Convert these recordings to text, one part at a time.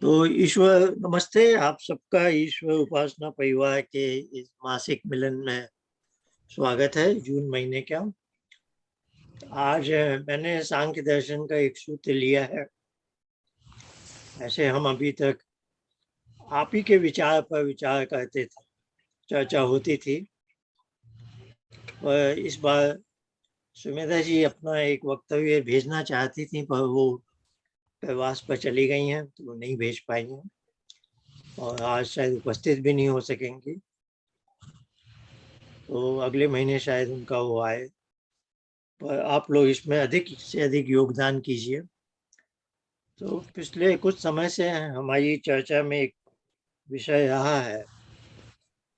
तो ईश्वर नमस्ते। आप सबका ईश्वर उपासना परिवार के इस मासिक मिलन में स्वागत है, जून महीने का। आज मैंने सांख्य दर्शन का एक सूत्र लिया है। ऐसे हम अभी तक आप ही के विचार पर विचार करते थे, चर्चा होती थी। और इस बार सुमेधा जी अपना एक वक्तव्य भेजना चाहती थी, पर वो प्रवास पर चली गई हैं, तो वो नहीं भेज पाई हैं और आज शायद उपस्थित भी नहीं हो सकेंगी। तो अगले महीने शायद उनका वो आए, पर आप लोग इसमें अधिक से अधिक योगदान कीजिए। तो पिछले कुछ समय से हमारी चर्चा में एक विषय रहा है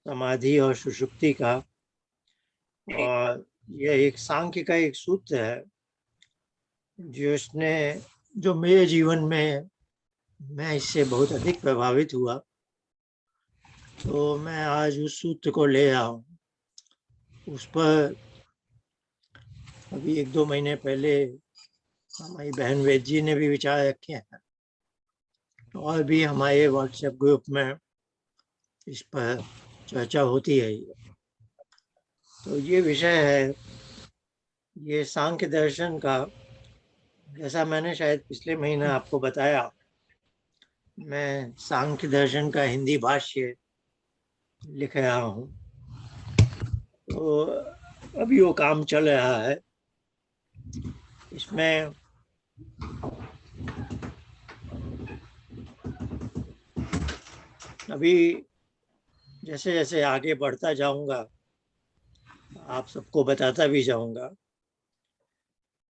समाधि और सुषुप्ति का, और यह एक सांख्य का एक सूत्र है जो मेरे जीवन में मैं इससे बहुत अधिक प्रभावित हुआ। तो मैं आज उस सूत्र को ले रहा हूँ। उस पर अभी 1-2 महीने पहले हमारी बहन वेद जी ने भी विचार रखे हैं, और भी हमारे व्हाट्सएप ग्रुप में इस पर चर्चा होती है। तो ये विषय है, ये सांख्य दर्शन का। जैसा मैंने शायद पिछले महीने आपको बताया, मैं सांख्य दर्शन का हिंदी भाष्य लिख रहा हूँ। तो अभी वो काम चल रहा है। इसमें अभी जैसे जैसे आगे बढ़ता जाऊंगा आप सबको बताता भी जाऊंगा।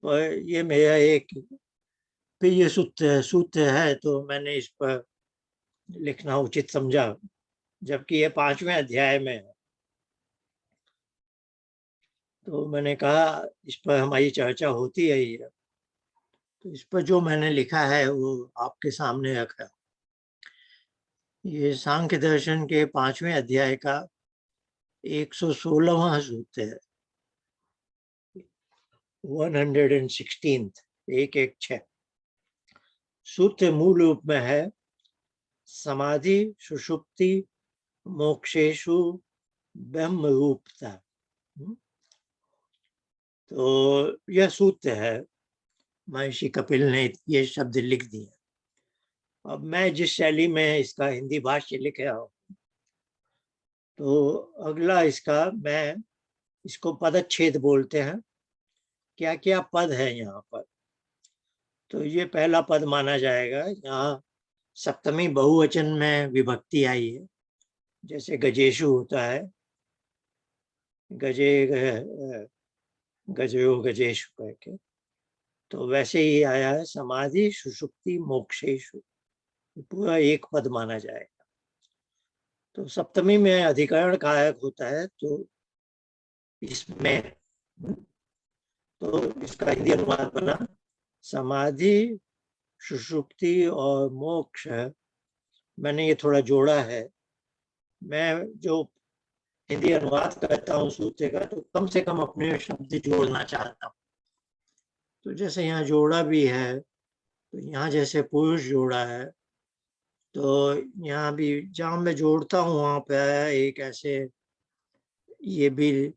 पर ये मेरा एक प्रिय सूत्र है, तो मैंने इस पर लिखना उचित समझा, जबकि ये 5वें अध्याय में है। तो मैंने कहा इस पर हमारी चर्चा होती है ही है, तो इस पर जो मैंने लिखा है वो आपके सामने रखा। ये सांख्य दर्शन के 5वें अध्याय का 116वां सूत्र है, 116th, 116। सूत्र मूल रूप में है समाधि सुषुप्ति मोक्षेशु ब्रह्म रूपता। तो यह सूत्र है, महर्षि कपिल ने ये शब्द लिख दिए। अब मैं जिस शैली में इसका हिंदी भाष्य लिख रहा हूँ, तो अगला इसका मैं इसको पदच्छेद बोलते हैं। क्या क्या पद है यहाँ पर? तो ये पहला पद माना जाएगा। यहाँ सप्तमी बहुवचन में विभक्ति आई है, जैसे गजेशु होता है, गजे गजयो गजेशु करके। तो वैसे ही आया है समाधि सुषुप्ति मोक्षेशु, पूरा एक पद माना जाएगा। तो सप्तमी में अधिकरण कारक होता है, तो इसमें तो इसका हिंदी अनुवाद बना समाधि सुषुप्ति और मोक्ष। मैंने ये थोड़ा जोड़ा है। मैं जो हिंदी अनुवाद करता हूँ सूत्र का, तो कम से कम अपने शब्द जोड़ना चाहता हूँ। तो जैसे यहाँ जोड़ा भी है, तो यहाँ जैसे पुरुष जोड़ा है, तो यहाँ भी जहाँ मैं जोड़ता हूँ वहाँ पे एक ऐसे ये भी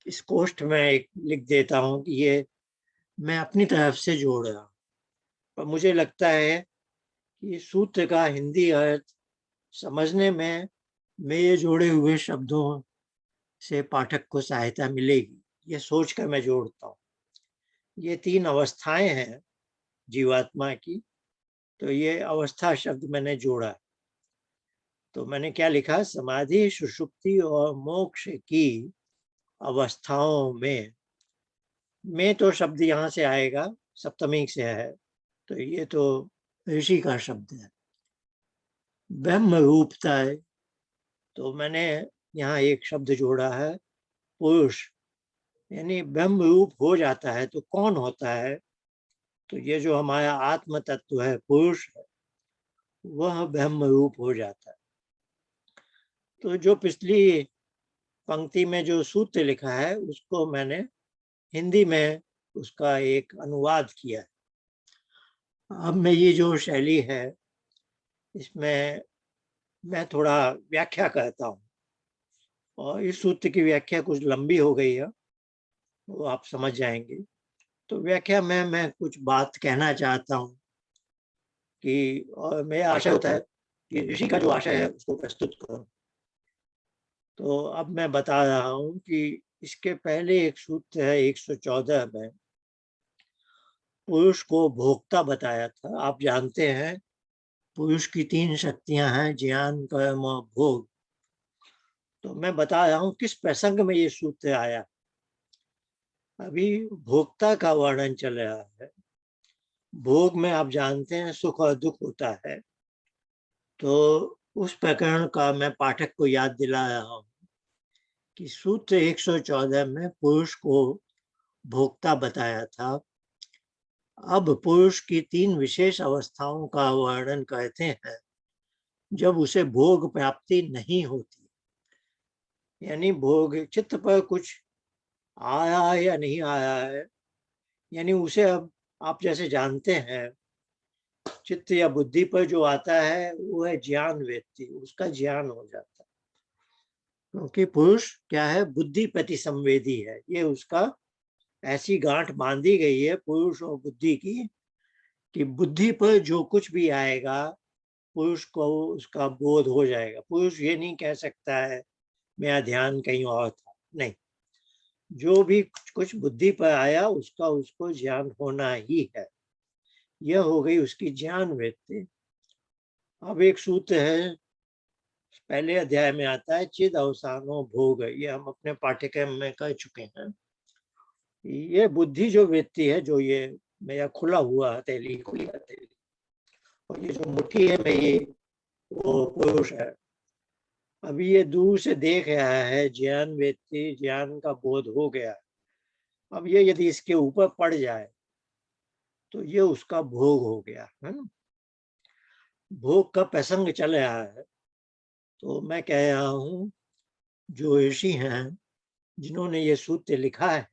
इस कोष्ठ में एक लिख देता हूँ कि ये मैं अपनी तरफ से जोड़ रहा हूँ। पर मुझे लगता है कि सूत्र का हिंदी अर्थ समझने में मेरे जोड़े हुए शब्दों से पाठक को सहायता मिलेगी, ये सोचकर मैं जोड़ता हूँ। ये 3 अवस्थाएं हैं जीवात्मा की, तो ये अवस्था शब्द मैंने जोड़ा। तो मैंने क्या लिखा, समाधि सुषुप्ति और मोक्ष की अवस्थाओं में तो शब्द यहाँ से आएगा, सप्तमी से है, तो ये तो ऋषि का शब्द है। ब्रह्म रूपता है, तो मैंने यहाँ एक शब्द जोड़ा है पुरुष, यानी ब्रह्म रूप हो जाता है। तो कौन होता है? तो ये जो हमारा आत्म तत्व है पुरुष है, वह ब्रह्म रूप हो जाता है। तो जो पिछली पंक्ति में जो सूत्र लिखा है उसको मैंने हिंदी में उसका एक अनुवाद किया है। अब मैं ये जो शैली है, इसमें मैं थोड़ा व्याख्या करता हूँ, और इस सूत्र की व्याख्या कुछ लंबी हो गई है, वो आप समझ जाएंगे। तो व्याख्या में मैं कुछ बात कहना चाहता हूँ कि, और मेरा आशय होता है कि ऋषि का जो आशय है उसको प्रस्तुत करूं। तो अब मैं बता रहा हूँ कि इसके पहले एक सूत्र है 114 में, पुरुष को भोक्ता बताया था। आप जानते हैं पुरुष की 3 शक्तियां हैं, ज्ञान, कर्म और भोग। तो मैं बता रहा हूँ किस प्रसंग में ये सूत्र आया। अभी भोक्ता का वर्णन चल रहा है। भोग में आप जानते हैं सुख और दुख होता है। तो उस प्रकरण का मैं पाठक को याद दिला रहा हूँ कि सूत्र 114 में पुरुष को भोक्ता बताया था। अब पुरुष की 3 विशेष अवस्थाओं का वर्णन करते हैं जब उसे भोग प्राप्ति नहीं होती, यानी भोग चित्त पर कुछ आया है या नहीं आया है, यानी उसे अब आप जैसे जानते हैं चित्त या बुद्धि पर जो आता है वो है ज्ञान व्यक्ति, उसका ज्ञान हो जाता है। क्योंकि पुरुष क्या है, बुद्धि प्रति संवेदी है। ये उसका ऐसी गांठ बांधी गई है पुरुष और बुद्धि की कि बुद्धि पर जो कुछ भी आएगा पुरुष को उसका बोध हो जाएगा। पुरुष ये नहीं कह सकता है मेरा ध्यान कहीं और था, नहीं, जो भी कुछ बुद्धि पर आया उसका उसको ज्ञान होना ही है। यह हो गई उसकी ज्ञान वृत्ति। अब एक सूत्र है, पहले अध्याय में आता है, चिद अवसानो भोग। ये हम अपने पाठ्यक्रम में कर चुके हैं। ये बुद्धि जो वृत्ति है, जो ये मेरा खुला हुआ हथेली, खुली हथेली, और ये जो मुट्ठी है मेरी, वो पुरुष है। अभी ये दूर से देख रहा है, ज्ञान व्यक्ति, ज्ञान का बोध हो गया। अब ये यदि इसके ऊपर पड़ जाए तो ये उसका भोग हो गया है ना। भोग का प्रसंग चल रहा है। तो मैं कह रहा हूँ जो ऋषि हैं जिन्होंने ये सूत्र लिखा है,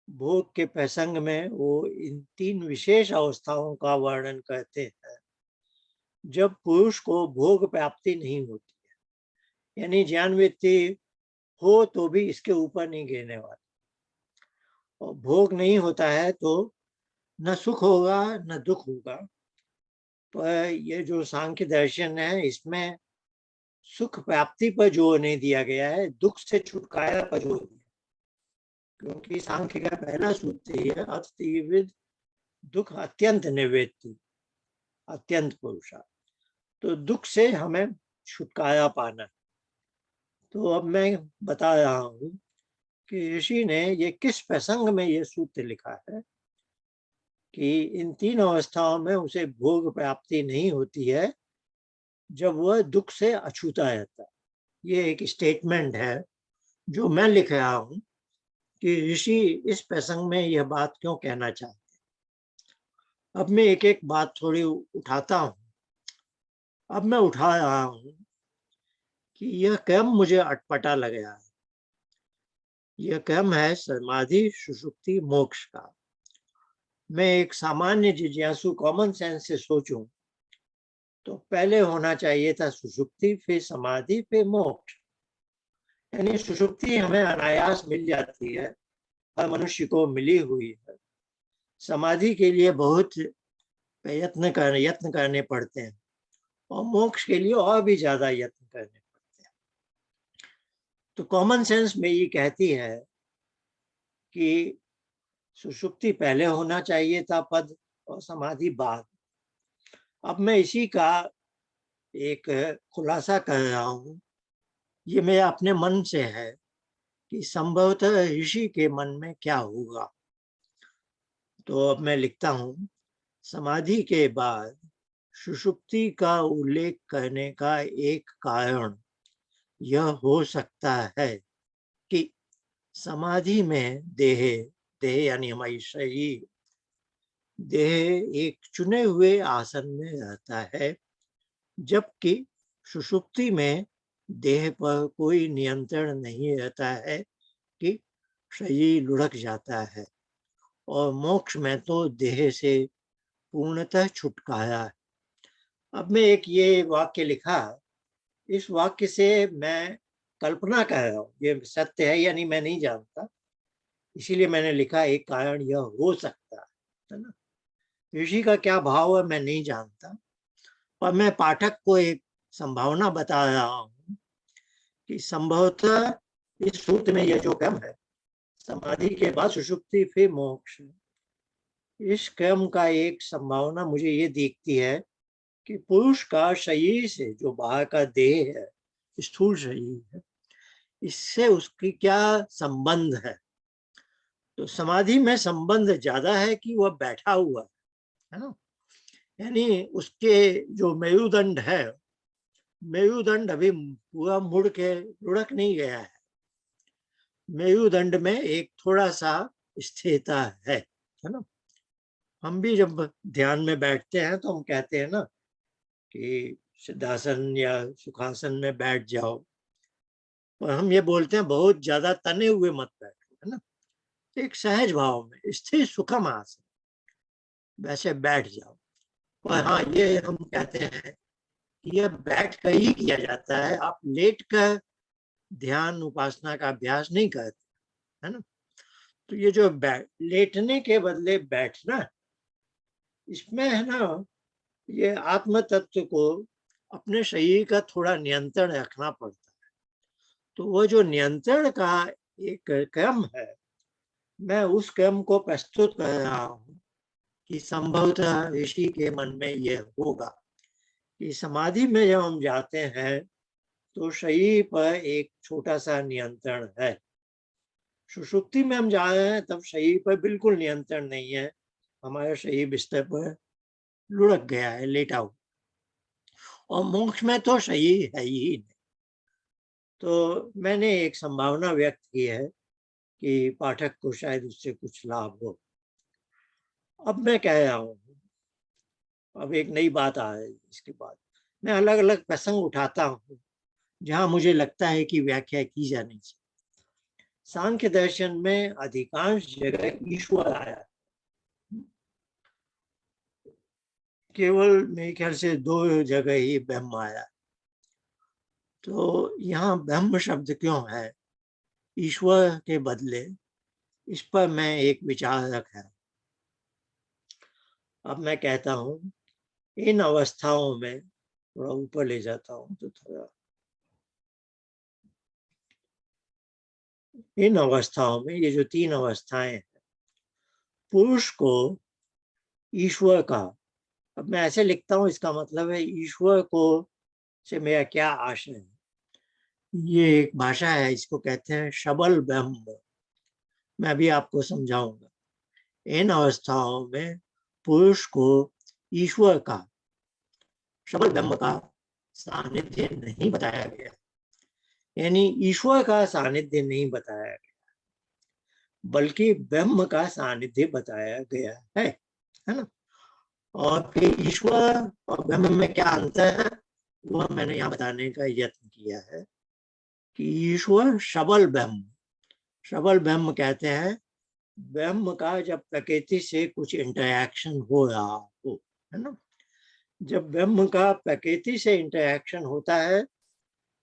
भोग के प्रसंग में वो इन 3 विशेष अवस्थाओं का वर्णन करते हैं जब पुरुष को भोग प्राप्ति नहीं होती है, यानी ज्ञान वृत्ति हो तो भी इसके ऊपर नहीं गिरने वाला, और भोग नहीं होता है तो न सुख होगा न दुख होगा। पर ये जो सांख्य दर्शन है, इसमें सुख प्राप्ति पर जोर नहीं दिया गया है, दुख से छुटकारा पर जोर दिया। क्योंकि सांख्य का पहला सूत्र है, अतिविद दुख अत्यंत निवृत्ति, अत्यंत पुरुषा। तो दुख से हमें छुटकारा पाना। तो अब मैं बता रहा हूँ कि ऋषि ने ये किस प्रसंग में ये सूत्र लिखा है कि इन 3 अवस्थाओं में उसे भोग प्राप्ति नहीं होती है जब वह दुख से अछूता रहता है। ये एक स्टेटमेंट है जो मैं लिख रहा हूँ कि ऋषि इस प्रसंग में यह बात क्यों कहना चाहते हैं। अब मैं एक एक बात थोड़ी उठाता हूँ। अब मैं उठा रहा हूँ कि यह क्रम मुझे अटपटा लग रहा है। यह क्रम है समाधि, सुषुप्ति, मोक्ष का। मैं एक सामान्य जिज्ञासु कॉमन सेंस से सोचूं तो पहले होना चाहिए था सुषुप्ति, फिर समाधि, फिर मोक्ष। यानी सुषुप्ति हमें अनायास मिल जाती है, हर मनुष्य को मिली हुई है। समाधि के लिए बहुत यत्न करने पड़ते हैं, और मोक्ष के लिए और भी ज्यादा यत्न करने पड़ते हैं। तो कॉमन सेंस में ये कहती है कि सुषुप्ति पहले होना चाहिए था पद, और समाधि बाद। अब मैं इसी का एक खुलासा कर रहा हूँ। ये मेरा अपने मन से है कि संभवतः ऋषि के मन में क्या होगा। तो अब मैं लिखता हूँ, समाधि के बाद सुषुप्ति का उल्लेख करने का एक कारण यह हो सकता है कि समाधि में देह देह यानी हमारी शरीर, देह एक चुने हुए आसन में रहता है, जबकि सुषुप्ति में देह पर कोई नियंत्रण नहीं रहता है कि शरीर लुढ़क जाता है, और मोक्ष में तो देह से पूर्णतः छुटकारा है। अब मैं एक ये वाक्य लिखा, इस वाक्य से मैं कल्पना कर रहा हूँ, ये सत्य है या नहीं मैं नहीं जानता, इसीलिए मैंने लिखा एक कारण यह हो सकता है ना। ऋषि का क्या भाव है मैं नहीं जानता, और मैं पाठक को एक संभावना बता रहा हूँ कि संभवतः इस सूत्र में यह जो क्रम है, समाधि के बाद सुषुप्ति फिर मोक्ष, इस क्रम का एक संभावना मुझे ये दिखती है कि पुरुष का शरीर से जो बाहर का देह है, स्थूल शरीर है, इससे उसकी क्या संबंध है। तो समाधि में संबंध ज्यादा है कि वह बैठा हुआ है ना, यानी उसके जो मेरुदंड है, मेरुदंड अभी पूरा मुड़ के लुढ़क नहीं गया है, मेरुदंड में एक थोड़ा सा स्थिरता है ना। हम भी जब ध्यान में बैठते हैं तो हम कहते हैं ना कि सिद्धासन या सुखासन में बैठ जाओ, और हम ये बोलते हैं बहुत ज्यादा तने हुए मत बैठो, है ना, एक सहज भाव में स्थिर सुखम आसन वैसे बैठ जाओ। और हाँ, ये हम कहते हैं कि यह बैठ कर ही किया जाता है, आप लेट कर ध्यान उपासना का अभ्यास नहीं करते, है ना। तो ये जो लेटने के बदले बैठना, इसमें है ना, ये आत्म तत्व को अपने शरीर का थोड़ा नियंत्रण रखना पड़ता है। तो वो जो नियंत्रण का एक क्रम है, मैं उस क्रम को प्रस्तुत कर रहा हूँ कि संभवतः ऋषि के मन में यह होगा कि समाधि में जब हम जाते हैं तो शरीर पर एक छोटा सा नियंत्रण है, सुषुप्ति में हम जा रहे हैं तब शरीर पर बिल्कुल नियंत्रण नहीं है, हमारा शरीर बिस्तर पर लुढ़क गया है, लेटा हुआ, और मोक्ष में तो शरीर है ही नहीं। तो मैंने एक संभावना व्यक्त की है कि पाठक को शायद उससे कुछ लाभ हो। अब मैं कह रहा हूँ, अब एक नई बात आ रही है, इसके बाद मैं अलग अलग प्रसंग उठाता हूँ जहां मुझे लगता है कि व्याख्या की जानी चाहिए। सांख्य दर्शन में अधिकांश जगह ईश्वर आया, केवल मेरे ख्याल से 2 जगह ही ब्रह्म आया। तो यहाँ ब्रह्म शब्द क्यों है ईश्वर के बदले, इस पर मैं एक विचार रखा। अब मैं कहता हूँ इन अवस्थाओं में, थोड़ा ऊपर ले जाता हूँ तो थोड़ा, इन अवस्थाओं में ये जो 3 अवस्थाएं हैं, पुरुष को ईश्वर का, अब मैं ऐसे लिखता हूँ इसका मतलब है ईश्वर को से मेरा क्या आशय है। ये एक भाषा है, इसको कहते हैं शबल ब्रह्म, मैं अभी आपको समझाऊंगा। इन अवस्थाओं में पुरुष को ईश्वर का, शबल ब्रह्म का सानिध्य नहीं बताया गया, यानी ईश्वर का सानिध्य नहीं बताया गया, बल्कि ब्रह्म का सानिध्य बताया गया है ना। और फिर ईश्वर और ब्रह्म में क्या अंतर है वह मैंने यहाँ बताने का यत्न किया है कि ईश्वर सबल ब्रह्म, सबल ब्रह्म कहते हैं ब्रह्म का जब प्रकृति से कुछ इंटरैक्शन हो रहा हो, है ना। जब ब्रह्म का प्रकृति से इंटरैक्शन होता है,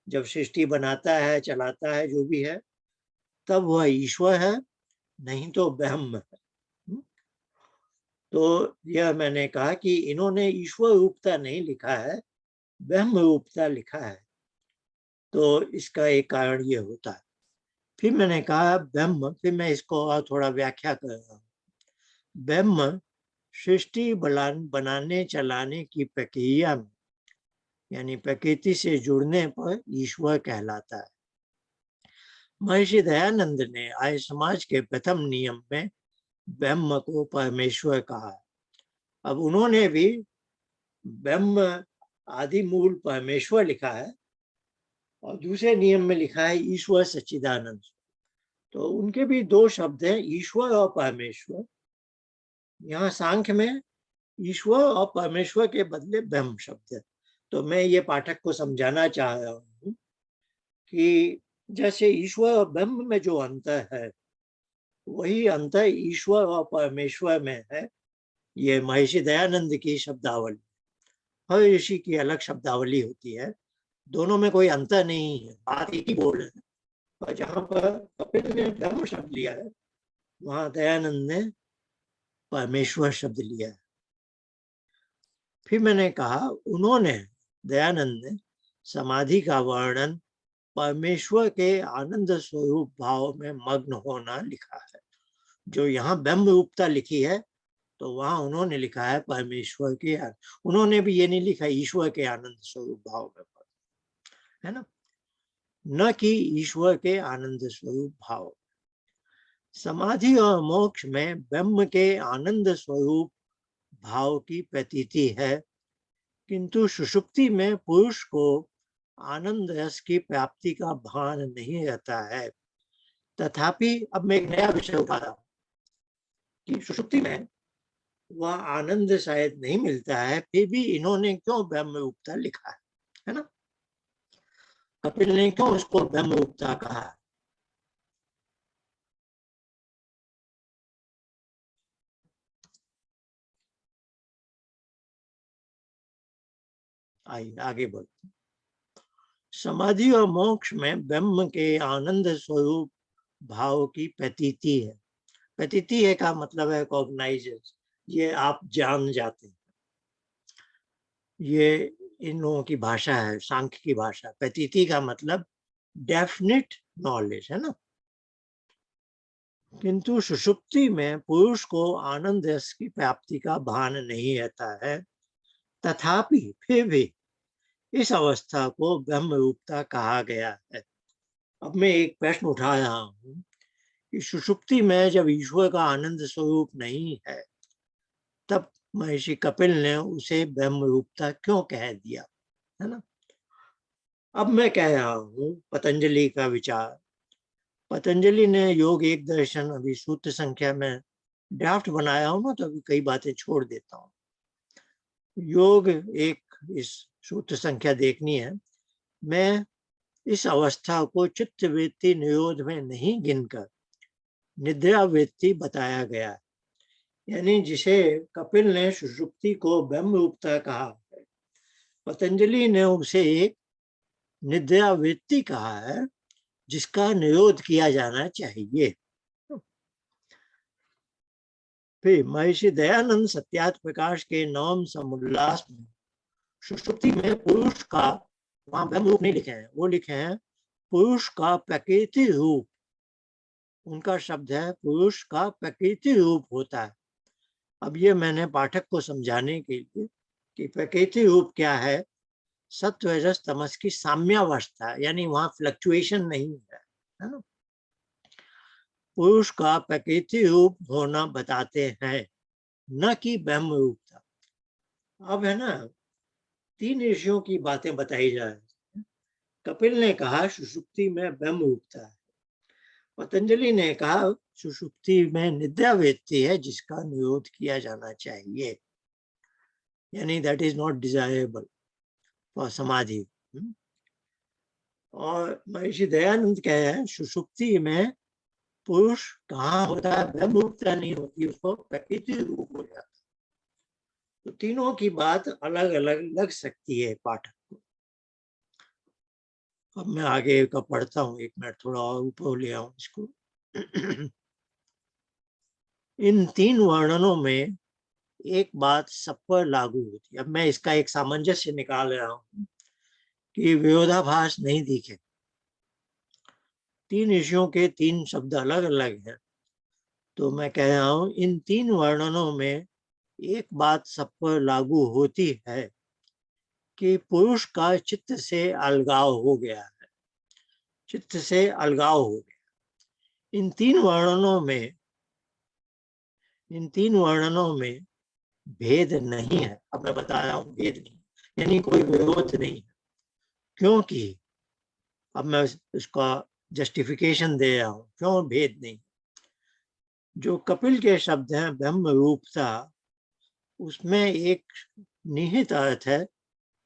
जब सृष्टि बनाता है, चलाता है, जो भी है, तब वह ईश्वर है, नहीं तो ब्रह्म है। तो यह मैंने कहा कि इन्होंने ईश्वर रूपता नहीं लिखा है, ब्रह्म रूपता लिखा है, तो इसका एक कारण ये होता है। फिर मैंने कहा ब्रह्म, फिर मैं इसको और थोड़ा व्याख्या कर रहा हूँ। ब्रह्म सृष्टि बनाने चलाने की प्रक्रिया में, यानी प्रकृति से जुड़ने पर ईश्वर कहलाता है। महर्षि दयानंद ने आर्य समाज के प्रथम नियम में ब्रह्म को परमेश्वर कहा। अब उन्होंने भी ब्रह्म आदि मूल परमेश्वर लिखा है, और दूसरे नियम में लिखा है ईश्वर सच्चिदानंद। तो उनके भी 2 शब्द हैं, ईश्वर और परमेश्वर। यहाँ सांख्य में ईश्वर और परमेश्वर के बदले ब्रह्म शब्द है। तो मैं ये पाठक को समझाना चाह रहा हूँ कि जैसे ईश्वर और ब्रह्म में जो अंतर है, वही अंतर ईश्वर और परमेश्वर में है, ये महर्षि दयानंद की शब्दावली। हर ऋषि की अलग शब्दावली होती है, दोनों में कोई अंतर नहीं है, बात एक ही बोल रहे हैं। और जहां पर कपिल ने ब्रह्म शब्द लिया है, वहां दयानंद ने परमेश्वर शब्द लिया है। फिर मैंने कहा उन्होंने, दयानंद ने, समाधि का वर्णन परमेश्वर के आनंद स्वरूप भाव में मग्न होना लिखा है। जो यहाँ ब्रह्म रूपता लिखी है, तो वहां उन्होंने लिखा है परमेश्वर के, उन्होंने भी ये नहीं लिखा ईश्वर के आनंद स्वरूप भाव में, है ना, न कि ईश्वर के आनंद स्वरूप भाव। समाधि और मोक्ष में ब्रह्म के आनंद स्वरूप भाव की प्रतीति है, किंतु सुषुप्ति में पुरुष को आनंद रस की प्राप्ति का भान नहीं रहता है। तथापि अब मैं एक नया विषय उठा रहा हूं कि सुषुप्ति में वह आनंद शायद नहीं मिलता है, फिर भी इन्होंने क्यों ब्रह्म रूपता लिखा है ना, कपिल ने क्यों उसको ब्रह्म रूपता कहा है? आइए आगे बढ़ते। समाधि और मोक्ष में ब्रह्म के आनंद स्वरूप भाव की प्रतीति है। प्रतीति है का मतलब है कॉग्नाइजेंस, ये आप जान जाते हैं, ये इन लोगों की भाषा है, सांख्य की भाषा। प्रतीति का मतलब डेफिनेट नॉलेज, है ना। किंतु सुषुप्ति में पुरुष को आनंद रस की प्राप्ति का भान नहीं रहता है। तथापि फिर भी इस अवस्था को ब्रह्म रूपता कहा गया है। अब मैं एक प्रश्न उठा रहा हूं कि सुषुप्ति में जब ईश्वर का आनंद स्वरूप नहीं है, तब महर्षि कपिल ने उसे ब्रह्म रूपता क्यों कह दिया, है ना। अब मैं कह रहा हूं पतंजलि का विचार। पतंजलि ने योग एक दर्शन, अभी सूत्र संख्या में ड्राफ्ट बनाया हूं ना, तो अभी कई बातें छोड़ देता हूं। योग एक, इस सूत्र संख्या देखनी है। मैं इस अवस्था को चित्त वृत्ति निरोध में नहीं गिनकर निद्रा वृत्ति बताया गया है। यानी जिसे कपिल ने सुषुप्ति को ब्रह्म रूपता कहा है, पतंजलि ने उसे एक निद्रा वृत्ति कहा है, जिसका निरोध किया जाना चाहिए। फिर महर्षि दयानंद सत्यार्थ प्रकाश के नवम समुल्लास में सुषुप्ति में पुरुष का, वहां ब्रह्म रूप नहीं लिखे हैं, वो लिखे हैं पुरुष का प्रकृति रूप। उनका शब्द है पुरुष का प्रकृति रूप होता है। अब ये मैंने पाठक को समझाने के लिए कि प्रकृति रूप क्या है, सत्व रजस तमस की साम्यावस्था, यानी वहां फ्लक्चुएशन नहीं है ना। पुरुष का प्रकृति रूप होना बताते हैं, न कि ब्रह्म रूपता। अब है ना, तीन ऋषियों की बातें बताई जा रही। कपिल ने कहा सुषुप्ति में ब्रह्म रूपता है, पतंजलि ने कहा सुषुप्ति में निद्रा वृत्ति है, जिसका निरोध किया जाना चाहिए, यानी that is not desirable for समाधि। और महर्षि दयानंद कह रहे हैं सुषुप्ति में पुरुष कहाँ होता है, ब्रह्म रूपता नहीं होती, उसको प्रकृति रूप हो जाता है। तो तीनों की बात अलग अलग लग सकती है पाठक को। अब मैं आगे का पढ़ता हूँ, एक मिनट थोड़ा और ऊपर ले आऊं इसको। इन तीन वर्णनों में एक बात सब पर लागू होती है। अब मैं इसका एक सामंजस्य निकाल रहा हूं कि विरोधाभास नहीं दिखे। तीन ऋषियों के तीन शब्द अलग अलग हैं, तो मैं कह रहा हूं इन तीन वर्णनों में एक बात सब पर लागू होती है कि पुरुष का चित्त से अलगाव हो गया है, चित्त से अलगाव हो गया। इन तीन वर्णनों में भेद नहीं है। अब मैं बता रहा हूं भेद नहीं, यानी कोई विरोध नहीं है, क्योंकि अब मैं इसका जस्टिफिकेशन दे रहा हूं क्यों भेद नहीं। जो कपिल के शब्द हैं ब्रह्म रूपता, उसमें एक निहित अर्थ है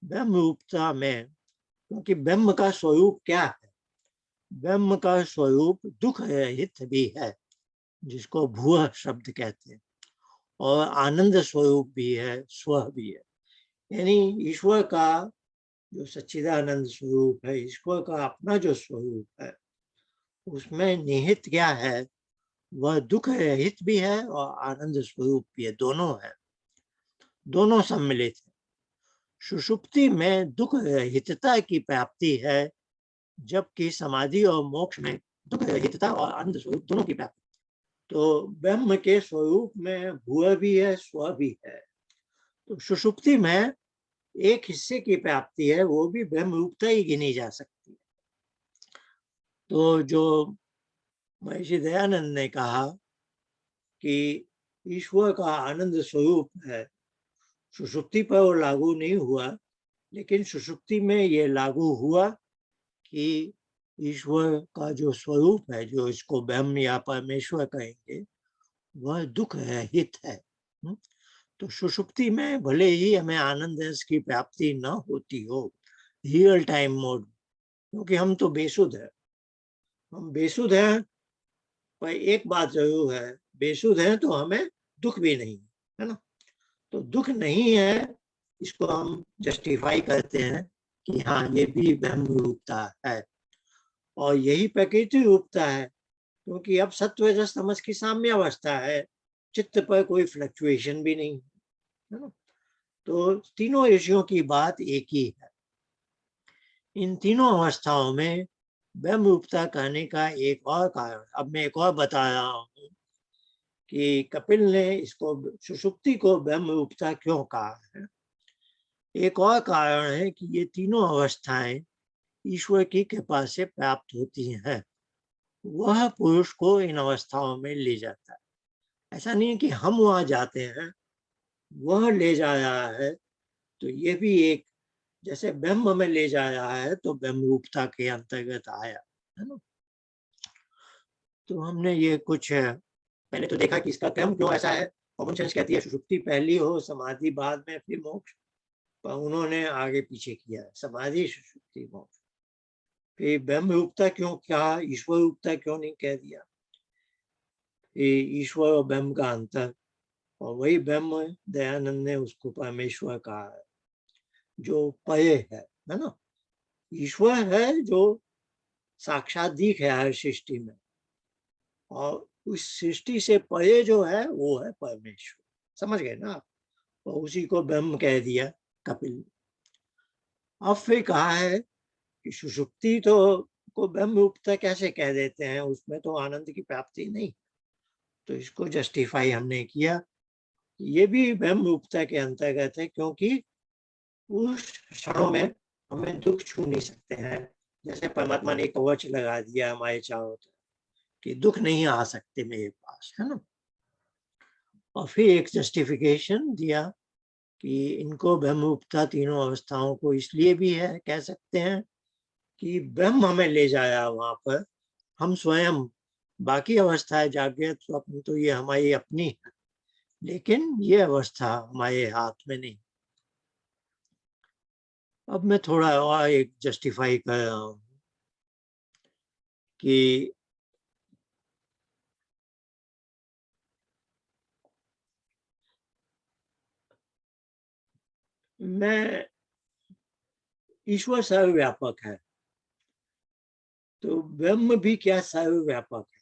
ब्रह्म रूपता में, क्योंकि ब्रह्म का स्वरूप क्या है, ब्रह्म का स्वरूप दुख रहित भी है, जिसको भूह शब्द कहते हैं, और आनंद स्वरूप भी है, स्व भी है। यानी ईश्वर का जो सच्चिदानंद स्वरूप है, ईश्वर का अपना जो स्वरूप है, उसमें निहित क्या है, वह दुख रहित भी है और आनंद स्वरूप भी है, दोनों है, दोनों सम्मिलित है। सुषुप्ति में दुख रहितता की प्राप्ति है, जबकि समाधि और मोक्ष में दुख रहितता और आनंद स्वरूप दोनों की प्राप्ति। तो ब्रह्म के स्वरूप में भूव भी है, स्व भी है। तो सुषुप्ति में एक हिस्से की प्राप्ति है, वो भी ब्रह्म रूपता ही गिनी जा सकती है। तो जो महर्षि दयानंद ने कहा कि ईश्वर का आनंद स्वरूप है, सुषुप्ति पर वो लागू नहीं हुआ, लेकिन सुषुप्ति में ये लागू हुआ कि ईश्वर का जो स्वरूप है, जो इसको ब्रह्म या परमेश्वर कहेंगे, वह दुख रहित है। तो सुषुप्ति में भले ही हमें आनंद रस की प्राप्ति न होती हो रियल टाइम मोड, क्योंकि हम तो बेसुध है, हम बेसुध हैं, पर एक बात जरूर है, बेसुध है तो हमें दुख भी नहीं है ना। तो दुख नहीं है, इसको हम जस्टिफाई करते हैं कि हाँ, ये भी ब्रह्म रूपता है और यही प्रकृति रूपता है, क्योंकि अब सत्व रजस तमस की साम्य अवस्था है, चित्त पर कोई फ्लक्चुएशन भी नहीं है ना। तो तीनों ऋषियों की बात एक ही है। इन तीनों अवस्थाओं में ब्रह्म रूपता कहने का एक और कारण, अब मैं एक और बता रहा हूँ कि कपिल ने इसको सुषुप्ति को ब्रह्म रूपता क्यों कहा है। एक और कारण है कि ये तीनों अवस्थाएं ईश्वर की कृपा से प्राप्त होती हैं, वह पुरुष को इन अवस्थाओं में ले जाता है। ऐसा नहीं है कि हम वहां जाते हैं, वह ले जा रहा है। तो ये भी एक, जैसे ब्रह्म में ले जा रहा है तो ब्रह्म रूपता के अंतर्गत आया है ना। तो हमने ये कुछ पहले तो देखा कि इसका क्रम क्यों ऐसा है। कॉमन सेंस कहती है सुषुप्ति पहली हो, समाधि बाद में, फिर मोक्ष, पर उन्होंने आगे पीछे किया, समाधि सुषुप्ति मोक्ष। फिर ब्रह्म रूपता क्यों कहा, ईश्वर रूपता क्यों नहीं कह दिया। ईश्वर और ब्रह्म का अंतर, और वही ब्रह्म दयानंद ने उसको परमेश्वर कहा है, जो परे है ना। ईश्वर है जो साक्षात दिख है हर सृष्टि में, और उस सृष्टि से परे जो है वो है परमेश्वर। समझ गए ना आप। और उसी को ब्रह्म कह दिया कपिल। अब फिर कहा है कि सुषुप्ति तो को ब्रह्म रूपता कैसे कह देते हैं, उसमें तो आनंद की प्राप्ति नहीं। तो इसको जस्टिफाई हमने किया, ये भी ब्रह्म रूपता के अंतर्गत है, क्योंकि उस क्षणों में हमें दुख छू नहीं सकते हैं। जैसे परमात्मा ने कवच लगा दिया हमारे चारों तरफ कि दुख नहीं आ सकते मेरे पास, है ना। और फिर एक जस्टिफिकेशन दिया कि इनको ब्रह्म रूपता तीनों अवस्थाओं को इसलिए भी है, कह सकते हैं कि ब्रह्म हमें ले जाया वहां पर, हम स्वयं बाकी अवस्थाएं जागृत स्वप्न तो ये हमारी अपनी है, लेकिन ये अवस्था हमारे हाथ में नहीं। अब मैं थोड़ा और एक जस्टिफाई कर रहा हूँ कि मैं ईश्वर सर्वव्यापक है, तो ब्रह्म भी क्या सर्वव्यापक है।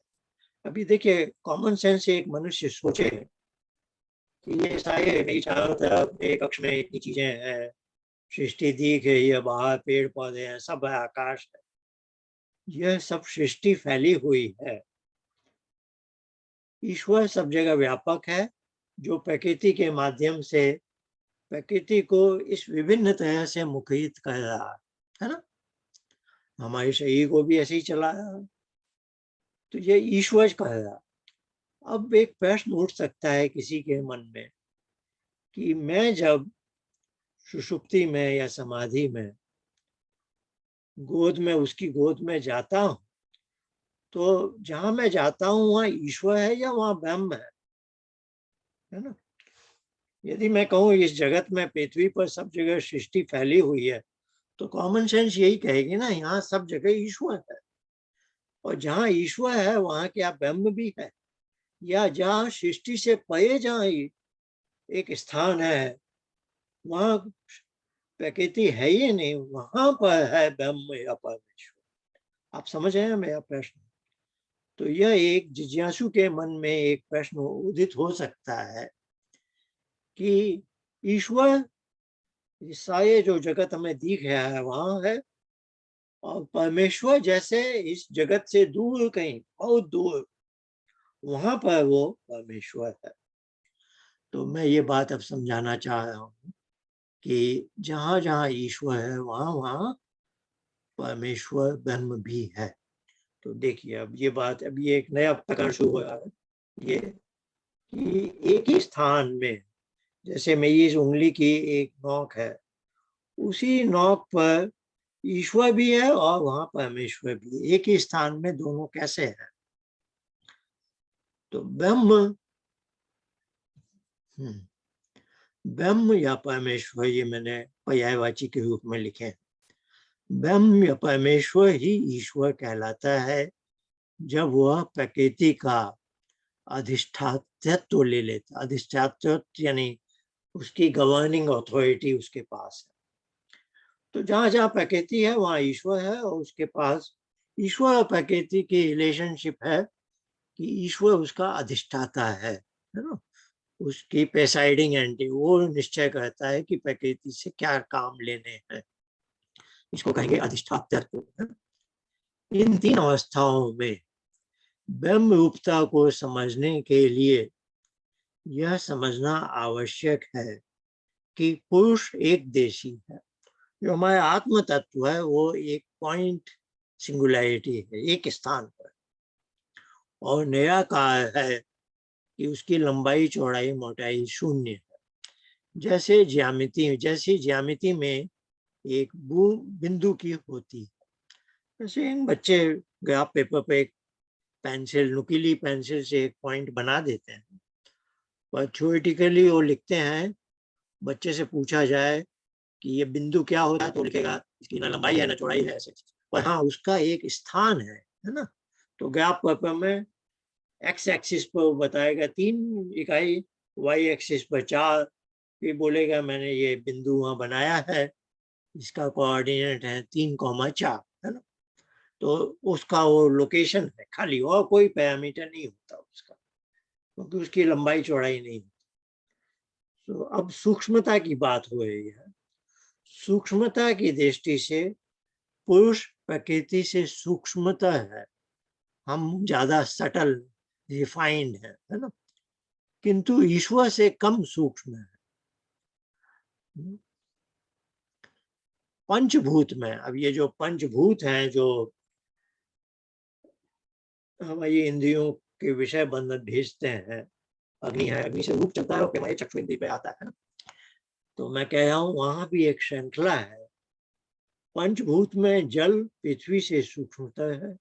अभी देखिए, कॉमन सेंस से एक मनुष्य सोचे कि ये सारे मेरी चारों तरफ एक कक्ष में इतनी चीजें हैं, सृष्टि दिख रही है, बाहर पेड़ पौधे हैं, सब है, आकाश है, यह सब सृष्टि फैली हुई है। ईश्वर सब जगह व्यापक है, जो प्रकृति के माध्यम से प्रकृति को इस विभिन्न तरह से मुखरित कर रहा है ना। हमारे शरीर को भी ऐसे ही चला रहा है, तो ये ईश्वर कर रहा। अब एक प्रश्न उठ सकता है किसी के मन में कि मैं जब सुषुप्ति में या समाधि में गोद में, उसकी गोद में जाता हूं, तो जहां मैं जाता हूं वहां ईश्वर है या वहां ब्रह्म है ना। यदि मैं कहूँ इस जगत में, पृथ्वी पर सब जगह सृष्टि फैली हुई है, तो कॉमन सेंस यही कहेगी ना, यहाँ सब जगह ईश्वर है। और जहाँ ईश्वर है वहां क्या ब्रह्म भी है, या जहाँ सृष्टि से परे जहाँ एक स्थान है, वहां प्रकृति है ही नहीं, वहां पर है ब्रह्म या परमेश्वर। आप समझ रहे हैं मेरा प्रश्न? तो यह एक जिज्ञासु के मन में एक प्रश्न उदित हो सकता है कि ईश्वर, सारे जो जगत हमें दिख रहा है वहां है, और परमेश्वर जैसे इस जगत से दूर, कहीं बहुत दूर, वहां पर वो परमेश्वर है। तो मैं ये बात अब समझाना चाह रहा हूँ कि जहां जहां ईश्वर है वहां वहां परमेश्वर ब्रह्म भी है। तो देखिए, अब ये बात, अब ये एक नया प्रकरण शुरू हो रहा है, ये कि एक ही स्थान में, जैसे मेरी इस उंगली की एक नोक है, उसी नोक पर ईश्वर भी है और वहां परमेश्वर भी है। एक ही स्थान में दोनों कैसे है? तो ब्रह्म, ब्रह्म या परमेश्वर, ये मैंने पर्यायवाची के रूप में लिखे हैं। ब्रह्म या परमेश्वर ही ईश्वर कहलाता है जब वह प्रकृति का अधिष्ठातृत्व ले लेता। अधिष्ठातृत्व यानी उसकी गवर्निंग अथॉरिटी उसके पास है। तो जहां जहां प्रकृति है वहां ईश्वर है, और उसके पास ईश्वर और प्रकृति की रिलेशनशिप है कि ईश्वर उसका अधिष्ठाता है ना, उसकी प्रेसाइडिंग एंटी, वो निश्चय करता है कि प्रकृति से क्या काम लेने हैं, इसको कहेंगे अधिष्ठातृत्व। इन तीन अवस्थाओं में ब्रह्म रूपता को समझने के लिए यह समझना आवश्यक है कि पुरुष एक देशी है। जो हमारा आत्म तत्व है वो एक पॉइंट सिंगुलैरिटी है, एक स्थान पर, और निराकार है कि उसकी लंबाई चौड़ाई मोटाई शून्य है। जैसे ज्यामिति में एक बिंदु की होती है, जैसे इन बच्चे ग्राफ पेपर पे एक पेंसिल, नुकीली पेंसिल से एक पॉइंट बना देते हैं, पर थ्योरेटिकली वो लिखते हैं, बच्चे से पूछा जाए कि ये बिंदु क्या होता है, तो लिखेगा इसकी ना लंबाई है ना चौड़ाई है, ऐसे। पर हाँ, उसका एक स्थान है ना। तो ग्राफ पेपर में एक्स एक्सिस पर बताएगा 3 इकाई, वाई एक्सिस पर 4, फिर बोलेगा मैंने ये बिंदु वहां बनाया है, इसका कोऑर्डिनेट है 3,4, है ना। तो उसका वो लोकेशन है खाली, और कोई पैरामीटर नहीं होता उसका, क्योंकि उसकी लंबाई चौड़ाई नहीं होती। तो अब सूक्ष्मता की बात हो रही है। सूक्ष्मता की दृष्टि से पुरुष प्रकृति से सूक्ष्मता है, हम ज्यादा सटल, रिफाइंड है ना, किंतु ईश्वर से कम सूक्ष्म है। पंचभूत में, अब ये जो पंचभूत हैं, जो हमारी इंद्रियों के विषय बंधन भेजते हैं, अग्नि है, अग्नि से रूप चलता है और हमारे चक्षु इंद्रिय पे आता है। तो मैं कह रहा हूं वहां भी एक श्रृंखला है। पंचभूत में जल पृथ्वी से सूक्ष्मता है,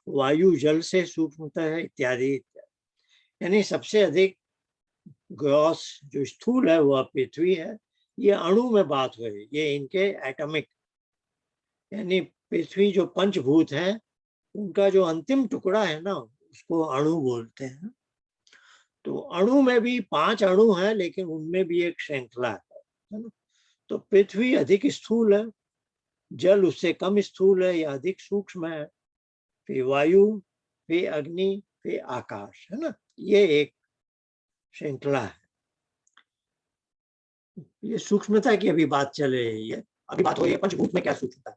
वायु जल से सूक्ष्मता है, इत्यादि। यानी सबसे अधिक ग्रॉस जो स्थूल है वह पृथ्वी है। ये अणु में बात हो रही, ये इनके एटॉमिक, यानी पृथ्वी जो पंचभूत है उनका जो अंतिम टुकड़ा है ना, उसको अणु बोलते हैं। तो अणु में भी 5 अणु हैं, लेकिन उनमें भी एक श्रृंखला है ना। तो पृथ्वी अधिक स्थूल है, जल उससे कम स्थूल है या अधिक सूक्ष्म है, फिर वायु, फिर अग्नि, फिर आकाश, है ना। ये एक श्रृंखला है। ये सूक्ष्मता की अभी बात चल रही है, अभी बात हो रही है पंचभूत में क्या सूक्ष्मता है।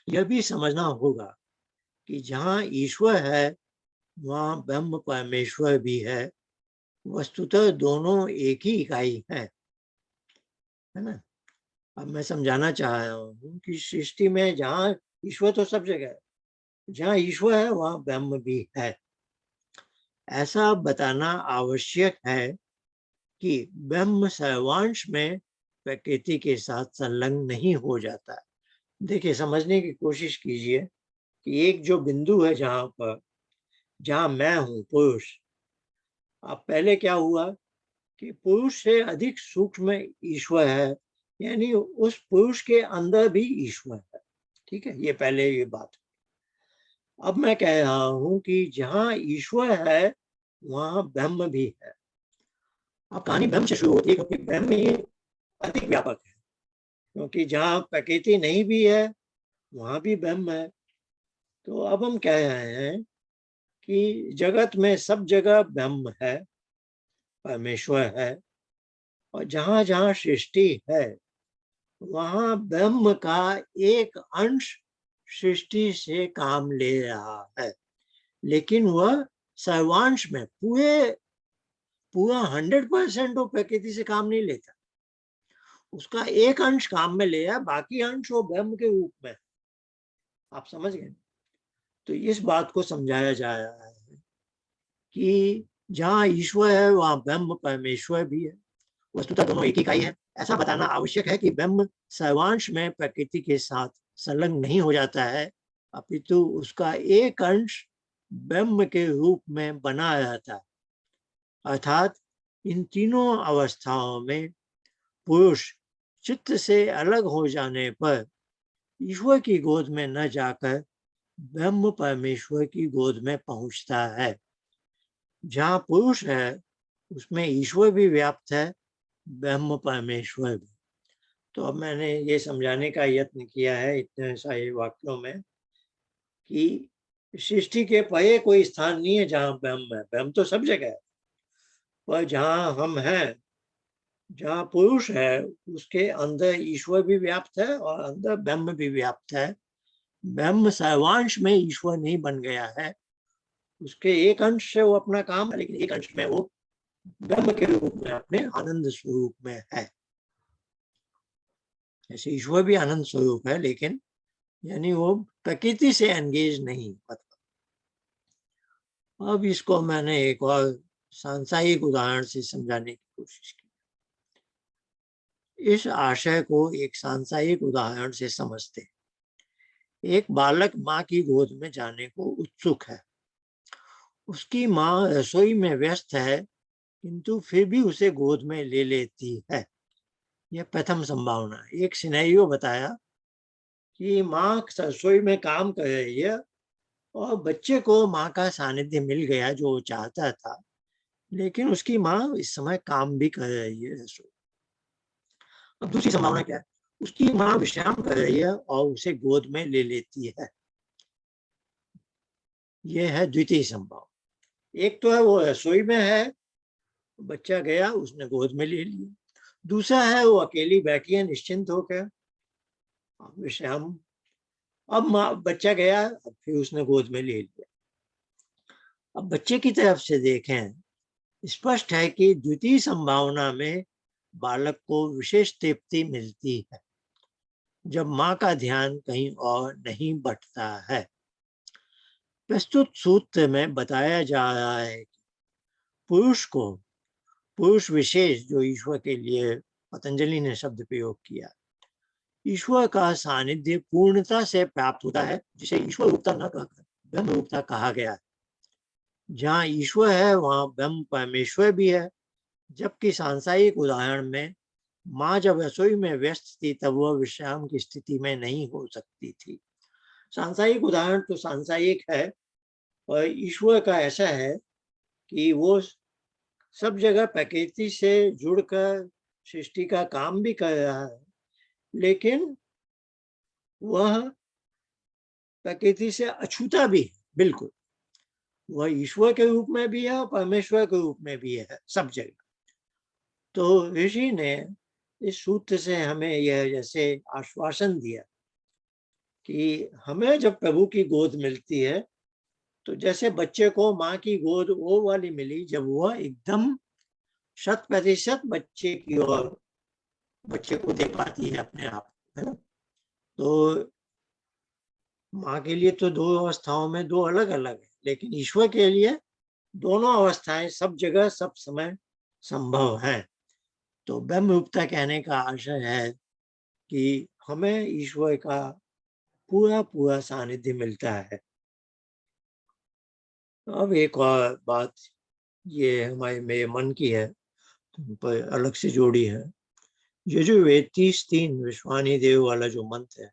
यह भी समझना होगा कि जहाँ ईश्वर है वहाँ ब्रह्म परमेश्वर भी है। वस्तुतः दोनों एक ही इकाई है ना। अब मैं समझाना चाह रहा हूँ कि सृष्टि में जहाँ ईश्वर तो सब जगह है, जहाँ ईश्वर है वहाँ ब्रह्म भी है। ऐसा बताना आवश्यक है कि ब्रह्म सर्वांश में प्रकृति के साथ संलग्न नहीं हो जाता। देखिए, समझने की कोशिश कीजिए कि एक जो बिंदु है जहां पर, जहां मैं हूं पुरुष, अब पहले क्या हुआ कि पुरुष से अधिक सूक्ष्म ईश्वर है, यानी उस पुरुष के अंदर भी ईश्वर है। ठीक है, ये पहले ये बात। अब मैं कह रहा हूं कि जहां ईश्वर है वहां ब्रह्म भी है। अब कहानी ब्रह्म से शुरू होती है, क्योंकि ब्रह्म ही अधिक व्यापक है, क्योंकि जहाँ प्रकृति नहीं भी है वहां भी ब्रह्म है। तो अब हम कह रहे हैं कि जगत में सब जगह ब्रह्म है, परमेश्वर है, और जहां जहां सृष्टि है वहां ब्रह्म का एक अंश सृष्टि से काम ले रहा है, लेकिन वह सर्वांश में पूरा 100% वो प्रकृति से काम नहीं लेता। उसका एक अंश काम में ले रहा, बाकी अंश वो ब्रह्म के रूप में। आप समझ गए? तो इस बात को समझाया जा रहा है कि जहाँ ईश्वर है वहाँ ब्रह्म परमेश्वर भी है, वस्तुतः दोनों एक ही इकाई है। ऐसा बताना आवश्यक है कि ब्रह्म सर्वांश में प्रकृति के साथ संलग्न नहीं हो जाता है, अपितु उसका एक अंश ब्रह्म के रूप में बना रहता है। अर्थात इन तीनों अवस्थाओं में पुरुष चित्त से अलग हो जाने पर ईश्वर की गोद में न जाकर ब्रह्म परमेश्वर की गोद में पहुंचता है। जहाँ पुरुष है उसमें ईश्वर भी व्याप्त है, ब्रह्म परमेश्वर भी। तो अब मैंने ये समझाने का यत्न किया है इतने सारे वाक्यों में कि सृष्टि के परे कोई स्थान नहीं है जहाँ ब्रह्म है। ब्रह्म तो सब जगह है, पर जहाँ हम हैं, जहाँ पुरुष है, उसके अंदर ईश्वर भी व्याप्त है और अंदर ब्रह्म भी व्याप्त है। ब्रह्म सर्वांश में ईश्वर नहीं बन गया है, उसके एक अंश से वो अपना काम है, लेकिन एक अंश में वो ब्रह्म के रूप में अपने आनंद स्वरूप में है। ऐसे ईश्वर भी आनंद स्वरूप है, लेकिन यानी वो प्रकृति से एंगेज नहीं। मतलब अब इसको मैंने एक और सांसारिक उदाहरण से समझाने की कोशिश की। इस आशय को एक सांसारिक उदाहरण से समझते। एक बालक माँ की गोद में जाने को उत्सुक है। उसकी माँ रसोई में व्यस्त है, किंतु फिर भी उसे गोद में ले लेती है। यह प्रथम संभावना। एक सिनेरियो बताया कि माँ रसोई में काम कर रही है और बच्चे को माँ का सानिध्य मिल गया जो वो चाहता था, लेकिन उसकी माँ इस समय काम भी कर रही है रसोई। अब दूसरी संभावना क्या है? उसकी माँ विश्राम कर रही है और उसे गोद में ले लेती है। यह है द्वितीय संभावना। एक तो है वो रसोई में है, बच्चा गया, उसने गोद में ले लिया। दूसरा है वो अकेली बैठी है निश्चिंत होकर, विश्राम। अब बच्चा गया, अब फिर उसने गोद में ले लिया। अब बच्चे की तरफ से देखें, स्पष्ट है कि द्वितीय संभावना में बालक को विशेष तृप्ति मिलती है जब माँ का ध्यान कहीं और नहीं बटता है। प्रस्तुत सूत्र में बताया जा रहा है कि पुरुष विशेष, जो ईश्वर के लिए पतंजलि ने शब्द प्रयोग किया, ईश्वर का सानिध्य पूर्णता से प्राप्त होता है, जिसे ईश्वर रूपता न कहकर ब्रह्म रूपता कहा गया है। जहाँ ईश्वर है वहाँ ब्रह्म परमेश्वर भी है। जबकि सांसारिक उदाहरण में माँ जब रसोई में व्यस्त थी तब वह विश्राम की स्थिति में नहीं हो सकती थी। सांसारिक उदाहरण तो सांसारिक है, और ईश्वर का ऐसा है कि वो सब जगह प्रकृति से जुड़कर सृष्टि का काम भी कर रहा है, लेकिन वह प्रकृति से अछूता भी है। बिल्कुल, वह ईश्वर के रूप में भी है और परमेश्वर के रूप में भी है सब जगह। तो ऋषि ने इस सूत्र से हमें यह जैसे आश्वासन दिया कि हमें जब प्रभु की गोद मिलती है, तो जैसे बच्चे को माँ की गोद वो वाली मिली जब वह एकदम 100% बच्चे को दे पाती है अपने आप, है ना। तो माँ के लिए तो दो अवस्थाओं में दो अलग अलग है, लेकिन ईश्वर के लिए दोनों अवस्थाएं सब जगह सब समय संभव है। तो ब्रह्म रूपता कहने का आशय है कि हमें ईश्वर का पूरा पूरा सानिध्य मिलता है। अब एक और बात, ये हमारे मेरे मन की है, पर अलग से जोड़ी है। यजुर्वेद 30:3 विश्वानी देव वाला जो मंत्र है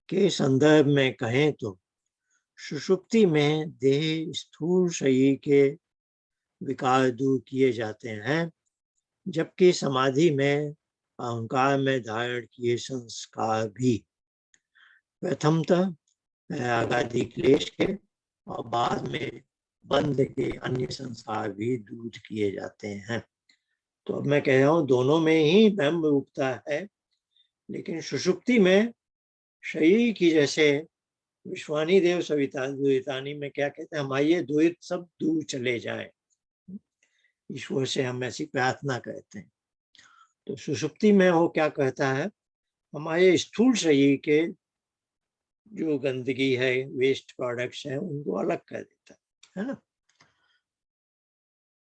के संदर्भ में कहें तो सुषुप्ति में देह स्थूल शरीर के विकार दूर किए जाते हैं जबकि समाधि में अहंकार में धारण किए संस्कार भी प्रथमतः आगादी क्लेश के और बाद में बंध के अन्य संस्कार भी दूर किए जाते हैं। तो अब मैं कह रहा हूं दोनों में ही ब्रह्म रूपता है, लेकिन सुषुप्ति में शरीर की, जैसे विश्वानी देव सविता द्वैतानी में क्या कहते हैं, हमारे द्वैत सब दूर चले जाएं, ईश्वर से हम ऐसी प्रार्थना करते हैं। तो सुषुप्ति में वो क्या कहता है, हमारे स्थूल शरीर के जो गंदगी है, वेस्ट प्रोडक्ट्स हैं, उनको अलग कर देता है ना।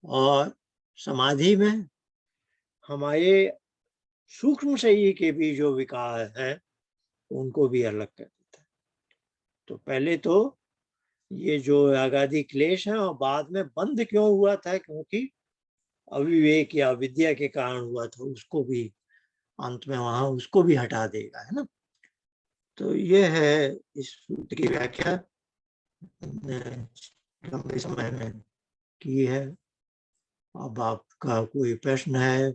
और समाधि में हमारे सूक्ष्म शरीर के भी जो विकार हैं उनको भी अलग कर देता है। तो पहले तो ये जो आगादी क्लेश है, और बाद में बंद क्यों हुआ था, क्योंकि अविवेक या विद्या के कारण हुआ था, उसको भी अंत में वहां उसको भी हटा देगा, है ना। तो ये है इस सूत्र की व्याख्या लंबे समय में की है। अब आपका कोई प्रश्न है?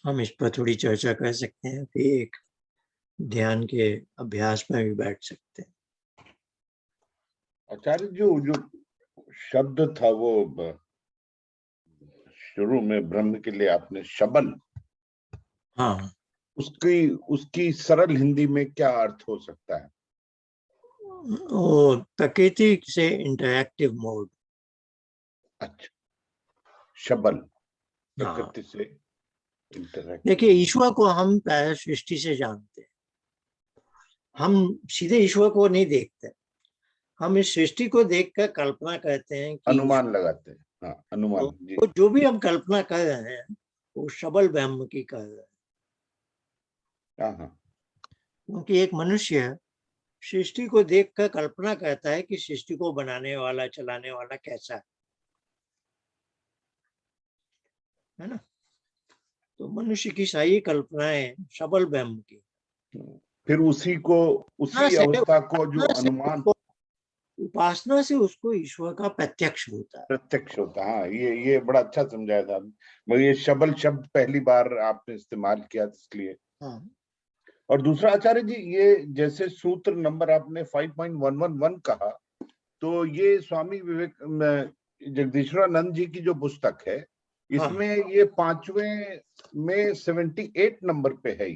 हम इस पर थोड़ी चर्चा कर सकते हैं, फिर एक ध्यान के अभ्यास में भी बैठ सकते हैं। आचार्य जो शब्द था वो शुरू में ब्रह्म के लिए आपने शबल, हाँ, उसकी सरल हिंदी में क्या अर्थ हो सकता है? वो प्रकृति से इंटरैक्टिव मोड। अच्छा, शबल हाँ, प्रकृति से इंटरैक्टिव। देखिए ईश्वर को हम प्राय सृष्टि से जानते हैं, हम सीधे ईश्वर को नहीं देखते, हम इस सृष्टि को देखकर कल्पना करते हैं कि अनुमान लगाते हैं। हाँ, अनुमान जी। वो जो भी हम कल्पना कर रहे हैं वो सबल ब्रह्म की कर रहे हैं। हाँ, क्योंकि एक मनुष्य सृष्टि को देखकर कल्पना करता है कि सृष्टि को बनाने वाला, चलाने वाला कैसा है ना। तो मनुष्य की सारी कल्पनाएं सबल ब्रह्म की। फिर उसी अवस्था को जो अनुमान, उपासना से उसको ईश्वर का प्रत्यक्ष होता है, प्रत्यक्ष होता है। हाँ, ये बड़ा अच्छा समझाया था, मगर ये शबल शब्द पहली बार आपने इस्तेमाल किया इसलिए। हाँ। और दूसरा आचार्य जी, ये जैसे सूत्र नंबर आपने 5.111 कहा, तो ये स्वामी विवेक जगदीश्वरानंद जी की जो पुस्तक है, इसमें ये 5वें में 78 नंबर पे है।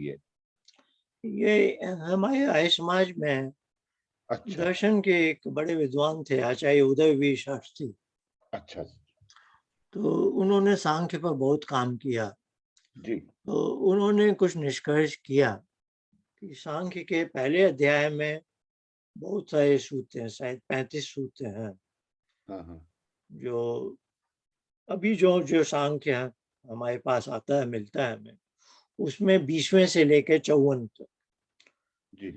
ये हमारे आर्य समाज में अच्छा, दर्शन के एक बड़े विद्वान थे, आचार्य उदयवीर शास्त्री। अच्छा तो उन्होंने सांख्य पर बहुत काम किया जी। तो उन्होंने कुछ निष्कर्ष किया कि सांख्य के पहले अध्याय में बहुत सारे सूत्र हैं, शायद 35 सूत्र हैं। हाँ, जो अभी जो सांख्य है हमारे पास आता है, मिलता है हमें, उसमें 20वें से लेकर 54 तक जी।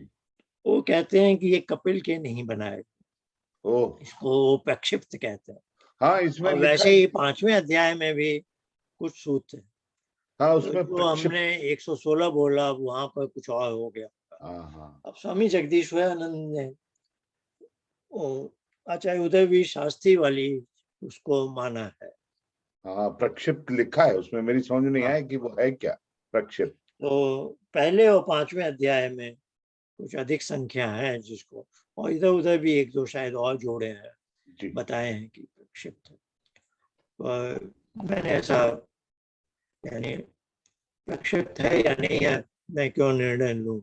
वो कहते हैं कि ये कपिल के नहीं बनाए, ओह, इसको वो प्रक्षिप्त कहते हैं। हाँ, इसमें और लिखा वैसे है। ही 5वें अध्याय में भी कुछ सूत्र हैं। हाँ, तो उसमें जो प्रक्षिप्त। हमने 116 बोला, वहां पर कुछ और हो गया। हाँ, अब स्वामी जगदीश्वरानंद ने आचार्य उदयवीर शास्त्री वाली उसको माना है। हाँ, प्रक्षिप्त लिखा है उसमें, मेरी समझ नहीं हाँ, आया कि वो है क्या प्रक्षिप्त। तो पहले और 5वें अध्याय में कुछ अधिक संख्या है जिसको, और इधर उधर भी एक दो शायद और जोड़े हैं, जी। बताए हैं कि प्रक्षिप्त है। पर मैंने ऐसा, यानी प्रक्षिप्त है या नहीं है, मैं क्यों निर्णय लूं,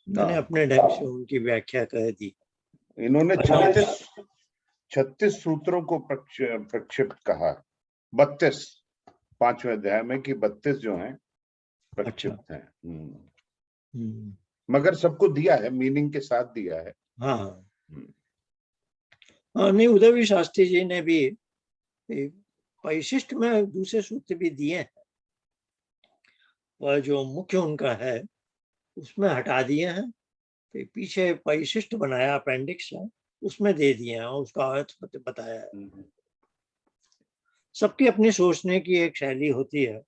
मैंने हाँ, अपने ढंग से उनकी व्याख्या कर दी। इन्होंने अच्छा, 36 सूत्रों को प्रक्षिप्त कहा। 32 5वें अध्याय में कि 32 जो हैं अच्छा। प्रक्षिप्त हैं। हम्म, मगर सबको दिया है, मीनिंग के साथ दिया है। हाँ हाँ, नहीं उदयवीर शास्त्री जी ने भी परिशिष्ट में दूसरे सूत्र भी दिए हैं, और जो मुख्य उनका है उसमें हटा दिए हैं, फिर पीछे परिशिष्ट बनाया, अपेंडिक्स है, उसमें दे दिए हैं और उसका अर्थ बताया है। सबकी अपनी सोचने की एक शैली होती है,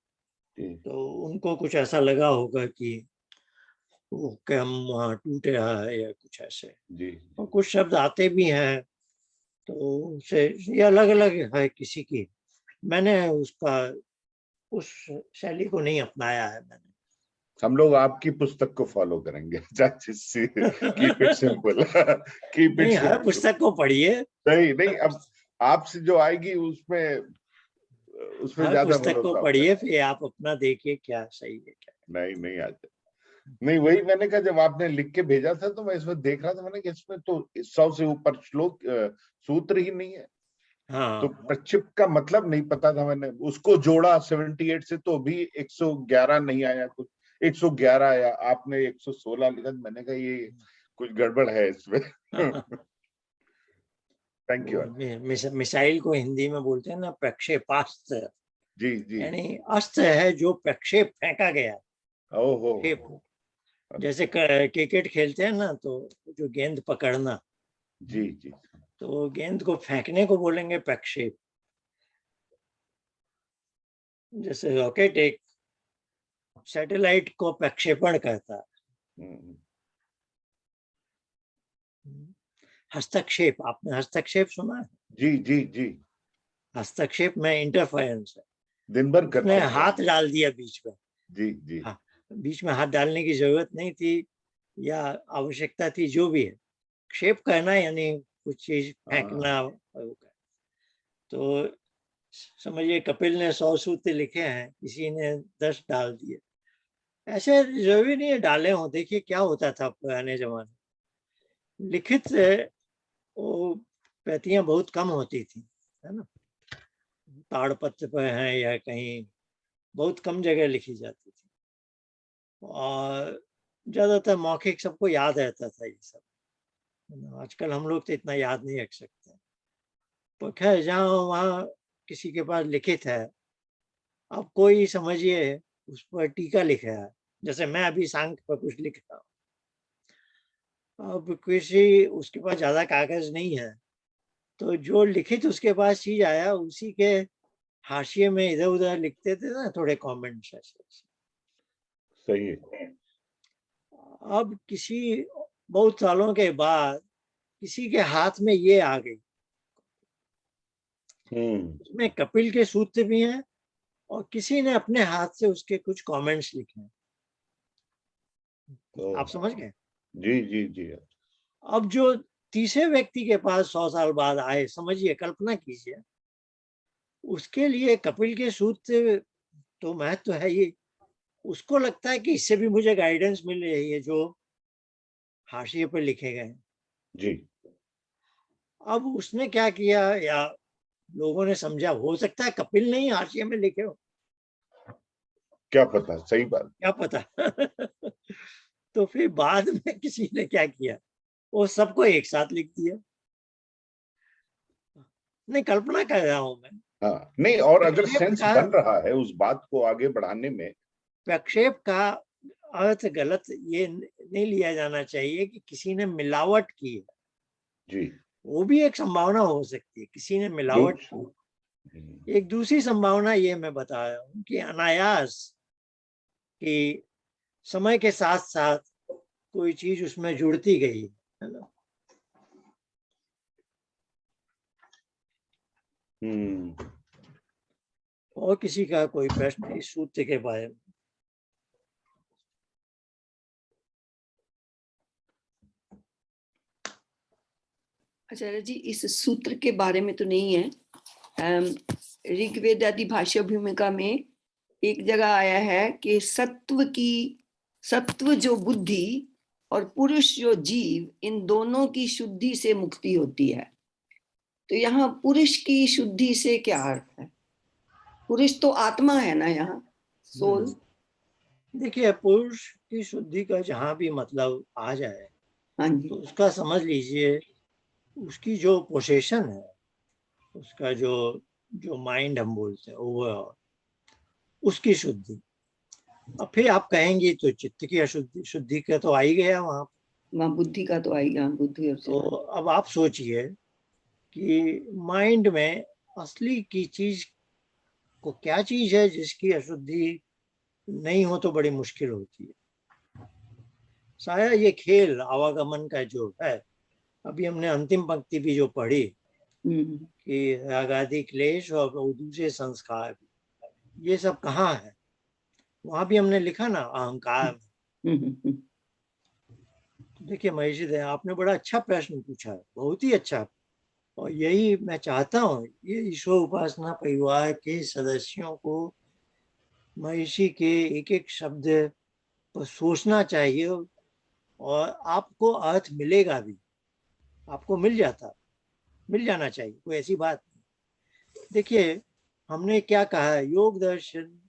तो उनको कुछ ऐसा लगा होगा कि वो कम वहाँ टूट रहा है या कुछ ऐसे, जी और कुछ शब्द आते भी हैं तो उसे, ये अलग अलग है किसी की। मैंने उसका उस शैली को नहीं अपनाया है मैंने। हम लोग आपकी पुस्तक को फॉलो करेंगे। Keep it simple. Keep it नहीं, हर सिंपल। पुस्तक को पढ़िए। नहीं नहीं, हर अब आपसे जो आएगी उसमें उसमें हर ज्यादा पुस्तक को भरोसा होगा। पढ़िए, फिर आप अपना देखिए क्या सही है क्या। नहीं नहीं, आज नहीं, वही मैंने कहा, जब आपने लिख के भेजा था तो मैं इसमें देख रहा था, मैंने कहा इसमें तो 100 से ऊपर श्लोक सूत्र ही नहीं है। तो हाँ, प्रक्षिप्त का मतलब नहीं पता था, मैंने उसको जोड़ा 78 से तो भी 111 नहीं आया, कुछ 111 आया, आपने 116 लिखा। मैंने कहा ये कुछ गड़बड़ है इसमें। Thank you. मिसाइल को हिंदी में बोलते हैं ना प्रक्षेपास्त्र, जी जी। यानी अस्त्र है जो प्रक्षेप फेंका गया। ओहो। क्षेप, जैसे क्रिकेट खेलते हैं ना, तो जो गेंद पकड़ना, जी जी। तो गेंद को फेंकने को बोलेंगे प्रक्षेप। जैसे रॉकेट एक सैटेलाइट को प्रक्षेपण करता है। हम्म, हस्तक्षेप, आपने हस्तक्षेप सुना है? जी जी जी। हस्तक्षेप में इंटरफेरेंस है, दिन भर उसने करते हैं। हाथ डाल दिया बीच में। जी जी। हाँ, बीच में हाथ डालने की जरूरत नहीं थी या आवश्यकता थी, जो भी है, क्षेप करना यानी कुछ चीज हाँ। फेंकना। तो समझिए कपिल ने 100 सूत्र लिखे हैं, किसी ने 10 डाल दिए। ऐसे जरूरी नहीं है डाले हों। देखिए क्या होता था पुराने जमाने, लिखित वो प्रतियां बहुत कम होती थी, है ना, ताड़पत्र पर है या कहीं बहुत कम जगह लिखी जाती थी, और ज्यादातर मौखिक सबको याद रहता था ये सब, है ना। आजकल हम लोग तो इतना याद नहीं रख सकते। तो खैर, जहाँ वहाँ किसी के पास लिखित है, अब कोई समझिए उस पर टीका लिख रहा है, जैसे मैं अभी सांख्य पर कुछ लिख रहा हूँ। अब किसी उसके पास ज्यादा कागज नहीं है, तो जो लिखित उसके पास चीज आया उसी के हाशिए में इधर उधर लिखते थे ना, थोड़े कमेंट्स ऐसे ऐसे। सही है। अब किसी बहुत सालों के बाद किसी के हाथ में ये आ गई, हम्म। उसमें कपिल के सूत्र भी हैं और किसी ने अपने हाथ से उसके कुछ कमेंट्स लिखे हैं। तो आप समझ गए? जी जी जी। अब जो तीसरे व्यक्ति के पास 100 साल बाद आए, समझिए, कल्पना कीजिए, उसके लिए कपिल के सूत्र तो महत्व है ही, उसको लगता है कि इससे भी मुझे गाइडेंस मिल रही है जो हाशिए पर लिखे गए हैं। जी। अब उसने क्या किया, या लोगों ने समझा, हो सकता है कपिल ने ही हाशिए में लिखे हो, क्या पता, सही बात। क्या पता। तो फिर बाद में किसी ने क्या किया, वो सबको एक साथ लिख दिया। नहीं, कल्पना कर रहा हूं मैं। हाँ, नहीं, और अगर प्रक्षेप सेंस का बन रहा है उस बात को आगे बढ़ाने में। प्रक्षेप का अर्थ गलत ये नहीं लिया जाना चाहिए कि किसी ने मिलावट की है। जी। वो भी एक संभावना हो सकती है, किसी ने मिलावट दूध। की। एक दूसरी संभावना ये मैं बता रहा हूँ कि अनायास कि समय के साथ साथ कोई चीज उसमें जुड़ती गई, है ना। हम्म। और किसी का कोई प्रश्न इस सूत्र के बारे में? आचार्य जी, इस सूत्र के बारे में तो नहीं है। ऋग्वेद आदि भाष्य भूमिका में एक जगह आया है कि सत्व जो बुद्धि और पुरुष जो जीव, इन दोनों की शुद्धि से मुक्ति होती है। तो यहाँ पुरुष की शुद्धि से क्या अर्थ है? पुरुष तो आत्मा है ना यहाँ, सोल। देखिए, पुरुष की शुद्धि का जहां भी मतलब आ जाए, हाँ तो जी। उसका समझ लीजिए उसकी जो पोसेशन है, उसका जो जो माइंड हम बोलते हैं ओवरऑल, उसकी शुद्धि। अब फिर आप कहेंगे तो चित्त की अशुद्धि, शुद्धि का तो आ ही गया वहां। वहाँ बुद्धि का तो आएगा, बुद्धि और तो चित्त। अब आप सोचिए कि माइंड में असली की चीज को क्या चीज है जिसकी अशुद्धि नहीं हो तो बड़ी मुश्किल होती है। साया ये खेल आवागमन का जो है, अभी हमने अंतिम पंक्ति भी जो पढ़ी कि रागादि क्लेश और दूसरे संस्कार, ये सब कहाँ है? वहां भी हमने लिखा ना अहंकार। देखिए महेश दया, आपने बड़ा अच्छा प्रश्न पूछा है, बहुत ही अच्छा। और यही मैं चाहता हूँ, ये ईश्वर उपासना परिवार के सदस्यों को महर्षि के एक एक शब्द पर सोचना चाहिए, और आपको अर्थ मिलेगा भी, आपको मिल जाना चाहिए, कोई ऐसी बात नहीं। देखिए हमने क्या कहा है, योग दर्शन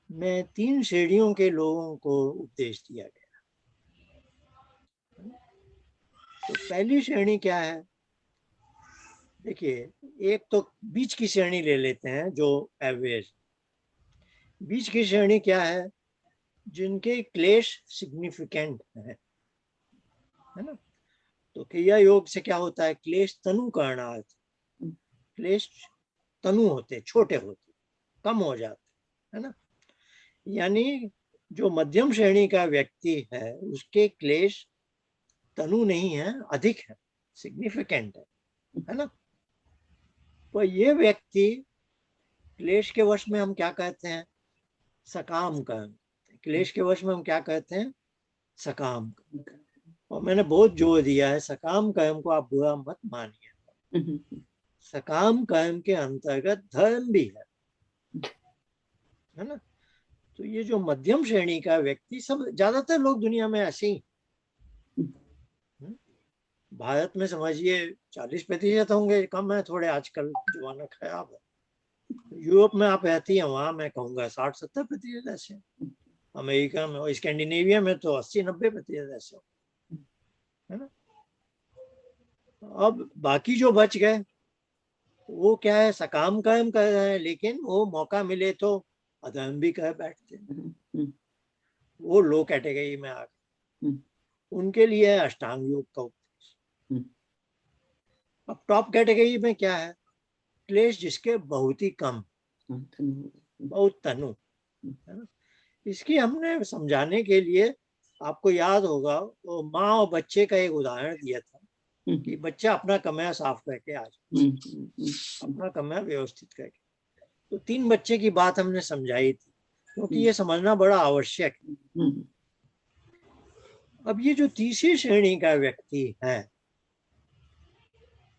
में 3 श्रेणियों के लोगों को उपदेश दिया गया। तो पहली श्रेणी क्या है? देखिए, एक तो बीच की श्रेणी ले लेते हैं, जो एवरेज। बीच की श्रेणी क्या है? जिनके क्लेश सिग्निफिकेंट है ना? तो क्रिया योग से क्या होता है? क्लेश तनु करणार्थ, क्लेश तनु होते, छोटे होते, कम हो जाते, है ना? यानी जो मध्यम श्रेणी का व्यक्ति है, उसके क्लेश तनु नहीं है, अधिक है, सिग्निफिकेंट है ना? तो ये व्यक्ति क्लेश के वश में हम क्या कहते हैं? सकाम कर्म। क्लेश के वश में हम क्या कहते हैं? सकाम कर्म। और मैंने बहुत जोर दिया है, सकाम कर्म को आप बुरा मत मानिए। सकाम कर्म के अंतर्गत धर्म भी है ना? तो ये जो मध्यम श्रेणी का व्यक्ति, सब ज्यादातर लोग दुनिया में ऐसे ही, भारत में समझिए 40% होंगे, कम है थोड़े, आजकल जमाना खराब है। यूरोप में आप रहती हैं, वहां मैं कहूँगा 60-70% ऐसे, अमेरिका में और स्कैंडिनेविया में तो 80-90% ऐसे, है ना? अब बाकी जो बच गए वो क्या है? सकाम कर्म कर रहे हैं, लेकिन वो मौका मिले तो अधर्म भी कर बैठते हैं। वो लो कैटेगरी में आ गए, उनके लिए अष्टांग योग का उपदेश। अब टॉप कैटेगरी में क्या है? क्लेश जिसके बहुत ही कम, बहुत तनु, है ना? इसकी हमने समझाने के लिए, आपको याद होगा, वो माँ और बच्चे का एक उदाहरण दिया था कि बच्चा अपना कमरा साफ करके आ जाए, अपना कमरा व्यवस्थित करके। तो 3 बच्चे की बात हमने समझाई थी, क्योंकि ये समझना बड़ा आवश्यक है। अब ये जो तीसरी श्रेणी का व्यक्ति है,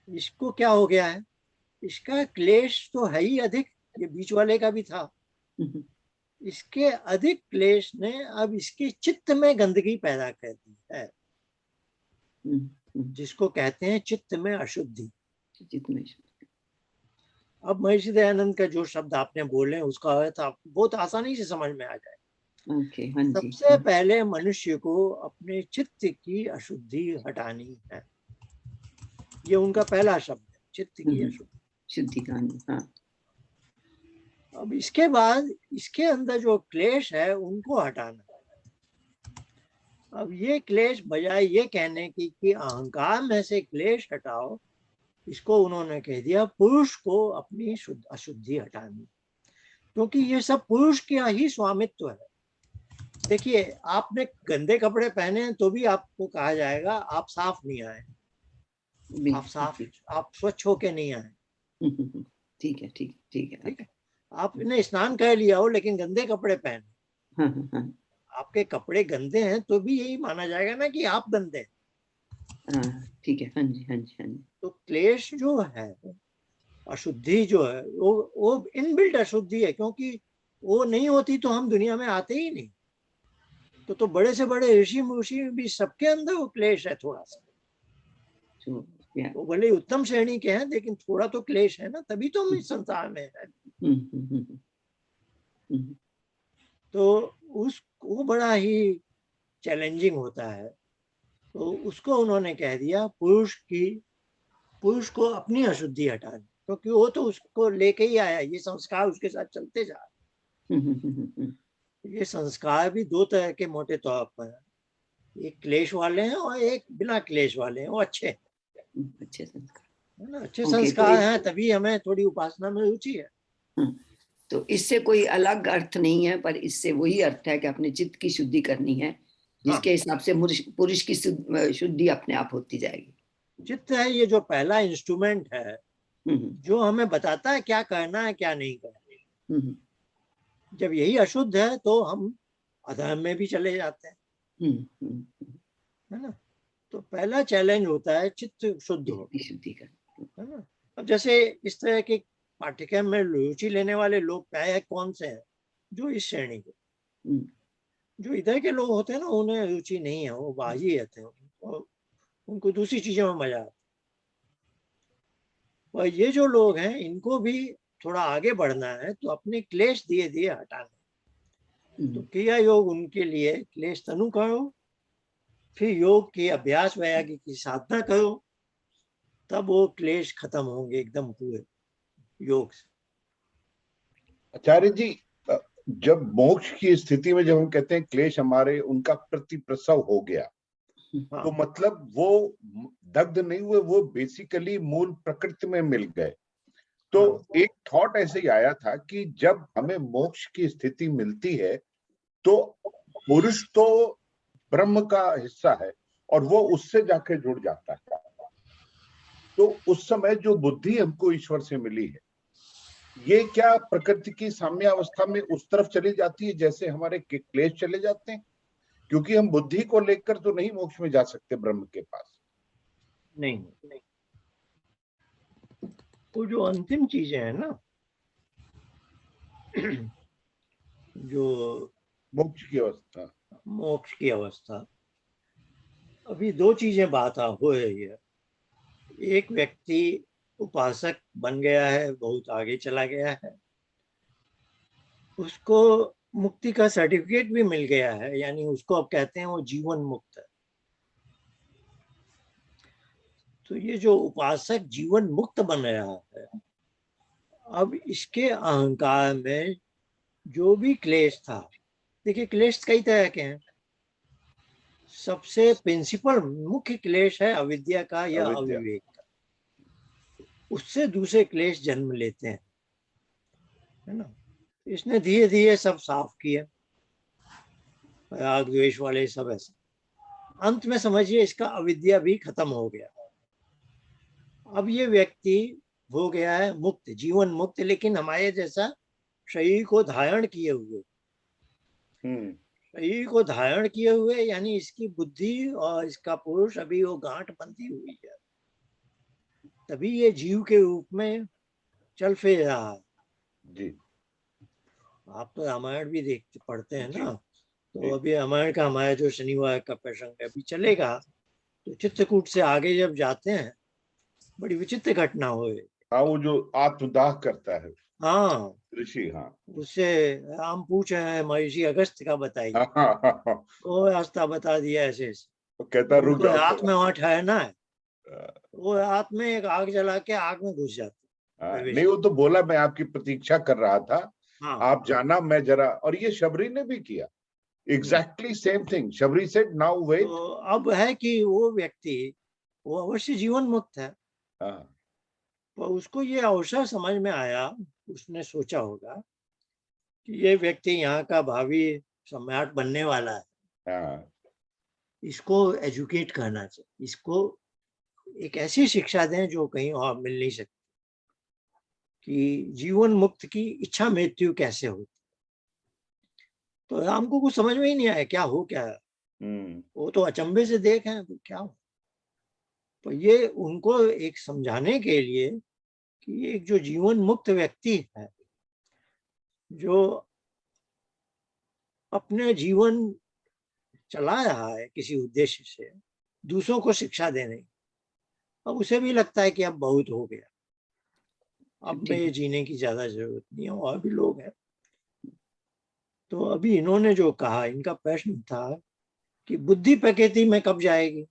इसको क्या हो गया है? इसका क्लेश तो है ही अधिक, ये बीच वाले का भी था। इसके अधिक क्लेश ने अब इसके चित्त में गंदगी पैदा कर दी है, जिसको कहते हैं चित्त में अशुद्धि। अब महर्षि दयानंद का जो शब्द आपने बोले, उसका अर्थ आपको बहुत आसानी से समझ में आ जाए। सबसे पहले मनुष्य को अपने चित्त की अशुद्धि हटानी है, ये उनका पहला शब्द है, चित्त की अशुद्धि। हाँ। अब इसके बाद इसके अंदर जो क्लेश है उनको हटाना। अब ये क्लेश, बजाय ये कहने की कि अहंकार में से क्लेश हटाओ, इसको उन्होंने कह दिया पुरुष को अपनी अशुद्धि हटानी, क्योंकि ये सब पुरुष का ही स्वामित्व है। देखिए, आपने गंदे कपड़े पहने हैं तो भी आपको कहा जाएगा आप साफ नहीं आए, आप स्वच्छ होके नहीं आए। ठीक है, ठीक है। आपने स्नान कर लिया हो लेकिन गंदे कपड़े पहने, आपके कपड़े गंदे हैं तो भी यही माना जाएगा ना कि आप गंदे हैं। ठीक है, हाँ जी। तो क्लेश जो है, अशुद्धि जो है, वो इनबिल्ट अशुद्धि है, क्योंकि वो नहीं होती तो हम दुनिया में आते ही नहीं। तो बड़े से बड़े ऋषि मुषि भी, सबके अंदर वो क्लेश है थोड़ा सा। वो भले उत्तम श्रेणी के हैं, लेकिन थोड़ा तो क्लेश है ना, तभी तो हम इस संसार में है। तो वो बड़ा ही चैलेंजिंग होता है। तो उसको उन्होंने कह दिया पुरुष को अपनी अशुद्धि हटानी, क्योंकि वो तो उसको लेके ही आया, ये संस्कार उसके साथ चलते जा रहे। ये संस्कार भी 2 तरह के मोटे तौर पर है, एक क्लेश वाले हैं और एक बिना क्लेश वाले हैं, वो अच्छे संस्कार है ना, अच्छे संस्कार हैं, तभी हमें थोड़ी उपासना में रुचि है। तो इससे कोई अलग अर्थ नहीं है, पर इससे वही अर्थ है कि अपने चित्त की शुद्धि करनी है, जिसके हिसाब से पुरुष की शुद्धि अपने आप होती जाएगी। चित्त है ये जो पहला इंस्ट्रूमेंट है हम्म, जो हमें बताता है क्या करना है क्या नहीं करना है। हम्म, जब यही अशुद्ध है तो हम अधर्म में भी चले जाते हैं, हम्म, है ना। तो पहला चैलेंज होता है चित्त शुद्ध हो, शुद्धि का। है ना। अब जैसे इस तरह के पाठ्यक्रम में रुचि लेने वाले लोग प्राय कौन से हैं, जो इस श्रेणी के, हम्म, जो इधर के लोग होते हैं ना उन्हें रुचि नहीं है, वो बाजी रहते हैं और उनको दूसरी चीजों में मजा आता है। और ये जो लोग हैं इनको भी थोड़ा आगे बढ़ना है तो अपने क्लेश दिए दिए हटाने। तो क्रिया योग उनके लिए क्लेश तनु करो, फिर योग की अभ्यास वैराग्य की साधना करो, तब वो क्लेश खत्म होंगे एकदम पूरे योग से। आचार्य जी, जब मोक्ष की स्थिति में जब हम कहते हैं क्लेश हमारे उनका प्रतिप्रसव हो गया, हाँ, तो मतलब वो दग्ध नहीं हुए, वो बेसिकली मूल प्रकृति में मिल गए। तो एक थॉट ऐसे ही आया था कि जब हमें मोक्ष की स्थिति मिलती है तो पुरुष तो ब्रह्म का हिस्सा है और वो उससे जाके जुड़ जाता है। तो उस समय जो बुद्धि हमको ईश्वर से मिली है, ये क्या प्रकृति की साम्य अवस्था में उस तरफ चली जाती है जैसे हमारे क्लेश चले जाते हैं? क्योंकि हम बुद्धि को लेकर तो नहीं मोक्ष में जा सकते ब्रह्म के पास। नहीं, वो जो अंतिम चीजें हैं ना जो मोक्ष की अवस्था, मोक्ष की अवस्था, अभी दो चीजें बात हो रही है। एक व्यक्ति उपासक बन गया है, बहुत आगे चला गया है, उसको मुक्ति का सर्टिफिकेट भी मिल गया है, यानी उसको अब कहते हैं वो जीवन मुक्त है। तो ये जो उपासक जीवन मुक्त बन रहा है, अब इसके अहंकार में जो भी क्लेश था, देखिए क्लेश कई तरह के हैं, सबसे प्रिंसिपल मुख्य क्लेश है अविद्या का या अविद्या। अविवेक का, उससे दूसरे क्लेश जन्म लेते हैं, है ना। इसने धीरे धीरे सब साफ किया, राग द्वेष वाले सब ऐसे, अंत में समझिए इसका अविद्या भी खत्म हो गया। अब ये व्यक्ति हो गया है मुक्त, जीवन मुक्त, लेकिन हमारे जैसा शरीर को धारण किए हुए, शरीर को धारण किए हुए, यानी इसकी बुद्धि और इसका पुरुष अभी वो गांठ बंधी हुई है, तभी ये जीव के रूप में चल फिर रहा है। जी आप तो रामायण भी देखते पढ़ते हैं जी ना, जी। तो अभी रामायण का हमारा जो शनिवार का प्रसंग अभी चलेगा, तो चित्रकूट से आगे जब जाते हैं बड़ी विचित्र घटना हो गई। हाँ, वो जो आत्मदाह करता है हाँ, ऋषि। हाँ उससे राम पूछ रहे हैं महर्षि अगस्त्य का बताइए, हाँ हाँ हाँ, हाँ। वो रास्ता बता दिया ऐसे ऐसे। वो कहता रुक उनको जाओ रात थोड़ा। में वहां ठहरना है, हाँ, वो रात में एक आग जला के आग में घुस जाते, नहीं वो तो बोला मैं आपकी प्रतीक्षा कर रहा था, हाँ, आप जाना मैं जरा। और ये शबरी ने भी किया exactly same thing. Shabari said now wait. तो अब है कि वो व्यक्ति वो अवश्य जीवन मुक्त है, हाँ तो उसको ये अवसर समझ में आया, उसने सोचा होगा कि ये व्यक्ति यहाँ का भावी सम्राट बनने वाला है, हाँ इसको एजुकेट करना चाहिए, इसको एक ऐसी शिक्षा दें जो कहीं और मिल नहीं सकती, कि जीवन मुक्त की इच्छा मृत्यु कैसे होती। तो राम को कुछ समझ में ही नहीं आया क्या हो क्या है, वो तो अचंभे से देख हैं तो क्या हो। तो ये उनको एक समझाने के लिए कि एक जो जीवन मुक्त व्यक्ति है, जो अपने जीवन चला रहा है किसी उद्देश्य से, दूसरों को शिक्षा देने, अब उसे भी लगता है कि अब बहुत हो गया, अब मैं जीने की ज्यादा जरूरत नहीं है, और भी लोग हैं। तो अभी इन्होंने जो कहा, इनका प्रश्न था कि बुद्धि प्रकृति में कब जाएगी।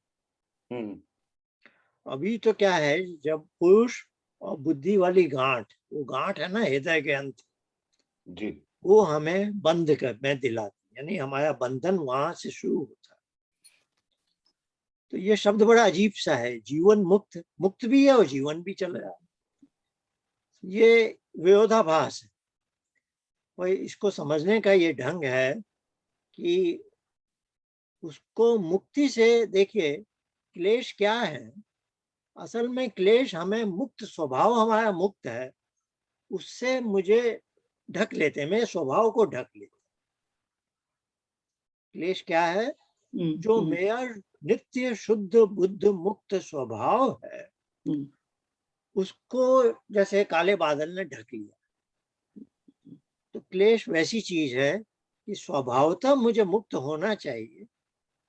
अभी तो क्या है, जब पुरुष और बुद्धि वाली गांठ, वो गांठ है ना हृदय के अंत, जी वो हमें बंद कर में दिलाती, यानी हमारा बंधन वहां से शुरू होता है। तो ये शब्द बड़ा अजीब सा है, जीवन मुक्त, मुक्त भी है और जीवन भी चल रहा है, ये विरोधाभास है। और इसको समझने का ये ढंग है कि उसको मुक्ति से, देखिए क्लेश क्या है, असल में क्लेश हमें मुक्त, स्वभाव हमारा मुक्त है, उससे मुझे ढक लेते हैं, मेरे स्वभाव को ढक लेते हैं। क्लेश क्या है? जो मेरा नित्य शुद्ध बुद्ध मुक्त स्वभाव है, उसको जैसे काले बादल ने ढक लिया। तो क्लेश वैसी चीज है कि स्वभावतः मुझे मुक्त होना चाहिए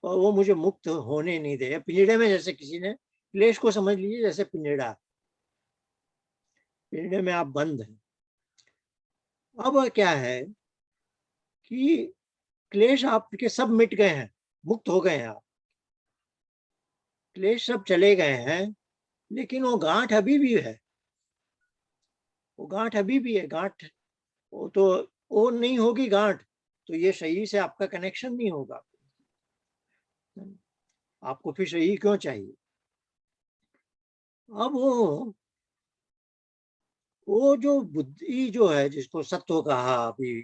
और वो मुझे मुक्त होने नहीं दे। पिंजड़े में जैसे किसी ने, क्लेश को समझ लीजिए जैसे पिंजड़ा, पिंजड़े में आप बंद हैं। अब क्या है कि क्लेश आपके सब मिट गए हैं, मुक्त हो गए हैं आप, क्लेश सब चले गए हैं, लेकिन वो गांठ अभी भी है, वो गांठ अभी भी है। गांठ वो तो, वो नहीं होगी गांठ तो ये शरीर से आपका कनेक्शन नहीं होगा। आपको फिर शरीर क्यों चाहिए? अब वो जो बुद्धि जो है, जिसको सत्व कहा अभी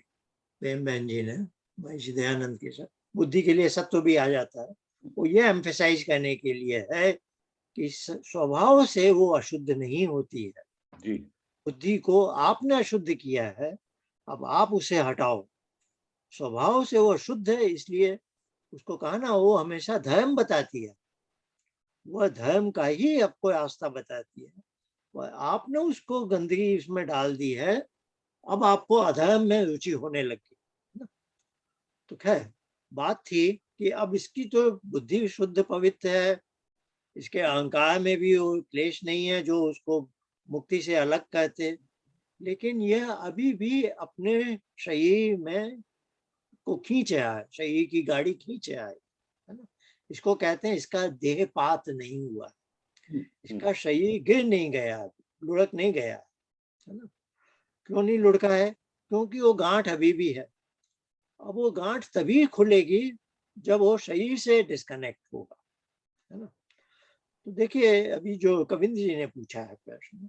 प्रेम बहन जी ने, महर्षि दयानंद के साथ, बुद्धि के लिए सत्व भी आ जाता है। वो ये एम्फेसाइज करने के लिए है कि स्वभाव से वो अशुद्ध नहीं होती है जी। बुद्धि को आपने अशुद्ध किया है, अब आप उसे हटाओ। स्वभाव से वो शुद्ध है, इसलिए उसको कहा ना, वो हमेशा धर्म बताती है, वह धर्म का ही आपको रास्ता बताती है। वह आपने उसको गंदगी उसमें डाल दी है, अब आपको अधर्म में रुचि होने लगी ना। तो खैर बात थी कि अब इसकी तो बुद्धि शुद्ध पवित्र है, इसके अहंकार में भी वो क्लेश नहीं है जो उसको मुक्ति से अलग करते, लेकिन यह अभी भी अपने शरीर में को खींच रहा है, शरीर की गाड़ी खींच रहा है ना। इसको कहते हैं इसका देहपात नहीं हुआ, इसका शरीर गिर नहीं गया, लुढ़क नहीं गया, है ना। क्यों नहीं लुढ़का है? क्योंकि वो गांठ अभी भी है। अब वो गांठ तभी खुलेगी जब वो शरीर से डिस्कनेक्ट होगा, है ना। तो देखिए अभी जो कविंद्र जी ने पूछा है प्रश्न,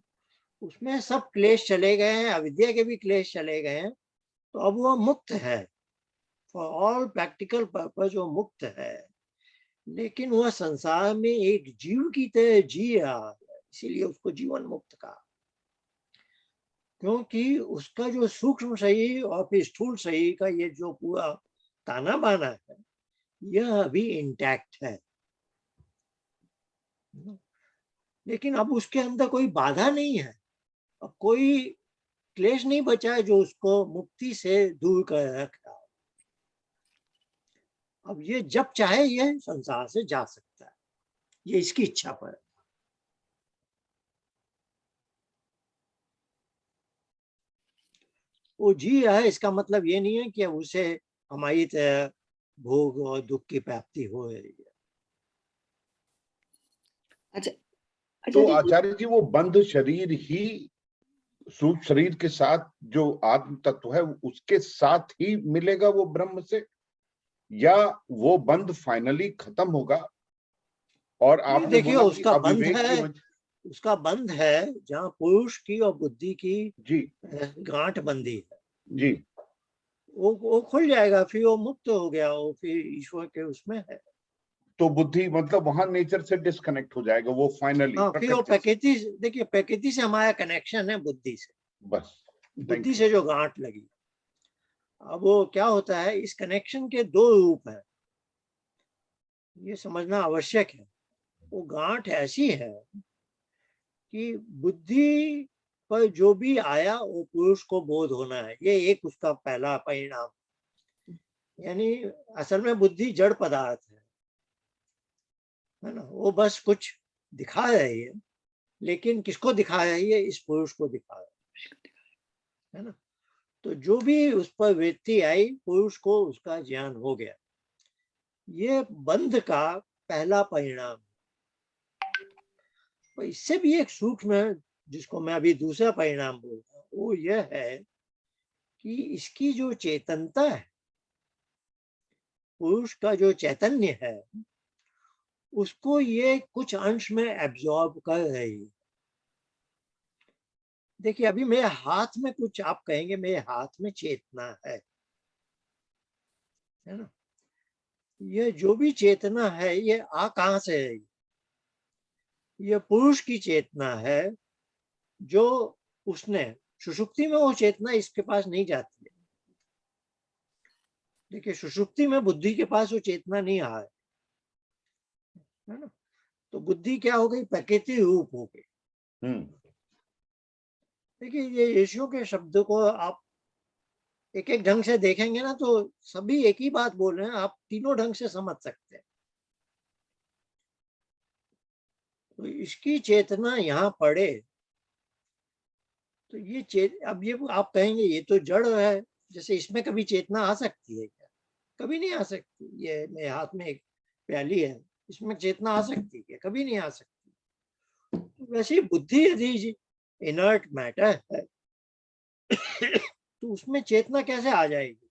उसमें सब क्लेश चले गए हैं, अविद्या के भी क्लेश चले गए हैं, तो अब वो मुक्त है, फॉर ऑल प्रैक्टिकल पर्पज वो मुक्त है। लेकिन वह संसार में एक जीव की तरह जी रहा है, इसीलिए उसको जीवन मुक्त कहा, क्योंकि उसका जो सूक्ष्म शरीर और फिर स्थूल शरीर का ये जो पूरा ताना बाना है, यह अभी इंटैक्ट है। लेकिन अब उसके अंदर कोई बाधा नहीं है, अब कोई क्लेश नहीं बचा है जो उसको मुक्ति से दूर कर रख रहा है। अब ये जब चाहे ये संसार से जा सकता है, ये इसकी इच्छा पर है। वो जी रहा है, इसका मतलब ये नहीं है कि उसे हमारी तरह भोग और दुख की प्राप्ति हो रही है। अच्छा, तो जी, आचार्य जी, वो बंध शरीर ही सूक्ष्म शरीर के साथ जो आत्म तत्व है उसके साथ ही मिलेगा वो ब्रह्म से, या वो बंध फाइनली खत्म होगा? और ये आपने देखिए बोला कि उसका बंध अविवेक की है, वजह। उसका बंध है जहाँ पुरुष की और बुद्धि की जी गांठ बंधी है, जी। वो खुल जाएगा, फिर वो मुक्त हो गया, वो फिर ईश्वर के उसमें है। तो बुद्धि मतलब वहां नेचर से डिस्कनेक्ट हो जाएगा वो फाइनली, हाँ, फिर वो प्रकृति से। प्रकृति, देखिए प्रकृति से हमारा कनेक्शन है बुद्धि से, बस, थैंक बुद्धि यू। से जो गांठ लगी। अब वो क्या होता है, इस कनेक्शन के दो रूप हैं, ये समझना आवश्यक है। वो गांठ ऐसी है कि बुद्धि पर जो भी आया वो पुरुष को बोध होना है, ये एक उसका पहला परिणाम। यानी असल में बुद्धि जड़ पदार्थ है ना, वो बस कुछ दिखा रही है, लेकिन किसको दिखा रही है? इस पुरुष को दिखा रही है ना। तो जो भी उस पर वृत्ति आई, पुरुष को उसका ज्ञान हो गया, ये बंध का पहला परिणाम। तो इससे भी एक सूक्ष्म है, जिसको मैं अभी दूसरा परिणाम बोल रहा हूँ, वो यह है कि इसकी जो चेतनता है, पुरुष का जो चैतन्य है, उसको ये कुछ अंश में एब्जॉर्ब कर रही है। देखिए अभी मेरे हाथ में कुछ, आप कहेंगे मेरे हाथ में चेतना है ना, ये जो भी चेतना है ये कहाँ से है? ये पुरुष की चेतना है, जो उसने सुषुप्ति में वो चेतना इसके पास नहीं जाती है। देखिए सुषुप्ति में बुद्धि के पास वो चेतना नहीं आ है ना, तो बुद्धि क्या हो गई? प्रकृति रूप हो गई। देखिए ये यीशु के शब्दों को आप एक एक ढंग से देखेंगे ना, तो सभी एक ही बात बोल रहे हैं, आप तीनों ढंग से समझ सकते हैं। तो इसकी चेतना यहाँ पड़े तो ये अब ये आप कहेंगे ये तो जड़ है, जैसे इसमें कभी चेतना आ सकती है क्या? कभी नहीं आ सकती। ये मेरे हाथ में एक प्याली है, इसमें चेतना आ सकती है क्या? कभी नहीं आ सकती। वैसे ही बुद्धि यदि इनर्ट मैटर है तो उसमें चेतना कैसे आ जाएगी?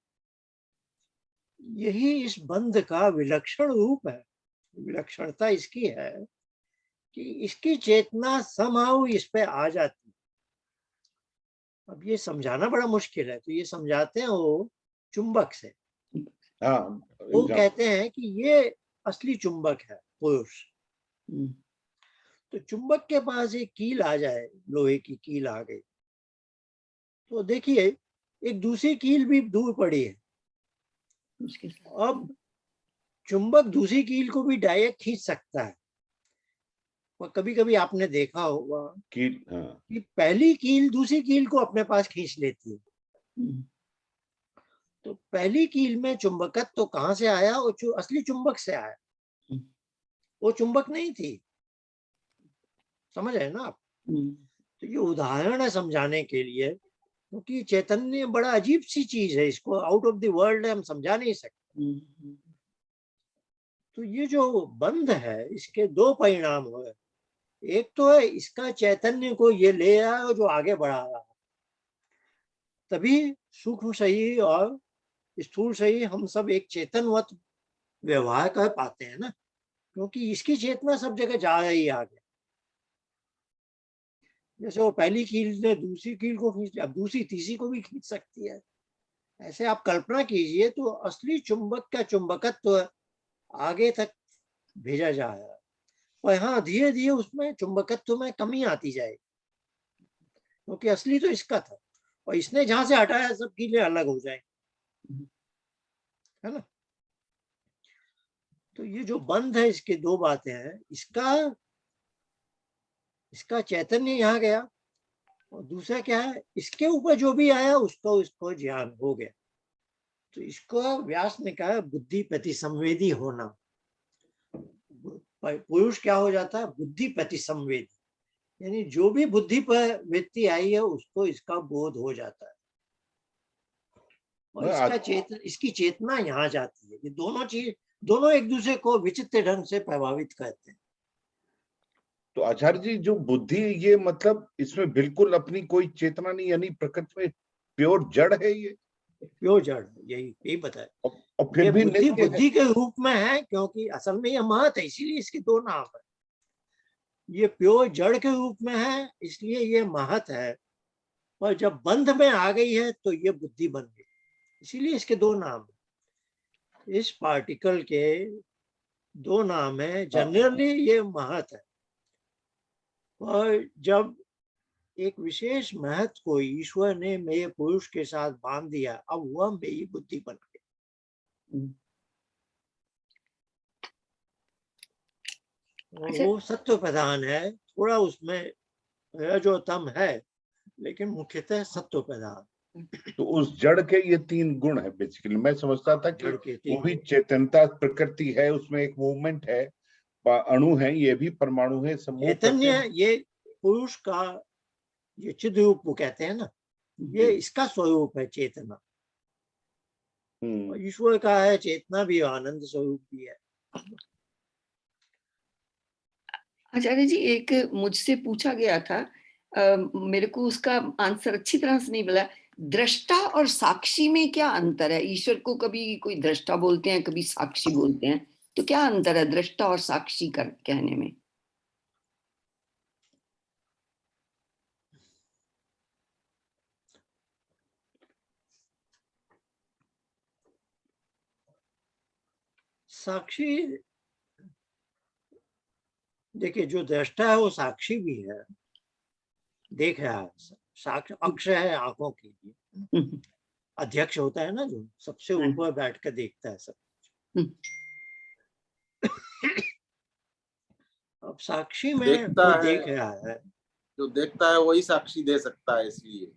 यही इस बंध का विलक्षण रूप है। विलक्षणता इसकी है कि इसकी चेतना समहाउ इस पे आ जाती है। अब ये समझाना बड़ा मुश्किल है, तो ये समझाते हैं वो चुंबक से। हाँ, वो कहते हैं कि ये असली चुंबक है पुरुष। तो चुंबक के पास एक कील आ जाए, लोहे की कील आ गई, तो देखिए एक दूसरी कील भी दूर पड़ी है। अब चुंबक दूसरी कील को भी डायरेक्ट खींच सकता है। और कभी कभी आपने देखा होगा कि पहली कील दूसरी कील को अपने पास खींच लेती है। तो पहली कील में चुंबकत्व तो कहां से आया? वो असली चुंबक से आया, वो चुंबक नहीं थी। समझ रहे हैं ना आप? तो ये उदाहरण है समझाने के लिए, क्योंकि चैतन्य बड़ा अजीब सी चीज है, इसको आउट ऑफ द वर्ल्ड हम समझा नहीं सकते। तो ये जो बंध है इसके दो परिणाम हुए। एक तो है इसका चैतन्य को ये ले रहा है और जो आगे बढ़ा रहा है, तभी सूक्ष्म सही और स्थूल सही हम सब एक चेतनवत व्यवहार कर पाते हैं ना, क्योंकि इसकी चेतना सब जगह जा रही है आगे। जैसे वो पहली कील ने दूसरी कील को खींच लिया, अब दूसरी तीसरी को भी खींच सकती है। ऐसे आप कल्पना कीजिए, तो असली चुंबक का चुंबकत्व आगे तक भेजा जा रहा है, और हाँ धीरे धीरे उसमें चुंबकत्व में कमी आती जाएगी, क्योंकि असली तो इसका था, और इसने जहां से हटाया सब कीलें अलग हो जाएंगी, है ना। तो ये जो बंध है इसके दो बातें हैं, इसका चैतन्य यहाँ गया, और दूसरा क्या है, इसके ऊपर जो भी आया उसको ज्ञान हो गया। तो इसको व्यास ने कहा बुद्धि प्रति संवेदी होना। पुरुष क्या हो जाता है? बुद्धि प्रति संवेदी, यानी जो भी बुद्धि पर व्यक्ति आई है उसको इसका बोध हो जाता है, और इसकी चेतना यहाँ जाती है। ये दोनों चीज, दोनों एक दूसरे को विचित्र ढंग से प्रभावित करते हैं। तो आचार्य जी, जो बुद्धि, ये मतलब इसमें बिल्कुल अपनी कोई चेतना नहीं, यानी प्रकृति में प्योर जड़ है ये? प्योर जड़, यही बताया। और फिर ये भी बुद्धि नित्य है? बुद्धि के रूप में है, क्योंकि असल में ये महत है, इसीलिए इसके दो नाम है। ये प्योर जड़ के रूप में है, इसलिए ये महत है, और जब बंध में आ गई है तो ये बुद्धि बन गई, इसीलिए इसके दो नाम है। इस पार्टिकल के दो नाम है। जनरली ये महत है, और जब एक विशेष महत्व को ईश्वर ने मेरे पुरुष के साथ बांध दिया, अब वह मेरी बुद्धि बन गई। वो सत्व प्रधान है, थोड़ा उसमें जो तम है, लेकिन मुख्यतः सत्व प्रधान। तो उस जड़ के ये तीन गुण है बेसिकली। मैं समझता था कि जड़ के वो तीन भी चेतनता, प्रकृति है, उसमें एक मूवमेंट है, अणु है, ये भी परमाणु है, सब मूव करते चैतन्य, हैं। ये पुरुष का ये चिद रूप वो कहते हैं ना, ये इसका स्वरूप है चेतना। और ईश्वर का है चेतना भी, आनंद स्वरूप भी है। आचार्य जी, एक मुझसे पूछा गया था, मेरे को उसका आंसर अच्छी तरह से नहीं मिला। दृष्टा और साक्षी में क्या अंतर है? ईश्वर को कभी कोई दृष्टा बोलते हैं, कभी साक्षी बोलते हैं, तो क्या अंतर है दृष्टा और साक्षी कर कहने में? साक्षी, देखिए जो दृष्टा है वो साक्षी भी है, देख रहा है, साक्ष अक्ष है आंखों के लिए, अध्यक्ष होता है ना जो सबसे ऊपर बैठ कर देखता है सब। अब साक्षी में देखता वो है, देख रहा है, जो देखता है वही साक्षी दे सकता है, इसलिए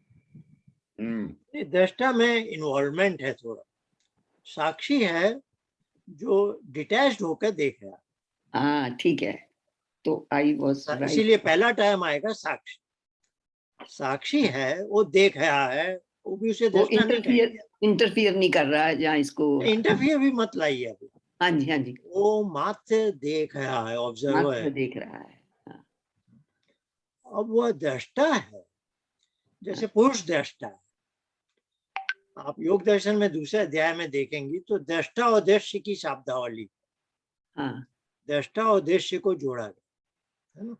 दृष्टा में इन्वॉल्वमेंट है थोड़ा, साक्षी है जो डिटैच्ड होकर देख रहा है। हाँ ठीक है, तो आई वॉज राइट। इसीलिए पहला टाइम आएगा साक्षी। साक्षी है वो देख रहा है, वो भी उसे वो दृष्टा नहीं कहेंगे। इंटरफियर नहीं कर रहा है जहाँ इसको, इंटरफियर भी मत लाइए अभी। हाँ जी हाँ जी, वो मात्र देख रहा है, ऑब्जर्वर मात्र है। देख रहा है। अब वह दृष्टा है, जैसे पुरुष दृष्टा है। आप योग दर्शन में दूसरे अध्याय में देखेंगी तो दृष्टा और दृश्य की शब्दावली, हाँ दृष्टा और दृश्य को जोड़ा गया है ना,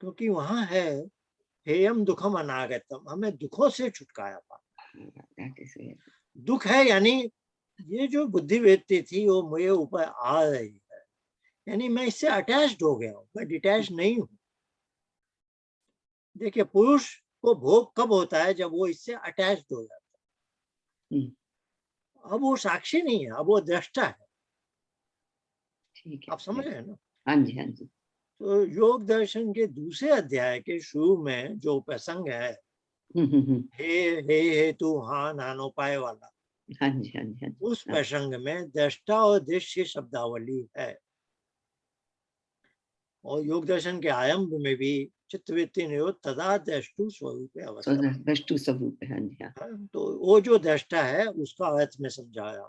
क्योंकि वहां है हेयम दुखम अनागतम, हमें दुखों से छुटकारा पा। दुख है यानी ये जो बुद्धि वृत्ति थी वो मेरे ऊपर आ रही है, यानी मैं इससे अटैच्ड हो गया हूँ, मैं डिटैच नहीं हूँ। देखिए पुरुष को भोग कब होता है, जब वो इससे अटैच्ड हो जाता है। अब वो साक्षी नहीं है, अब वो दृष्टा है। ठीक है, आप समझ रहे हैं ना? हाँ जी हाँ जी। तो योग दर्शन के दूसरे अध्याय के शुरू में जो प्रसंग है, हे तू हाँ नानोपाय वाला, हाँ जी हाँ जी हाँ जी, उस प्रसंग में दृष्टा और दृश्य शब्दावली है। और योग दर्शन के आरंभ में भी चित्तवृत्ति निरोध तदा दृष्टु स्वरूप अवस्था, दृष्टु स्वरूप है, हाँ जी हाँ। तो वो जो दृष्टा है उसका अर्थ में समझाया।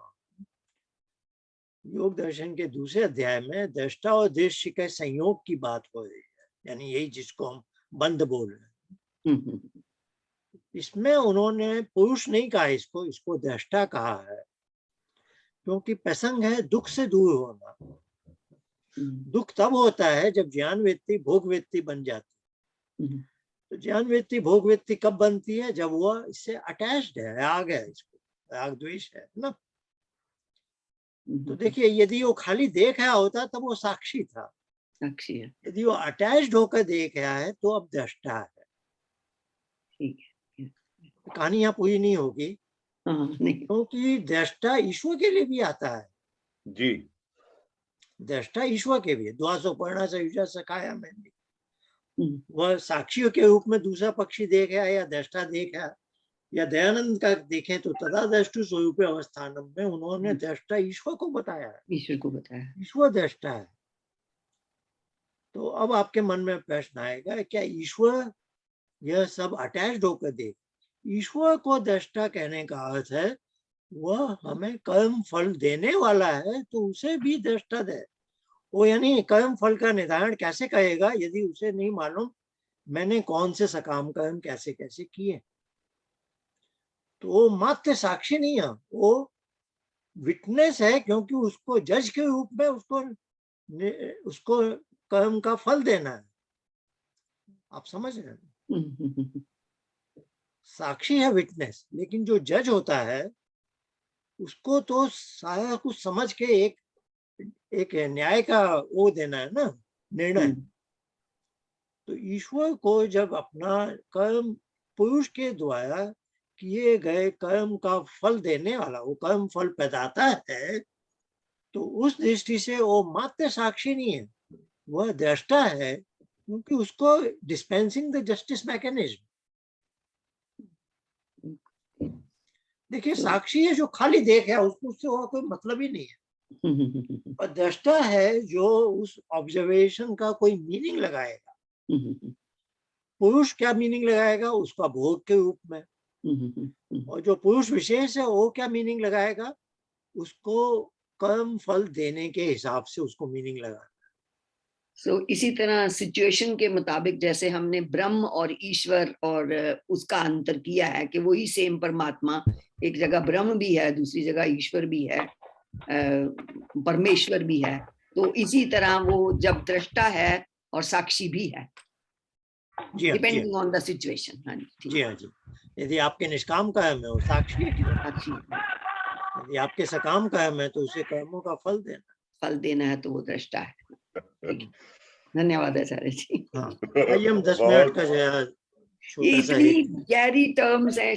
योग दर्शन के दूसरे अध्याय में दृष्टा और दृश्य के संयोग की बात हो रही है, यानी यही जिसको हम बंध बोल रहे हैं। इसमें उन्होंने पुरुष नहीं कहा, इसको दृष्टा कहा है, क्योंकि प्रसंग है दुख से दूर होना। दुख तब होता है जब ज्ञान वृत्ति भोग वृत्ति बन जाती है। तो ज्ञान वृत्ति भोग वृत्ति कब बनती है, जब वह इससे अटैच्ड है, राग है, इसको राग द्वेष है ना। तो देखिए यदि वो खाली देख रहा होता तब वो साक्षी था, साक्षी है। यदि वो अटैच्ड होकर देख रहा है तो अब दृष्टा है। ठीक है, कहानी यहाँ पूरी नहीं होगी, क्योंकि दृष्टा ईश्वर के लिए भी आता है जी। दृष्टा ईश्वर के भी, द्वासोपर्णा से युजा सखाया मैंने, वह साक्षियों के रूप में दूसरा पक्षी देखा या दृष्टा देखा, या दयानंद का देखें तो तदा दृष्टु स्वरूप अवस्थानम में उन्होंने दृष्टा ईश्वर को बताया है, ईश्वर को बताया, ईश्वर दृष्टा है। तो अब आपके मन में प्रश्न आएगा, क्या ईश्वर यह सब अटैच्ड होकर देख? ईश्वर को दृष्टा कहने का अर्थ है वह हमें कर्म फल देने वाला है, तो उसे भी दृष्टा दे। वो यानी कर्म फल का निर्धारण कैसे करेगा यदि उसे नहीं मालूम मैंने कौन से सकाम कर्म कैसे कैसे किए? तो वो मात्र साक्षी नहीं है, वो विटनेस है, क्योंकि उसको जज के रूप में उसको कर्म का फल देना है। आप समझ रहे हैं? साक्षी है विटनेस, लेकिन जो जज होता है उसको तो सारा कुछ समझ के एक न्याय का वो देना है ना, निर्णय। तो ईश्वर को जब अपना कर्म पुरुष के द्वारा किए गए कर्म का फल देने वाला, वो कर्म फल प्रदाता है, तो उस दृष्टि से वो मात्र साक्षी नहीं है, वह दृष्टा है, क्योंकि उसको डिस्पेंसिंग द जस्टिस मैकेनिज्म। देखिए साक्षी है जो खाली देख है, उसको उससे और कोई मतलब ही नहीं है, और दृष्टा है जो उस ऑब्जर्वेशन का कोई मीनिंग लगाएगा। पुरुष क्या मीनिंग लगाएगा? उसका भोग के रूप में, और जो पुरुष विशेष है वो क्या मीनिंग लगाएगा? उसको कर्म फल देने के हिसाब से उसको मीनिंग लगाना। इसी तरह सिचुएशन के मुताबिक जैसे हमने ब्रह्म और ईश्वर और उसका अंतर किया है कि वही सेम परमात्मा, एक जगह ब्रह्म भी है, दूसरी जगह ईश्वर भी है, परमेश्वर भी है, तो इसी तरह वो जब दृष्टा है और साक्षी भी है, डिपेंडिंग ऑन द सिचुएशन। हाँ जी हाँ जी। यदि आपके निष्काम कर्म है वो साक्षी है, साक्षी, यदि आपके सकाम कर्म है तो उसे कर्मों का फल देना। फल देना है तो वो दृष्टा है। ठीक है। धन्यवाद आचार्य जी। हाँ, आइए हम 10 मिनट का जो है ये छोटा सा इतनी एक गहरी टर्म्स हैं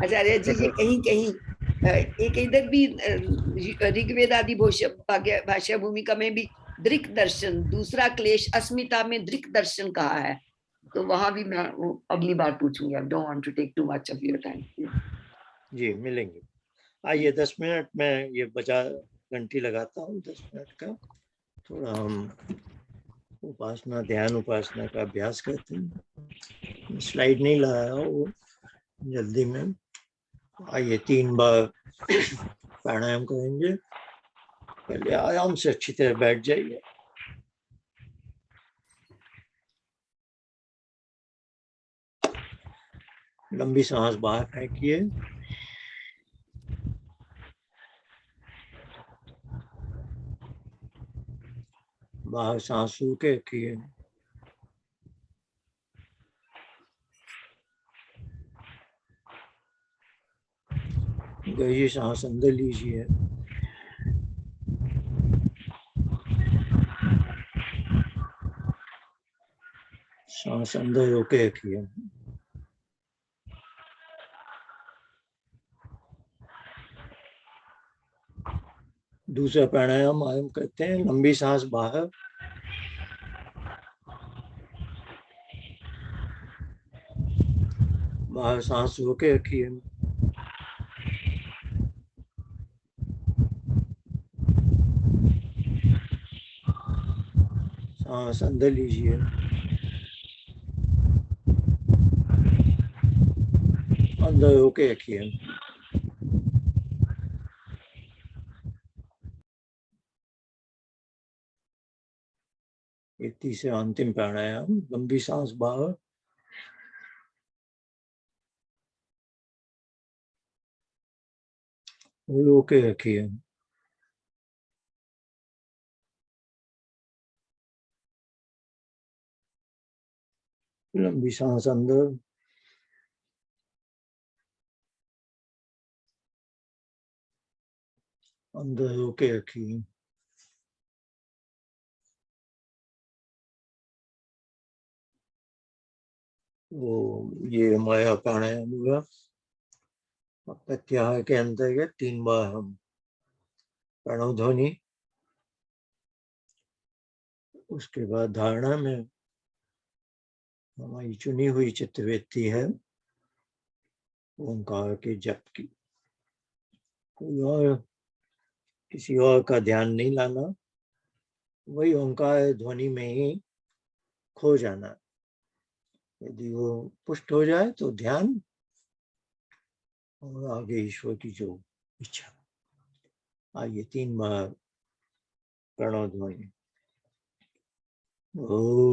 आचार्य जी, ये कहीं कहीं एक इधर भी ऋग्वेद आदि भाष्य भूमिका में भी दृक् दर्शन, दूसरा क्लेश अस्मिता में दृक् दर्शन कहा है, तो वहां भी मैं अगली बार पूछूंगी। I don't want to take too much of your time. जी मिलेंगे। आइए 10 मिनट में ये बजा घंटी लगाता हूँ 10 मिनट का, थोड़ा हम उपासना ध्यान उपासना का अभ्यास करते हैं। स्लाइड नहीं लाया वो जल्दी में। आइए 3 बार प्राणायाम करेंगे। पहले आराम से अच्छी तरह बैठ जाइए। लंबी सांस बाहर फेंकिए। बाहर सांस रोके रखिए। गहरी सांस अंदर लीजिए। सांस अंदर रोके रखिए। दूसरा प्राणायाम आराम करते हैं। लंबी सांस बाहर, बाहर सांस रोके रखिए। सांस अंदर लीजिए। अंदर रोके रखिए। एक तीसरा अंतिम प्राणायाम, लंबी सांस बाहर, रोके रखिए। लंबी सांस अंदर, अंदर रोके रखिए। वो ये हमारा प्राणायाम हुआ। प्रत्याहार के अंतर्गत 3 बार हम प्रणव ध्वनि, उसके बाद धारणा में हमारी चुनी हुई चित्तवृत्ति है ओंकार के जप की। कोई और किसी और का ध्यान नहीं लाना, वही ओंकार ध्वनि में ही खो जाना। यदि वो पुष्ट हो जाए तो ध्यान, और आगे ईश्वर की जो इच्छा। आइए 3 बार प्रणव ध्वनि। ओ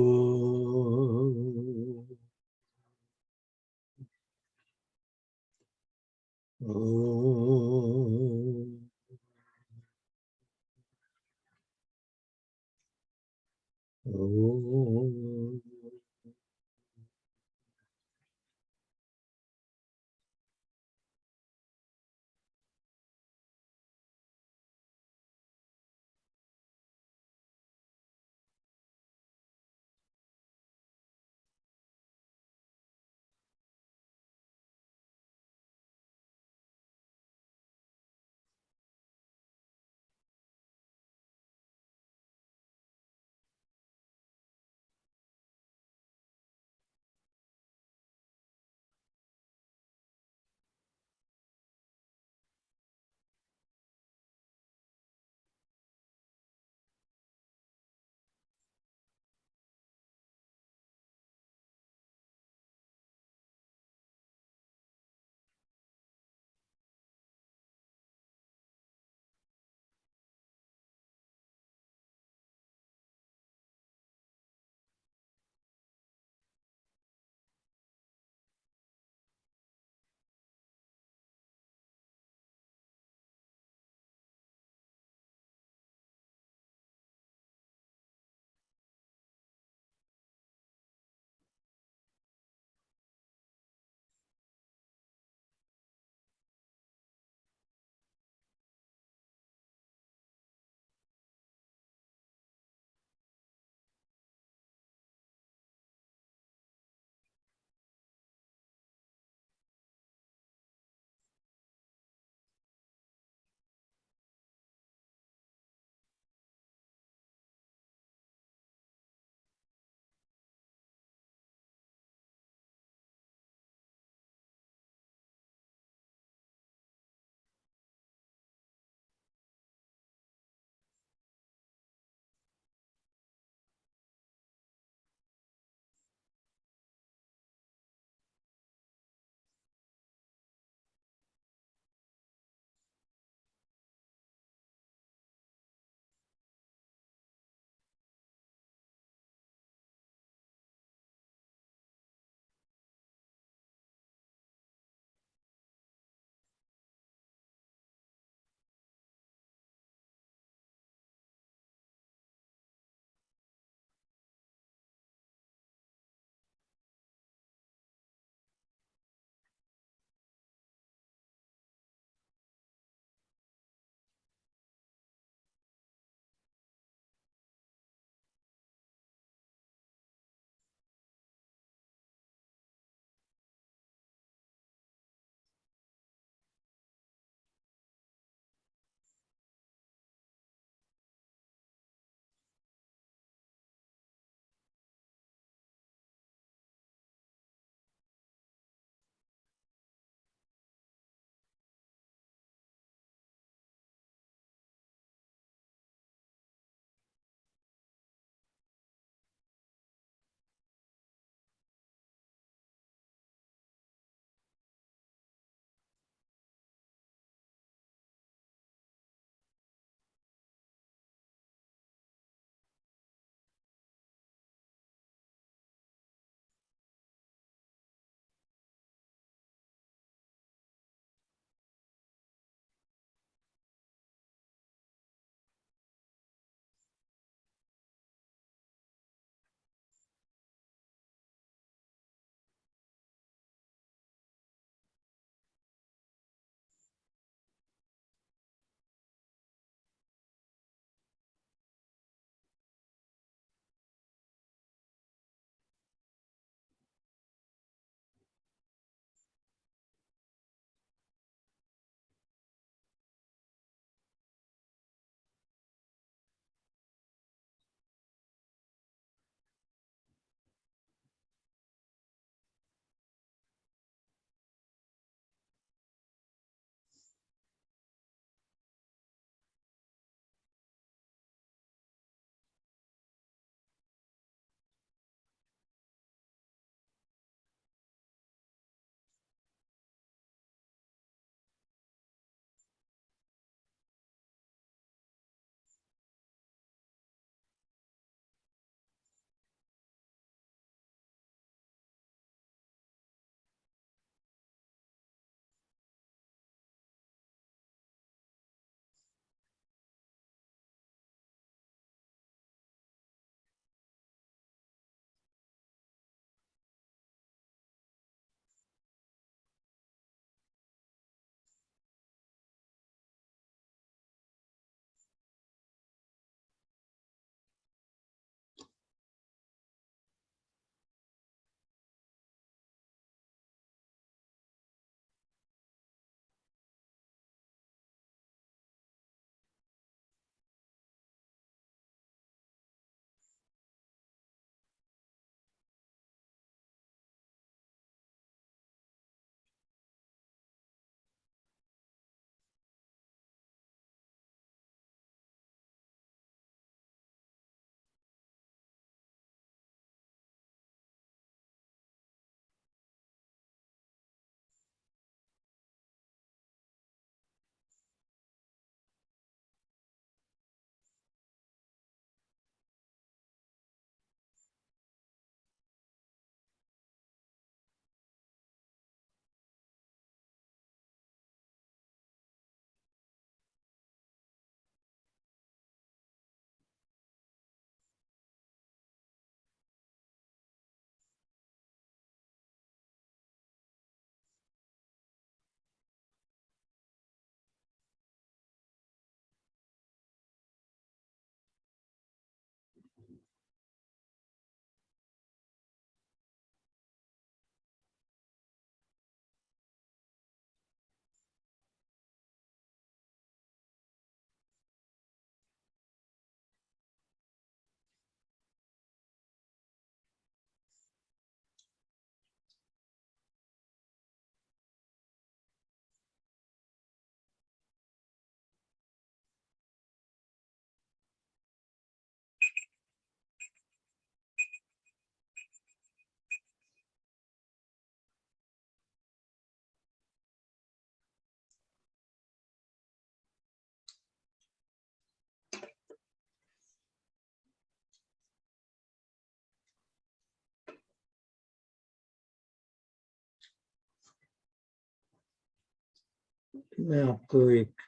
मैं आपको एक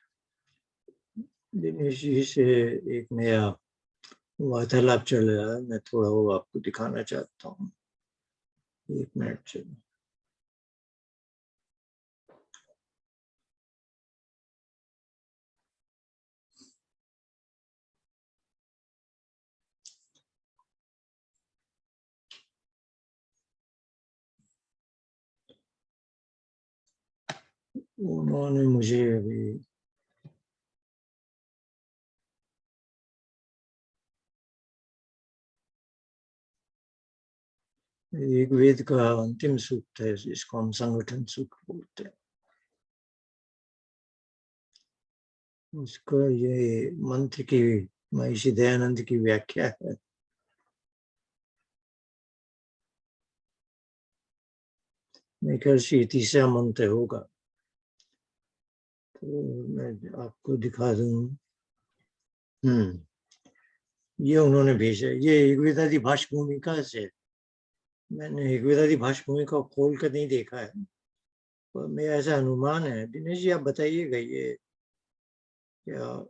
दिनेश जी से एक नया वार्तालाप चल रहा है, मैं थोड़ा वो आपको दिखाना चाहता हूँ। 1 मिनट चलो। उन्होंने मुझे अभी एक वेद का अंतिम सूक्त है, जिसको हम संगठन सूक्त बोलते हैं, उसका ये मंत्र की महर्षि दयानंद की व्याख्या है। मेरे ख्याल से तीसरा मंत्र होगा, तो मैं आपको दिखा दूं। ये उन्होंने भेजा, ये ऋग्वेदादि भाष्य भूमिका से। मैंने ऋग्वेदादि भाष्य भूमिका खोल कर नहीं देखा है, पर मेरा ऐसा अनुमान है। दिनेश जी आप बताइएगा, ये क्या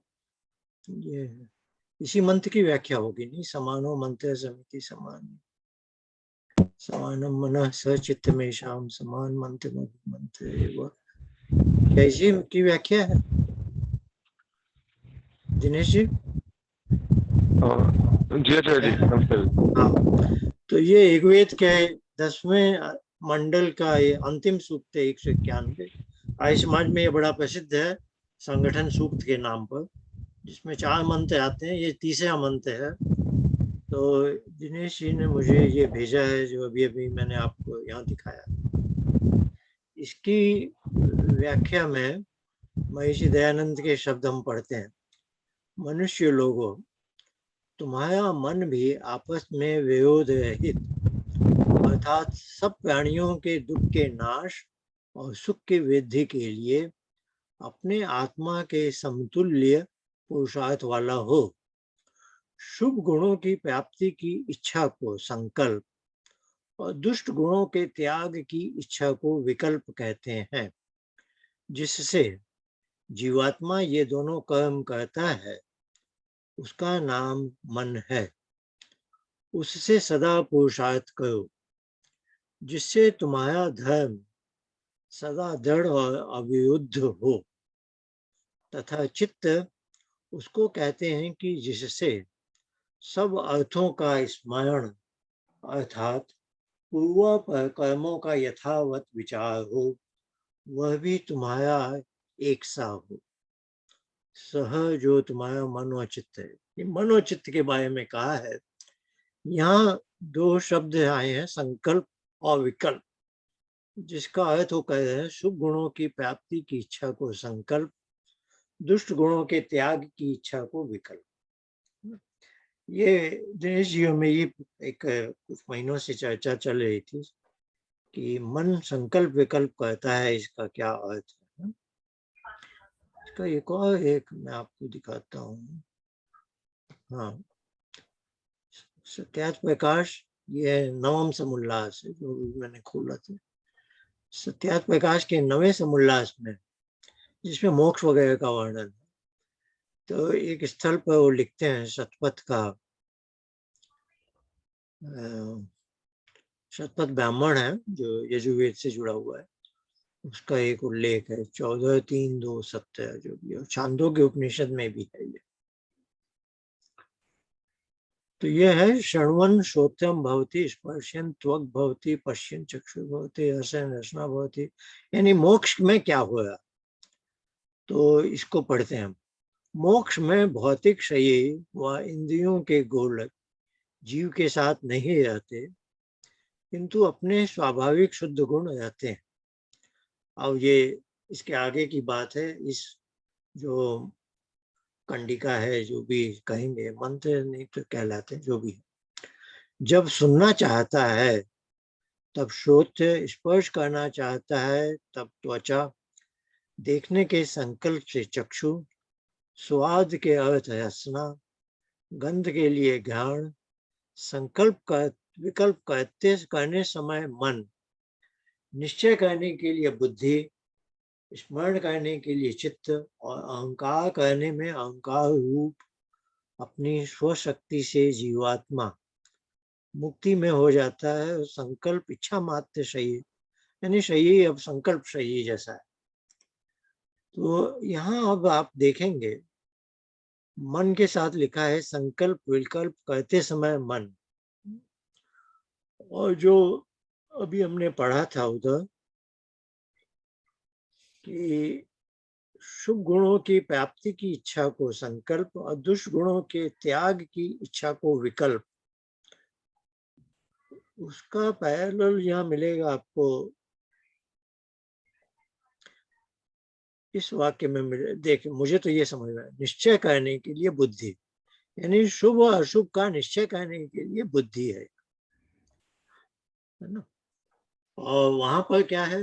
ये इसी मंत्र की व्याख्या होगी? नहीं, समानो मंत्र समिति समान, समानम मनः सचित्त में शाम समान मंत्र मंत्र एवं, क्या इसी की व्याख्या है दिनेश जी? जी अच्छा जी, नमस्ते। हाँ, तो ये ऋग्वेद के 10वें मंडल का ये अंतिम सूक्त है, 191। आर्य समाज में ये बड़ा प्रसिद्ध है संगठन सूक्त के नाम पर, जिसमें 4 मंत्र आते हैं, ये तीसरा मंत्र है। तो दिनेश जी ने मुझे ये भेजा है, जो अभी अभी मैंने आपको यहाँ दिखाया। इसकी व्याख्या में महर्षि दयानंद के शब्द हम पढ़ते हैं। मनुष्य लोगों, तुम्हारा मन भी आपस में विरोध रहित, अर्थात सब प्राणियों के दुख के नाश और सुख की वृद्धि के लिए अपने आत्मा के समतुल्य पुरुषार्थ वाला हो। शुभ गुणों की प्राप्ति की इच्छा को संकल्प और दुष्ट गुणों के त्याग की इच्छा को विकल्प कहते हैं। जिससे जीवात्मा ये दोनों कर्म करता है, उसका नाम मन है। उससे सदा पुरुषार्थ करो, जिससे तुम्हारा धर्म सदा दृढ़ और अविरुद्ध हो। तथा चित्त उसको कहते हैं कि जिससे सब अर्थों का स्मरण, अर्थात पूर्व कर्मों का यथावत विचार हो, वह भी तुम्हारा एक सा हो। सह जो तुम्हारा मनोचित्त है। ये मनोचित्त के बारे में कहा है। यहाँ 2 शब्द आए हैं, संकल्प और विकल्प, जिसका अर्थ वो कह रहे हैं शुभ गुणों की प्राप्ति की इच्छा को संकल्प, दुष्ट गुणों के त्याग की इच्छा को विकल्प। ये दिनेश जी में ये एक कुछ महीनों से चर्चा चल रही थी कि मन संकल्प विकल्प करता है, इसका क्या अर्थ है। इसका एक और एक मैं आपको दिखाता हूँ। हाँ, सत्यार्थ प्रकाश, ये 9वें समुल्लास है जो मैंने खोला था। सत्यार्थ प्रकाश के 9वें समुल्लास में, जिसमें मोक्ष वगैरह का वर्णन है, तो एक स्थल पर वो लिखते हैं, शतपथ का शतपथ ब्राह्मण है जो यजुर्वेद से जुड़ा हुआ है, उसका एक उल्लेख है 14:3-2 सत्य, जो भी है छांदोग्य उपनिषद में भी है ये। तो ये है शृण्वन् श्रोत्रम भवति, स्पर्शन् त्वक् भवति, पश्यन् चक्षु भवति, रसन् रसना भवति। यानी मोक्ष में क्या होगा, तो इसको पढ़ते हैं हम। मोक्ष में भौतिक शरीर व इंद्रियों के गोलक जीव के साथ नहीं रहते, किंतु अपने स्वाभाविक शुद्ध गुण रहते हैं। अब ये इसके आगे की बात है। इस जो कंडिका है, जो भी कहेंगे, मंत्र नहीं तो कहलाते, जो भी, जब सुनना चाहता है तब श्रोत्र, स्पर्श करना चाहता है तब त्वचा, देखने के संकल्प से चक्षु, स्वाद के अर्थ रसना, गंध के लिए घ्राण, संकल्प का विकल्प करने समय मन, निश्चय करने के लिए बुद्धि, स्मरण करने के लिए चित्त और अहंकार करने में अहंकार रूप अपनी स्वशक्ति से जीवात्मा मुक्ति में हो जाता है। संकल्प इच्छा मात्र सही, यानी सही, अब संकल्प सही जैसा है। तो यहाँ अब आप देखेंगे मन के साथ लिखा है संकल्प विकल्प करते समय मन, और जो अभी हमने पढ़ा था उधर कि शुभ गुणों की प्राप्ति की इच्छा को संकल्प और दुष्गुणों के त्याग की इच्छा को विकल्प, उसका पैरेलल यहाँ मिलेगा आपको इस वाक्य में। मिले, देखिए मुझे तो ये समझ में आया, निश्चय करने के लिए बुद्धि, यानी शुभ और अशुभ का निश्चय करने के लिए बुद्धि है ना। और वहां पर क्या है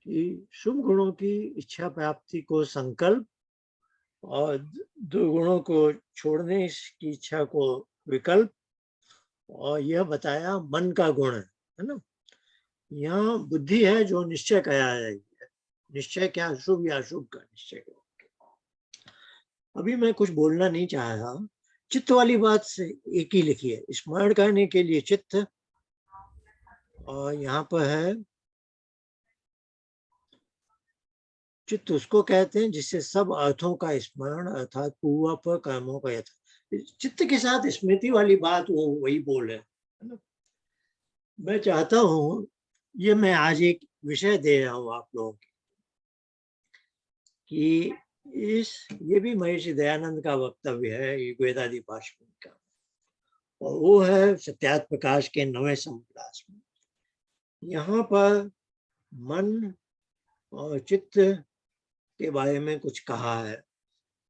कि शुभ गुणों की इच्छा प्राप्ति को संकल्प और दुर्गुणों को छोड़ने की इच्छा को विकल्प, और यह बताया मन का गुण है ना। यहाँ बुद्धि है जो निश्चय कराया है, निश्चय क्या, शुभ या अशुभ का निश्चय। अभी मैं कुछ बोलना नहीं चाह रहा, चित्त वाली बात से एक ही लिखी है, स्मरण करने के लिए चित्त, और यहाँ पर है चित्त उसको कहते हैं जिससे सब अर्थों का स्मरण अर्थात पूर्वापर कर्मों का यथा। चित्त के साथ स्मृति वाली बात वो वही बोल रहे है ना। मैं चाहता हूँ, ये मैं आज एक विषय दे रहा हूँ आप लोगों को कि ये भी महर्षि दयानंद का वक्तव्य है ऋग्वेदादि भाषण का, और वो है सत्यार्थ प्रकाश के 9वें संप्रास में। यहाँ पर मन और चित्त के बारे में कुछ कहा है,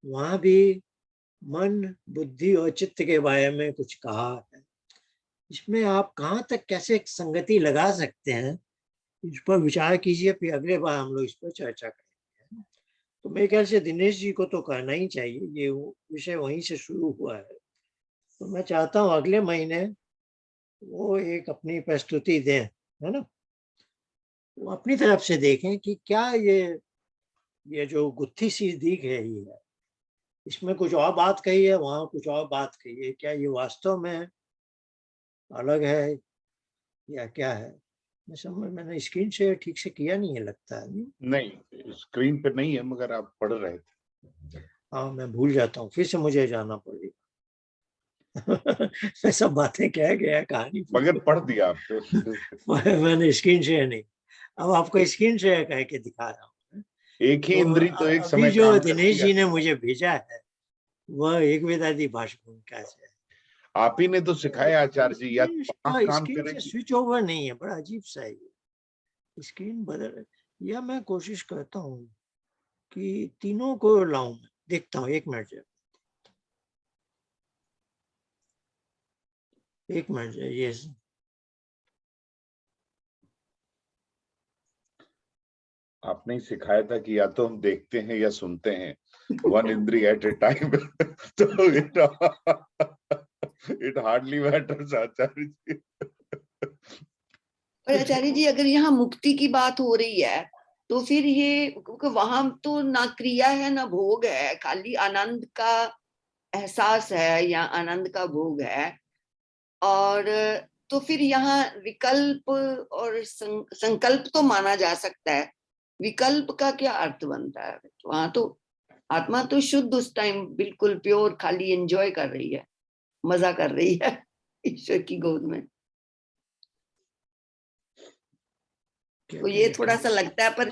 वहां भी मन बुद्धि और चित्त के बारे में कुछ कहा है। इसमें आप कहाँ तक कैसे संगति लगा सकते हैं, इस पर विचार कीजिए, फिर अगले बार हम लोग इस पर चर्चा करेंगे। तो मेरे ख्याल से दिनेश जी को तो करना ही चाहिए, ये विषय वहीं से शुरू हुआ है। तो मैं चाहता हूँ अगले महीने वो एक अपनी प्रस्तुति दें, है ना। वो अपनी तरफ से देखें कि क्या ये जो गुत्थी सी दी गई है, इसमें कुछ और बात कही है, वहां कुछ और बात कही है, क्या ये वास्तव में अलग है या क्या है। मैंने स्क्रीन शेयर ठीक से किया नहीं है लगता है। नहीं, स्क्रीन पे नहीं है, मगर आप पढ़ रहे थे। हाँ, मैं भूल जाता हूँ, फिर से मुझे जाना पड़ेगा। मैं सब बातें कह गया कहानी, मगर पढ़ दिया आप तो। मैंने स्क्रीन शेयर नहीं, अब आपको स्क्रीन शेयर करके दिखा रहा हूँ। एक ही इंद्री तो एक अभी समय जो काम दिनेश करती जी है। ने मुझे भेजा है वह ऋग्वेदादि भाषा भूमिका से है। आप ही ने तो सिखाया आचार्य जी, या तो आंख काम स्क्रीन से करेगी। स्विच ओवर नहीं है, बड़ा अजीब सा है ये, स्क्रीन बदल, या मैं कोशिश करता हूँ कि तीनों को लाऊं, देखता हूँ, एक मिनट, ये आपने ही सिखाया था कि या तो हम देखते हैं या सुनते हैं, वन इंद्री एट ए टाइम। तो इट हार्डली मैटर्स आचार्य जी। पर आचार्य जी, अगर यहाँ मुक्ति की बात हो रही है तो फिर ये, क्योंकि वहां तो ना क्रिया है ना भोग है, खाली आनंद का एहसास है या आनंद का भोग है। और तो फिर यहाँ विकल्प और संकल्प तो माना जा सकता है, विकल्प का क्या अर्थ बनता है? वहां तो आत्मा तो शुद्ध उस टाइम बिल्कुल प्योर खाली एंजॉय कर रही है, मजा कर रही है ईश्वर की गोद में। तो ये थोड़ा सा लगता है, पर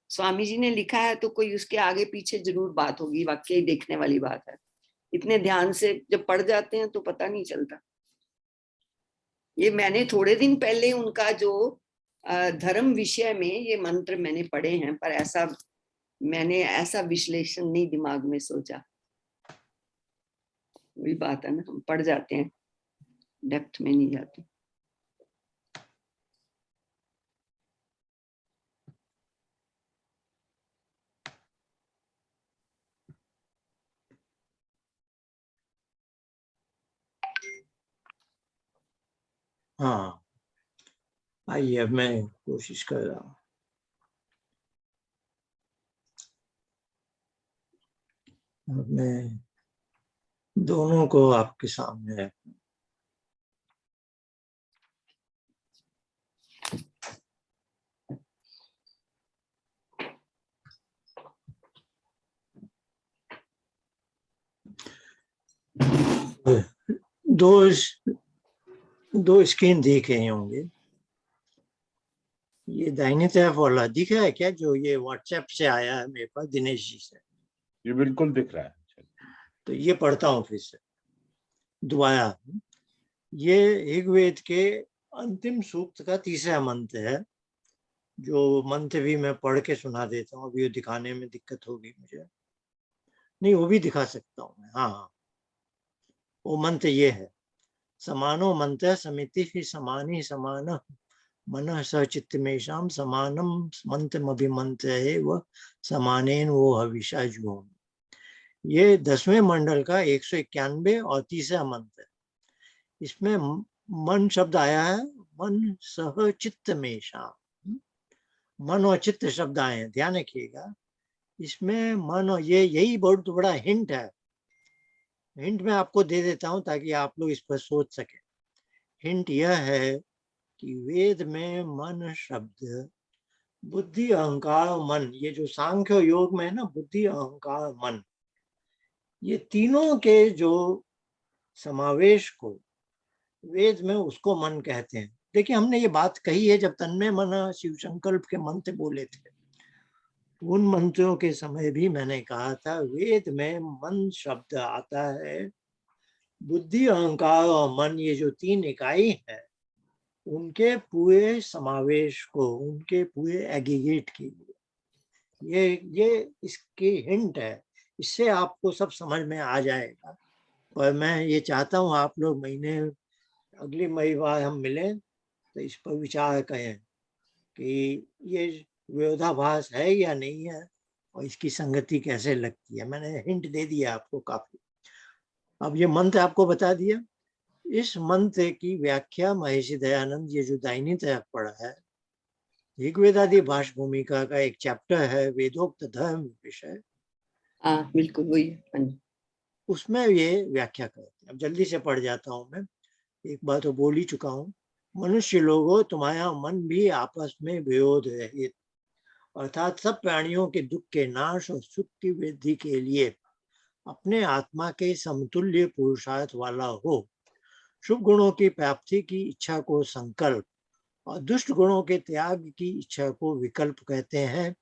स्वामी जी ने लिखा है तो कोई उसके आगे पीछे जरूर बात होगी, वाकई ही देखने वाली बात है। इतने ध्यान से जब पढ़ जाते हैं तो पता नहीं चलता। ये मैंने थोड़े दिन पहले उनका जो धर्म विषय में ये मंत्र मैंने पढ़े हैं, पर मैंने ऐसा विश्लेषण नहीं दिमाग में सोचा। वही बात है ना, हम पढ़ जाते हैं, डेप्थ में नहीं जाते। हाँ, आइए अब मैं कोशिश कर रहा हूँ। मैं दोनों को आपके सामने रखूं। दो स्क्रीन देख रहे होंगे। ये दाहिनी तरफ वाला दिख रहा है क्या, जो ये व्हाट्सएप से आया है मेरे पास दिनेश जी से? ये बिल्कुल दिख रहा है। तो ये पढ़ता हूँ फिर से दोबारा। ये ऋग्वेद के अंतिम सूक्त का तीसरा मंत्र है, जो मंत्र भी मैं पढ़ के सुना देता हूँ। अभी दिखाने में दिक्कत होगी मुझे, नहीं वो भी दिखा सकता हूँ मैं। हाँ, वो मंत्र ये है, समानो मंत्र समिति ही समानी समान मन सचित्तमेषाम समानम मंत्र अभिमंत्र है वह समानेन वो हविषा जुहोम। ये 10वें मंडल का 191 और तीसरा मंत्र है। इसमें मन शब्द आया है, मन सह चित्तमेषाम, मन और चित्त शब्द आए हैं, ध्यान रखिएगा। इसमें मन और ये यही बहुत बड़ा हिंट है। हिंट मैं आपको दे देता हूं ताकि आप लोग इस पर सोच सकें। हिंट यह है कि वेद में मन शब्द बुद्धि अहंकार मन, ये जो सांख्य योग में है ना, बुद्धि अहंकार मन, ये तीनों के जो समावेश को वेद में उसको मन कहते हैं। देखिए हमने ये बात कही है जब तन्मय मन शिव संकल्प के मंत्र बोले थे, उन मंत्रों के समय भी मैंने कहा था वेद में मन शब्द आता है। बुद्धि अहंकार और मन, ये जो तीन इकाई है, उनके पूरे समावेश को, उनके पूरे एग्रीगेट के लिए ये इसकी हिंट है। इससे आपको सब समझ में आ जाएगा। और मैं ये चाहता हूँ आप लोग अगली मई बार हम मिलें तो इस पर विचार करें कि ये विरोधाभास है या नहीं है और इसकी संगति कैसे लगती है। मैंने हिंट दे दिया आपको काफी। अब ये मंत्र आपको बता दिया। इस मंत्र की व्याख्या महर्षि दयानंद, ये जो दाहिनी तरफ पड़ा है, ऋग्वेदादि भाष भूमिका का एक चैप्टर है वेदोक्त धर्म विषय, हाँ बिल्कुल वही है। उसमें ये व्याख्या करते हैं। अब जल्दी से पढ़ जाता हूँ मैं, एक बार तो बोल ही चुका हूँ। मनुष्य लोगों, तुम्हारा मन भी आपस में विरोध रहित, अर्थात सब प्राणियों के दुख के नाश और सुख की वृद्धि के लिए अपने आत्मा के समतुल्य पुरुषार्थ वाला हो। शुभ गुणों की प्राप्ति की इच्छा को संकल्प और दुष्ट गुणों के त्याग की इच्छा को विकल्प कहते हैं।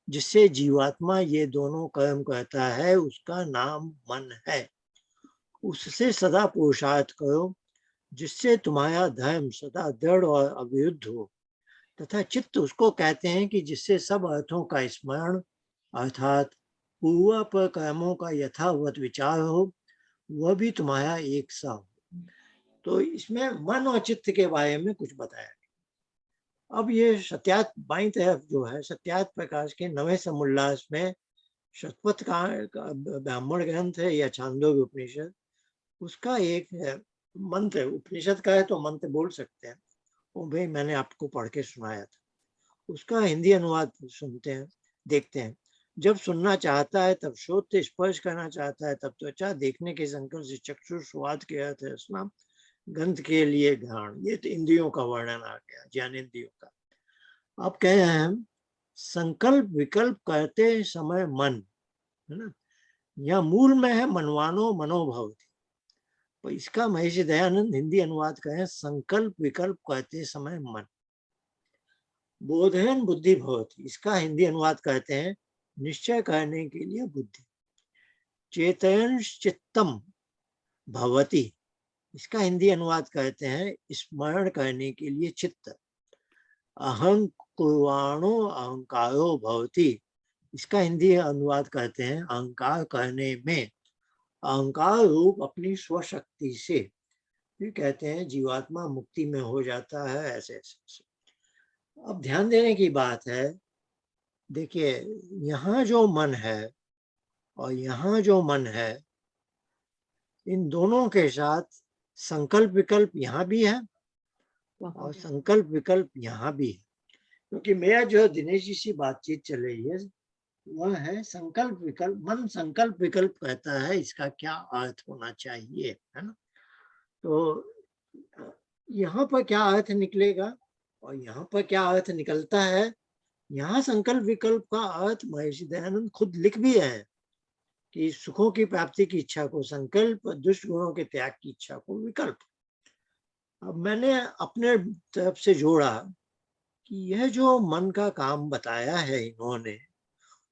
जिससे जीवात्मा ये दोनों कर्म करता है उसका नाम मन है। उससे सदा पुरुषार्थ करो, जिससे तुम्हारा धर्म सदा दृढ़ और अविरुद्ध हो। तथा चित्त उसको कहते हैं कि जिससे सब अर्थों का स्मरण, अर्थात पूर्व कर्मों का यथावत विचार हो, वह भी तुम्हारा एक सा हो। तो इसमें मन और चित्त के बारे में कुछ बताया। अब ये सत्यार्थ बाईं तरफ जो है, सत्यार्थ प्रकाश के 9वें समुल्लास में शतपथ का ब्राह्मण ग्रंथ है या छांदोग्य उपनिषद, उसका एक मंत्र, उपनिषद का है तो मंत्र बोल सकते हैं, वो भाई मैंने आपको पढ़ के सुनाया था। उसका हिंदी अनुवाद सुनते हैं, देखते हैं। जब सुनना चाहता है तब श्रोत्र, स्पर्श करना चाहता है तब त्वचा, देखने के संकल्प से चक्षु, स्वाद के अर्थ रसना, गंध के लिए घ्राण। ये तो इंद्रियों का वर्णन आ गया, ज्ञानेंद्रियों का। अब कह रहे हैं संकल्प विकल्प करते समय मन, है ना, यह मूल में है मनवानो मनोभवति। तो इसका महर्षि दयानंद हिंदी अनुवाद कहें संकल्प विकल्प करते समय मन। बोधयन बुद्धि भवति, इसका हिंदी अनुवाद कहते हैं निश्चय करने के लिए बुद्धि। चेतन चित्तम भवति, इसका हिंदी अनुवाद कहते हैं स्मरण करने के लिए चित्त। अहंकुर्वाणो अहंकारो भवति, इसका हिंदी अनुवाद कहते हैं अहंकार करने में, अहंकार रूप अपनी स्वशक्ति से। फिर कहते हैं जीवात्मा मुक्ति में हो जाता है, ऐसे ऐसे। अब ध्यान देने की बात है, देखिए यहाँ जो मन है और यहाँ जो मन है, इन दोनों के साथ संकल्प विकल्प यहाँ भी है और संकल्प विकल्प यहाँ भी है। क्योंकि मेरा जो दिनेश जी से बातचीत चल रही है, वह है संकल्प विकल्प। मन संकल्प विकल्प कहता है इसका क्या अर्थ होना चाहिए, है ना। तो यहाँ पर क्या अर्थ निकलेगा और यहाँ पर क्या अर्थ निकलता है, यहाँ संकल्प विकल्प का अर्थ महर्षि दयानंद खुद लिख भी है कि सुखों की प्राप्ति की इच्छा को संकल्प, दुष्ट गुणों के त्याग की इच्छा को विकल्प। अब मैंने अपने तरफ से जोड़ा कि यह जो मन का काम बताया है इन्होंने,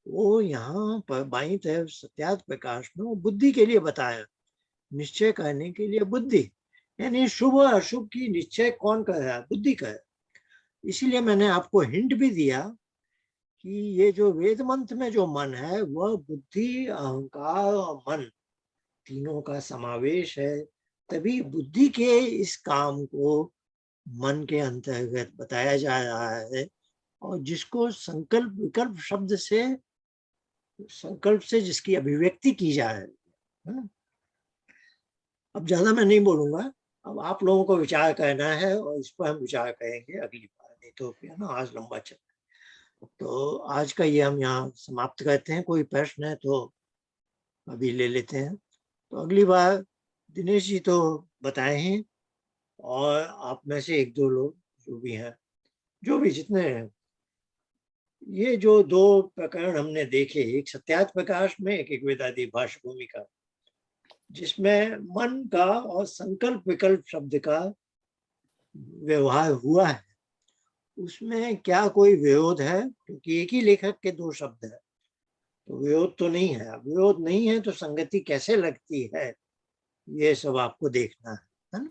वो यहाँ पर बाईं तरफ सत्यार्थ प्रकाश में वो बुद्धि के लिए बताया, निश्चय करने के लिए बुद्धि, यानी शुभ अशुभ की निश्चय कौन कर रहा है, बुद्धि कर। इसीलिए मैंने आपको हिंट भी दिया कि ये जो वेद मंत्र में जो मन है वह बुद्धि, अहंकार और मन तीनों का समावेश है। तभी बुद्धि के इस काम को मन के अंतर्गत बताया जा रहा है, और जिसको संकल्प विकल्प शब्द से, संकल्प से जिसकी अभिव्यक्ति की जा रही है। अब ज्यादा मैं नहीं बोलूंगा, अब आप लोगों को विचार करना है और इस पर हम विचार करेंगे अगली बार, नहीं तो क्या ना आज लंबा चल। तो आज का ये हम यहाँ समाप्त करते हैं। कोई प्रश्न है तो अभी ले लेते हैं, तो अगली बार दिनेश जी तो बताए हैं, और आप में से एक दो लोग जो भी हैं, जो भी जितने हैं, ये जो दो प्रकरण हमने देखे, एक सत्यार्थ प्रकाश में, एक वेदांती भाष्य भूमिका, जिसमें मन का और संकल्प विकल्प शब्द का व्यवहार हुआ है, उसमें क्या कोई विरोध है? क्योंकि एक ही लेखक के दो शब्द है, तो विरोध तो नहीं है। विरोध नहीं है तो संगति कैसे लगती है, ये सब आपको देखना है ना।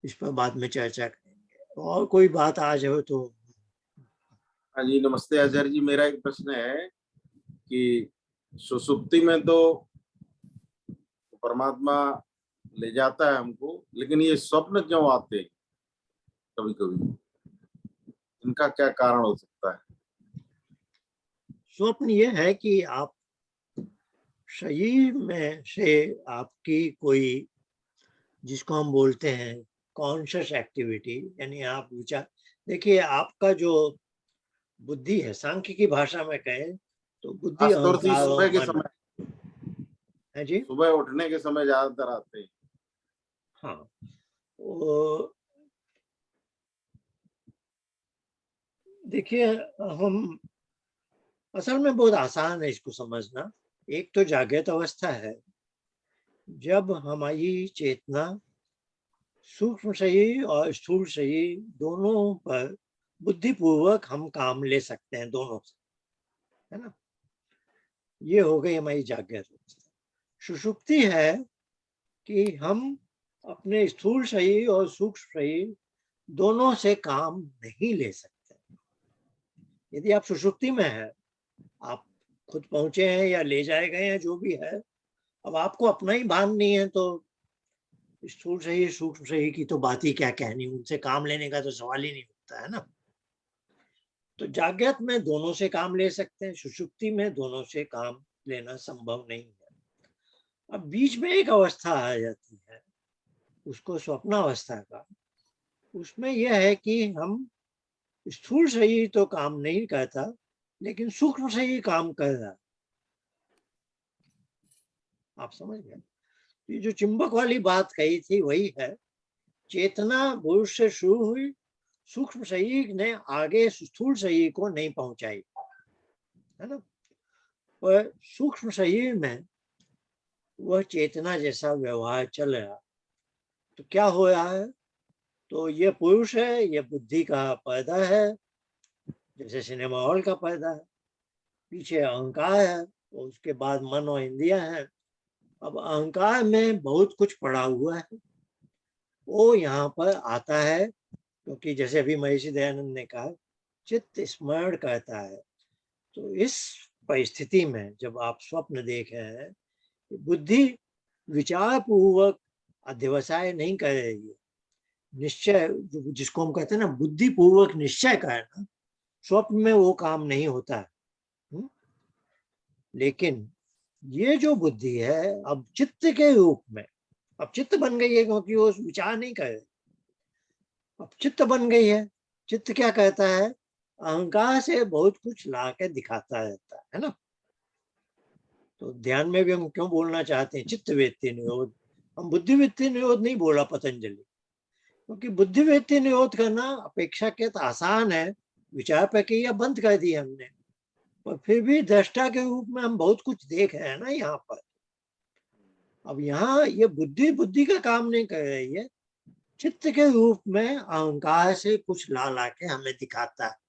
इस पर बाद में चर्चा करेंगे। और कोई बात आज हो तो। हाँ जी, नमस्ते आचार्य जी। मेरा एक प्रश्न है कि सुसुप्ति में तो परमात्मा ले जाता है हमको, लेकिन ये स्वप्न क्यों आते हैं कभी कभी, इनका क्या कारण हो सकता है? स्वप्न ये है कि आप शरीर में से आपकी कोई, जिसको हम बोलते हैं कॉन्शियस एक्टिविटी, यानी आप विचार, देखिए आपका जो बुद्धि है, सांख्य की भाषा में कहें तो बुद्धि, खासतौर से अहंकार सुबह और के मन समय, है जी। सुबह उठने के समय ज्यादातर आते हैं। हाँ, वो देखिए, हम असल में बहुत आसान है इसको समझना। एक तो जागृत अवस्था है, जब हमारी चेतना सूक्ष्म शरीर और स्थूल शरीर दोनों पर बुद्धिपूर्वक हम काम ले सकते हैं, दोनों से, है ना। ये हो गई हमारी जागृत अवस्था। सुषुप्ति है कि हम अपने स्थूल शरीर और सूक्ष्म शरीर दोनों से काम नहीं ले सकते। यदि आप सुषुप्ति में है, आप खुद पहुंचे हैं या ले जाए गए हैं, जो भी है, अब आपको अपना ही भान नहीं है, तो स्थूल शरीर सूक्ष्म शरीर की तो बात ही क्या कहनी, उनसे काम लेने का तो सवाल ही नहीं उठता, है ना। तो जागृत में दोनों से काम ले सकते हैं, सुषुप्ति में दोनों से काम लेना संभव नहीं है। अब बीच में एक अवस्था आ जाती है, उसको स्वप्नावस्था का। उसमें यह है कि हम, स्थूल शरीर तो काम नहीं करता, लेकिन सूक्ष्म शरीर काम कर रहा। आप समझ गए? ये जो चुंबक वाली बात कही थी वही है। चेतना पुरुष से शुरू हुई, सूक्ष्म शरीर ने आगे स्थूल शरीर को नहीं पहुंचाई, है ना। और सूक्ष्म शरीर में वह चेतना जैसा व्यवहार चल रहा, तो क्या हो रहा है, तो ये पुरुष है, ये बुद्धि का पर्दा है, जैसे सिनेमा हॉल का पर्दा है, पीछे अहंकार है, और उसके बाद मन और इंद्रियां हैं। अब अहंकार में बहुत कुछ पड़ा हुआ है, वो यहाँ पर आता है, क्योंकि जैसे अभी महर्षि दयानंद ने कहा, चित्त स्मरण करता है। तो इस परिस्थिति में जब आप स्वप्न देख रहे हैं, बुद्धि विचार पूर्वक अध्यवसाय नहीं कर रही है, निश्चय, जिसको हम कहते हैं ना बुद्धि पूर्वक निश्चय करना, स्वप्न में वो काम नहीं होता है। लेकिन ये जो बुद्धि है अब चित्त के रूप में, अब चित्त बन गई है, क्योंकि वो विचार नहीं करे, अब चित्त बन गई है। चित्त क्या कहता है, अहंकार से बहुत कुछ ला के दिखाता रहता है ना। तो ध्यान में भी हम क्यों बोलना चाहते हैं चित्त वृत्ति निरोध, हम बुद्धि वृत्ति निरोध नहीं बोला पतंजलि, क्योंकि बुद्धि वृत्ति निरोध करना अपेक्षाकृत आसान है, विचार प्रक्रिया बंद कर दी हमने, पर फिर भी दृष्टा के रूप में हम बहुत कुछ देख रहे हैं ना यहाँ पर। अब यहाँ ये बुद्धि बुद्धि का काम नहीं कर रही है, चित्त के रूप में अहंकार से कुछ ला ला के हमें दिखाता है।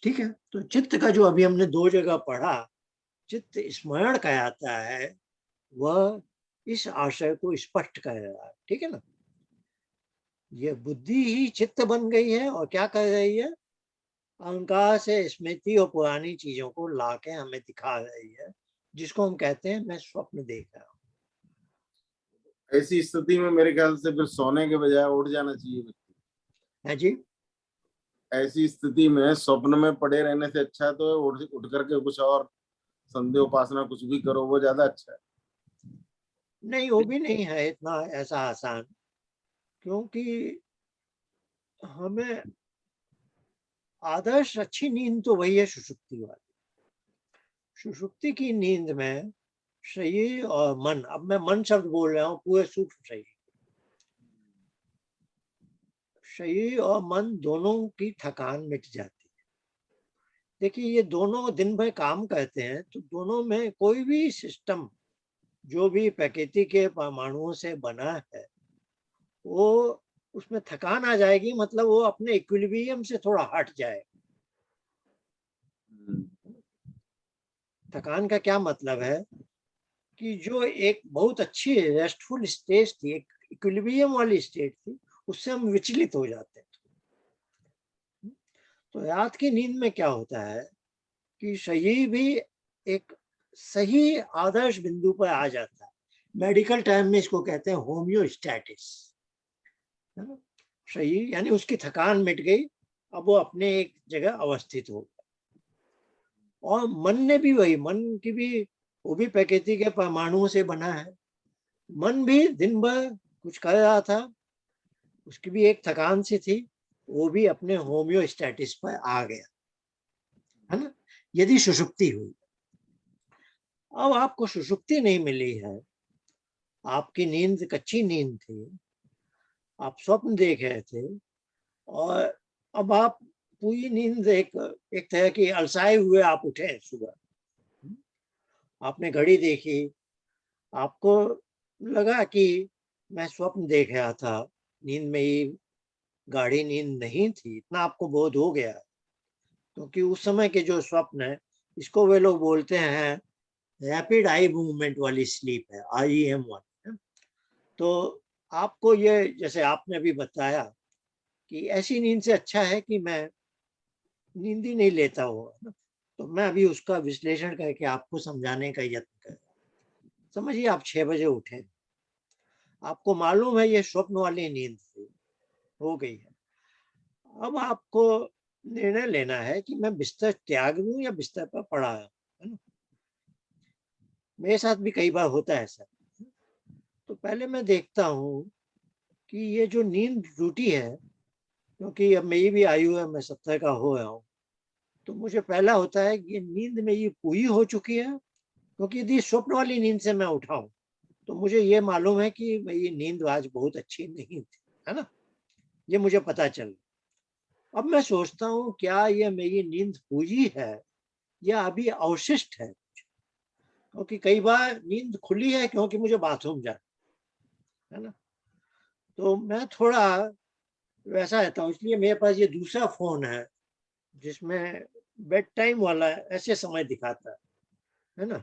ठीक है, तो चित्त का जो अभी हमने 2 जगह पढ़ा, चित्त स्मरण कराता है, वह इस आशय को स्पष्ट कर रहा है। ठीक है ना, ये बुद्धि ही चित्त बन गई है और क्या कर रही है, अहंकार से स्मृति और पुरानी चीजों को लाके हमें दिखा रही है, जिसको हम कहते हैं मैं स्वप्न देख रहा हूँ। ऐसी स्थिति में मेरे ख्याल से फिर सोने के बजाय उठ जाना चाहिए व्यक्ति। है जी, ऐसी स्थिति में स्वप्न में पड़े रहने से अच्छा तो उठ करके कुछ और संदेह उपासना कुछ भी करो, वो ज्यादा अच्छा है। नहीं वो भी नहीं है इतना ऐसा आसान, क्योंकि हमें आदर्श अच्छी नींद तो वही है सुषुप्ति वाली। सुषुप्ति की नींद में शरीर और मन, अब मैं मन शब्द बोल रहा हूँ, पूरे सूक्ष्म शरीर, शरीर और मन दोनों की थकान मिट जाती है। देखिए ये दोनों दिन भर काम करते हैं, तो दोनों में कोई भी सिस्टम जो भी प्रकृति के परमाणुओं से बना है, वो उसमें थकान आ जाएगी, मतलब वो अपने इक्विलिब्रियम से थोड़ा हट जाए। थकान का क्या मतलब है कि जो एक बहुत अच्छी रेस्टफुल स्टेट थी, एक इक्विलिब्रियम वाली स्टेट थी, उससे हम विचलित हो जाते हैं। तो रात की नींद में क्या होता है कि शरीर भी एक सही आदर्श बिंदु पर आ जाता है। मेडिकल टर्म में इसको कहते हैं होम्योस्टैटिस। शरीर यानी उसकी थकान मिट गई, अब वो अपने एक जगह अवस्थित हो गया। और मन ने भी वही, मन की भी, वो भी प्रकृति के परमाणुओं से बना है। मन भी दिन भर कुछ कर रहा था, उसकी भी एक थकान सी थी, वो भी अपने होम्योस्टैटिस पर आ गया, है ना, यदि सुषुप्ति हुई। अब आपको सुषुप्ति नहीं मिली है, आपकी नींद कच्ची नींद थी, आप स्वप्न देख रहे थे, और अब आप पूरी नींद एक तरह की अलसाए हुए आप उठे सुबह, आपने घड़ी देखी, आपको लगा कि मैं स्वप्न देख रहा था, नींद में ही गाढ़ी नींद नहीं थी, इतना आपको बोध हो गया। क्योंकि उस समय के जो स्वप्न है, इसको वे लोग बोलते हैं रैपिड आई मूवमेंट वाली स्लीप है, REM1। तो आपको ये, जैसे आपने अभी बताया कि ऐसी नींद से अच्छा है कि मैं नींद ही नहीं लेता हुआ, तो मैं अभी उसका विश्लेषण करके आपको समझाने का यत्न कर रहा हूं। समझिए आप 6 बजे उठे, आपको मालूम है ये स्वप्न वाली नींद हो गई है। अब आपको निर्णय लेना है कि मैं बिस्तर त्याग दूं या बिस्तर पर पड़ा है ना। मेरे साथ भी कई बार होता है ऐसा। तो पहले मैं देखता हूँ कि ये जो नींद टूटी है, क्योंकि अब मेरी भी आयु है, मैं 70 का हो रहा हूँ, तो मुझे पहला होता है कि ये नींद में ये पूरी हो चुकी है। क्योंकि यदि स्वप्न वाली नींद से मैं उठा हूँ, तो मुझे ये मालूम है कि भाई ये नींद आज बहुत अच्छी नहीं थी, है ना, ये मुझे पता चल। अब मैं सोचता हूँ क्या ये मेरी नींद पूरी है या अभी अवशिष्ट है, क्योंकि कई बार नींद खुली है क्योंकि मुझे बाथरूम जाना है ना। तो मैं थोड़ा वैसा रहता हूँ, इसलिए मेरे पास ये दूसरा फोन है जिसमें बेड टाइम वाला ऐसे समय दिखाता है ना,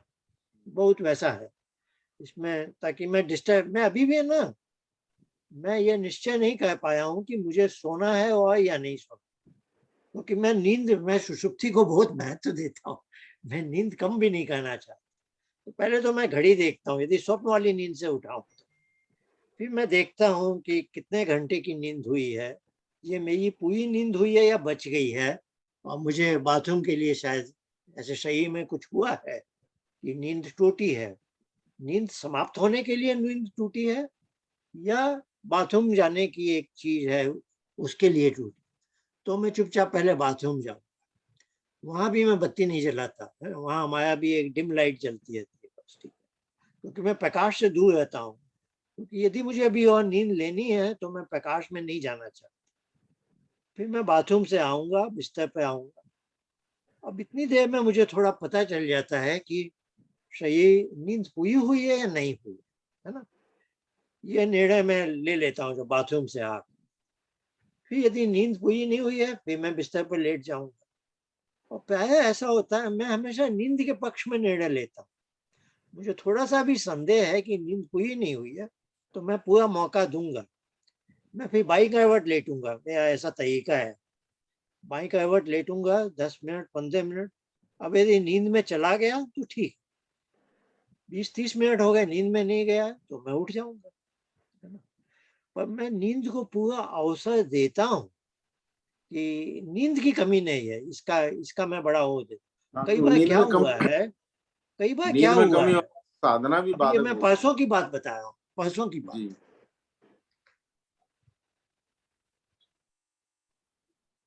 बहुत वैसा है इसमें, ताकि मैं अभी भी है ना, मैं ये निश्चय नहीं कर पाया हूँ कि मुझे सोना है और या नहीं सोना, क्योंकि मैं सुषुप्ति को बहुत महत्व देता हूँ, मैं नींद कम भी नहीं करना चाहता। तो पहले तो मैं घड़ी देखता हूँ, यदि स्वप्न वाली नींद से उठा हूँ तो फिर मैं देखता हूँ कि कितने घंटे की नींद हुई है, ये मेरी पूरी नींद हुई है या बच गई है, और मुझे बाथरूम के लिए शायद ऐसे शरीर में कुछ हुआ है कि नींद टूटी है, नींद समाप्त होने के लिए नींद टूटी है या बाथरूम जाने की एक चीज है उसके लिए टूटी। तो मैं चुपचाप पहले बाथरूम जाऊँ, वहां भी मैं बत्ती नहीं जलाता, वहां हमारा भी एक डिम लाइट जलती है बस, ठीक है, क्योंकि मैं प्रकाश से दूर रहता हूँ। क्योंकि यदि मुझे अभी और नींद लेनी है तो मैं प्रकाश में नहीं जाना चाहता। फिर मैं बाथरूम से आऊंगा, बिस्तर पे आऊंगा। अब इतनी देर में मुझे थोड़ा पता चल जाता है कि सही नींद हुई हुई है या नहीं हुई, है ना। ये निर्णय मैं ले लेता हूँ जब बाथरूम से आ। फिर यदि नींद पूरी नहीं हुई है फिर मैं बिस्तर पर लेट जाऊंगा। और प्राय ऐसा होता है, मैं हमेशा नींद के पक्ष में निर्णय लेता हूँ। मुझे थोड़ा सा भी संदेह है कि नींद पूरी नहीं हुई है तो मैं पूरा मौका दूंगा, मैं फिर बाई करवट लेटूंगा। मेरा ऐसा तरीका है, बाई करवट लेटूंगा 10 मिनट 15 मिनट। अब यदि नींद में चला गया तो ठीक, 20-30 मिनट हो गए नींद में नहीं गया तो मैं उठ जाऊंगा, है ना। पर मैं नींद को पूरा अवसर देता हूँ कि नींद की कमी नहीं है, इसका इसका मैं बड़ा वो दे। हाँ, कई तो बार नींद क्या में हुआ कमी, है, कई बार क्या नींद में हुआ कमी है, और साधना भी अभी ये बाधक मैं होती परसों की बात बता रहा हूँ, परसों की है। बात, जी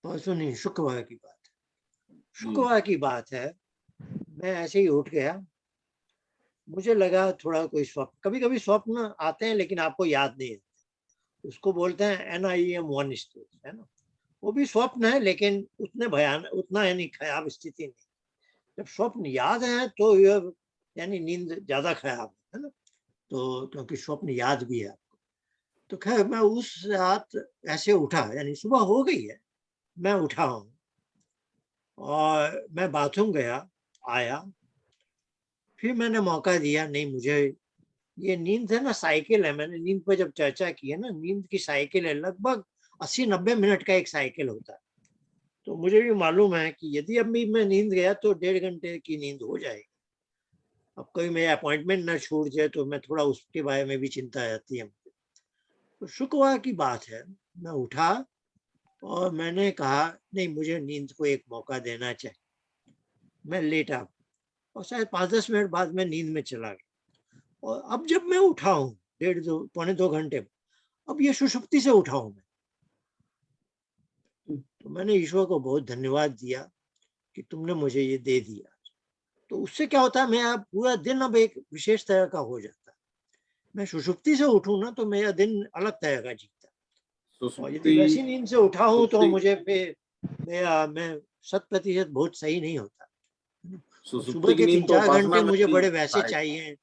परसों नहीं, शुक्रवार की बात, जी शुक्रवार की बात है। मैं ऐसे ही उठ गया, मुझे लगा थोड़ा कोई स्वप्न, कभी कभी स्वप्न आते हैं लेकिन आपको याद नहीं है, उसको बोलते हैं NIEM 1 स्टेज, है ना। वो भी स्वप्न है लेकिन उतने भयानक, उतना यानी खराब स्थिति नहीं। जब स्वप्न याद है तो ये यानी नींद ज्यादा खराब है ना। तो क्योंकि स्वप्न याद भी है। तो खैर मैं उस रात ऐसे उठा, यानी सुबह हो गई है, मैं उठा हूँ और मैं बाथरूम गया, आया। फिर मैंने मौका दिया, नहीं मुझे ये नींद है ना, साइकिल है, मैंने नींद पर जब चर्चा की है ना, नींद की साइकिल है, लगभग 80-90 मिनट का एक साइकिल होता है। तो मुझे भी मालूम है कि यदि अभी मैं नींद गया तो 1.5 घंटे की नींद हो जाएगी। अब कोई मेरा अपॉइंटमेंट ना छूट जाए तो मैं थोड़ा उसके बारे में भी चिंता रहती है। तो शुक्रवार की बात है, मैं उठा और मैंने कहा नहीं, मुझे नींद को एक मौका देना चाहिए। मैं लेटा और शायद 5-10 मिनट बाद मैं नींद में चला गया। और अब जब मैं उठा हूँ 1.5-2 घंटे, अब ये सुषुप्ति से उठा हूँ मैं, तो मैंने ईश्वर को बहुत धन्यवाद दिया कि तुमने मुझे ये दे दिया। तो उससे क्या होता है, मेरा पूरा दिन अब एक विशेष तरह का हो जाता है। मैं सुषुप्ति से उठूं ना तो मेरा दिन अलग तरह का जीता है। और यदि सुसुप्ति वैसी नींद से उठा हूं तो सुसुप्ति मुझे फिर मेरा मैं 100% बहुत सही नहीं होता। और सुबह सुसुप्ति की के नींद तो 3-4 उपासना घंटे में मुझे भी बड़े वैसे सहायक। चाहिए।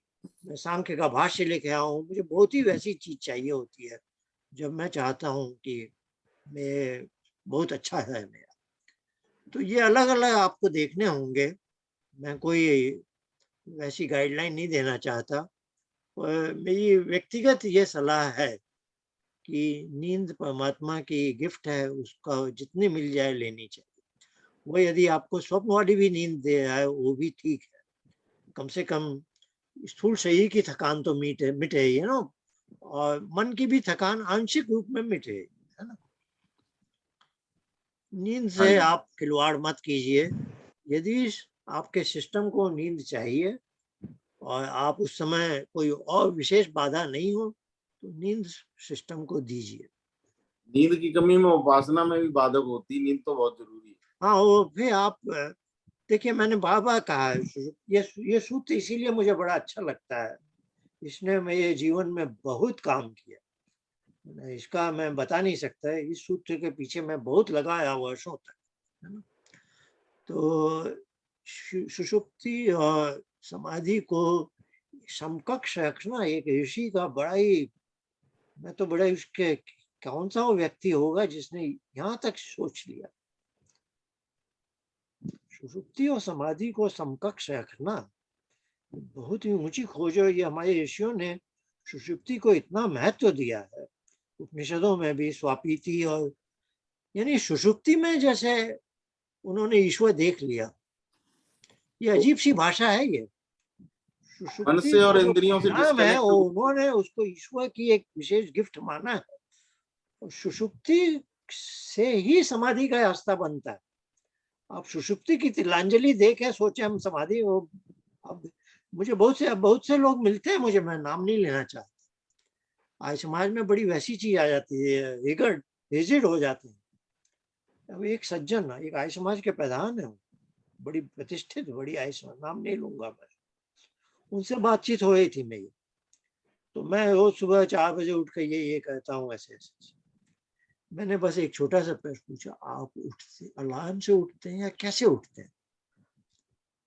मैं सांख्य का भाष्य लेके आया हूँ, मुझे बहुत ही वैसी चीज चाहिए होती है जब मैं चाहता हूँ कि मैं बहुत अच्छा है मेरा। तो ये अलग अलग आपको देखने होंगे, मैं कोई वैसी गाइडलाइन नहीं देना चाहता। और मेरी व्यक्तिगत ये सलाह है कि नींद परमात्मा की गिफ्ट है, उसका जितनी मिल जाए लेनी चाहिए। वो यदि आपको स्वप्न वाली भी नींद दे रहा है वो भी ठीक है, कम से कम स्थूल शरीर की थकान तो मिट रही है ना, और मन की भी थकान आंशिक रूप में मिट रही है ना। नींद हाँ से जी, आप खिलवाड़ मत कीजिए। यदि आपके सिस्टम को नींद चाहिए और आप उस समय कोई और विशेष बाधा नहीं हो तो नींद सिस्टम को दीजिए। नींद की कमी में उपासना में भी बाधक होती है, नींद तो बहुत जरूरी है। हाँ, वो फिर आप देखिए, मैंने बार बार कहा है, ये सूत्र इसीलिए मुझे बड़ा अच्छा लगता है, इसने मेरे जीवन में बहुत काम किया। इसका मैं बता नहीं सकता है, इस सूत्र के पीछे मैं बहुत लगाया वर्षों तक, है ना। तो सुषुप्ति और समाधि को समकक्ष रखना एक ऋषि का बड़ा ही, मैं तो बड़ा उसके, कौन सा वो व्यक्ति होगा जिसने यहाँ तक सोच लिया। सुषुप्ति और समाधि को समकक्ष रखना बहुत ही ऊंची खोज है। ये हमारे ऋषियों ने सुषुप्ति को इतना महत्व दिया है, उपनिषदों में भी स्वापीति, और यानी सुषुप्ति में जैसे उन्होंने ईश्वर देख लिया। ये तो अजीब सी भाषा है ये। मन सुषुप्ति से का और जो इंद्रियों से परिणाम है डिस्कनेक्ट वो हो। उन्होंने उसको ईश्वर की एक विशेष गिफ्ट माना है। और सुषुप्ति से ही समाधि का रास्ता बनता है। आप सुषुप्ति की तिलांजलि दे के सोचे हम समाधि हो। अब मुझे बहुत से लोग मिलते हैं मुझे, मैं नाम नहीं लेना चाहता, आज समाज में बड़ी वैसी चीज आ जाती है, रिजिड हो जाते हैं। अब एक सज्जन, एक आर्य समाज के प्रधान है, बड़ी प्रतिष्ठित, बड़ी आर्य समाज, नाम नहीं लूंगा मैं, उनसे बातचीत हो रही थी मेरी। तो मैं रोज सुबह 4 बजे उठ कर ये कहता हूँ ऐसे ऐसे। मैंने बस एक छोटा सा प्रश्न पूछा, आप उठते अलार्म से उठते हैं या कैसे उठते हैं?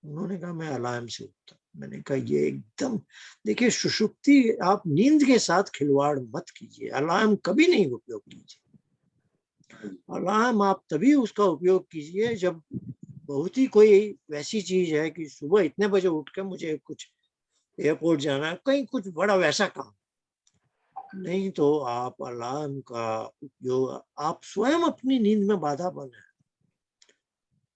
उन्होंने कहा मैं अलार्म से उठता। मैंने कहा ये एकदम, देखिए सुषुप्ति, आप नींद के साथ खिलवाड़ मत कीजिए, अलार्म कभी नहीं उपयोग कीजिए। अलार्म आप तभी उसका उपयोग कीजिए जब बहुत ही कोई वैसी चीज है कि सुबह इतने बजे उठ के मुझे कुछ एयरपोर्ट जाना है, कहीं कुछ बड़ा वैसा काम, नहीं तो आप अलार्म का उपयोग, आप स्वयं अपनी नींद में बाधा बने।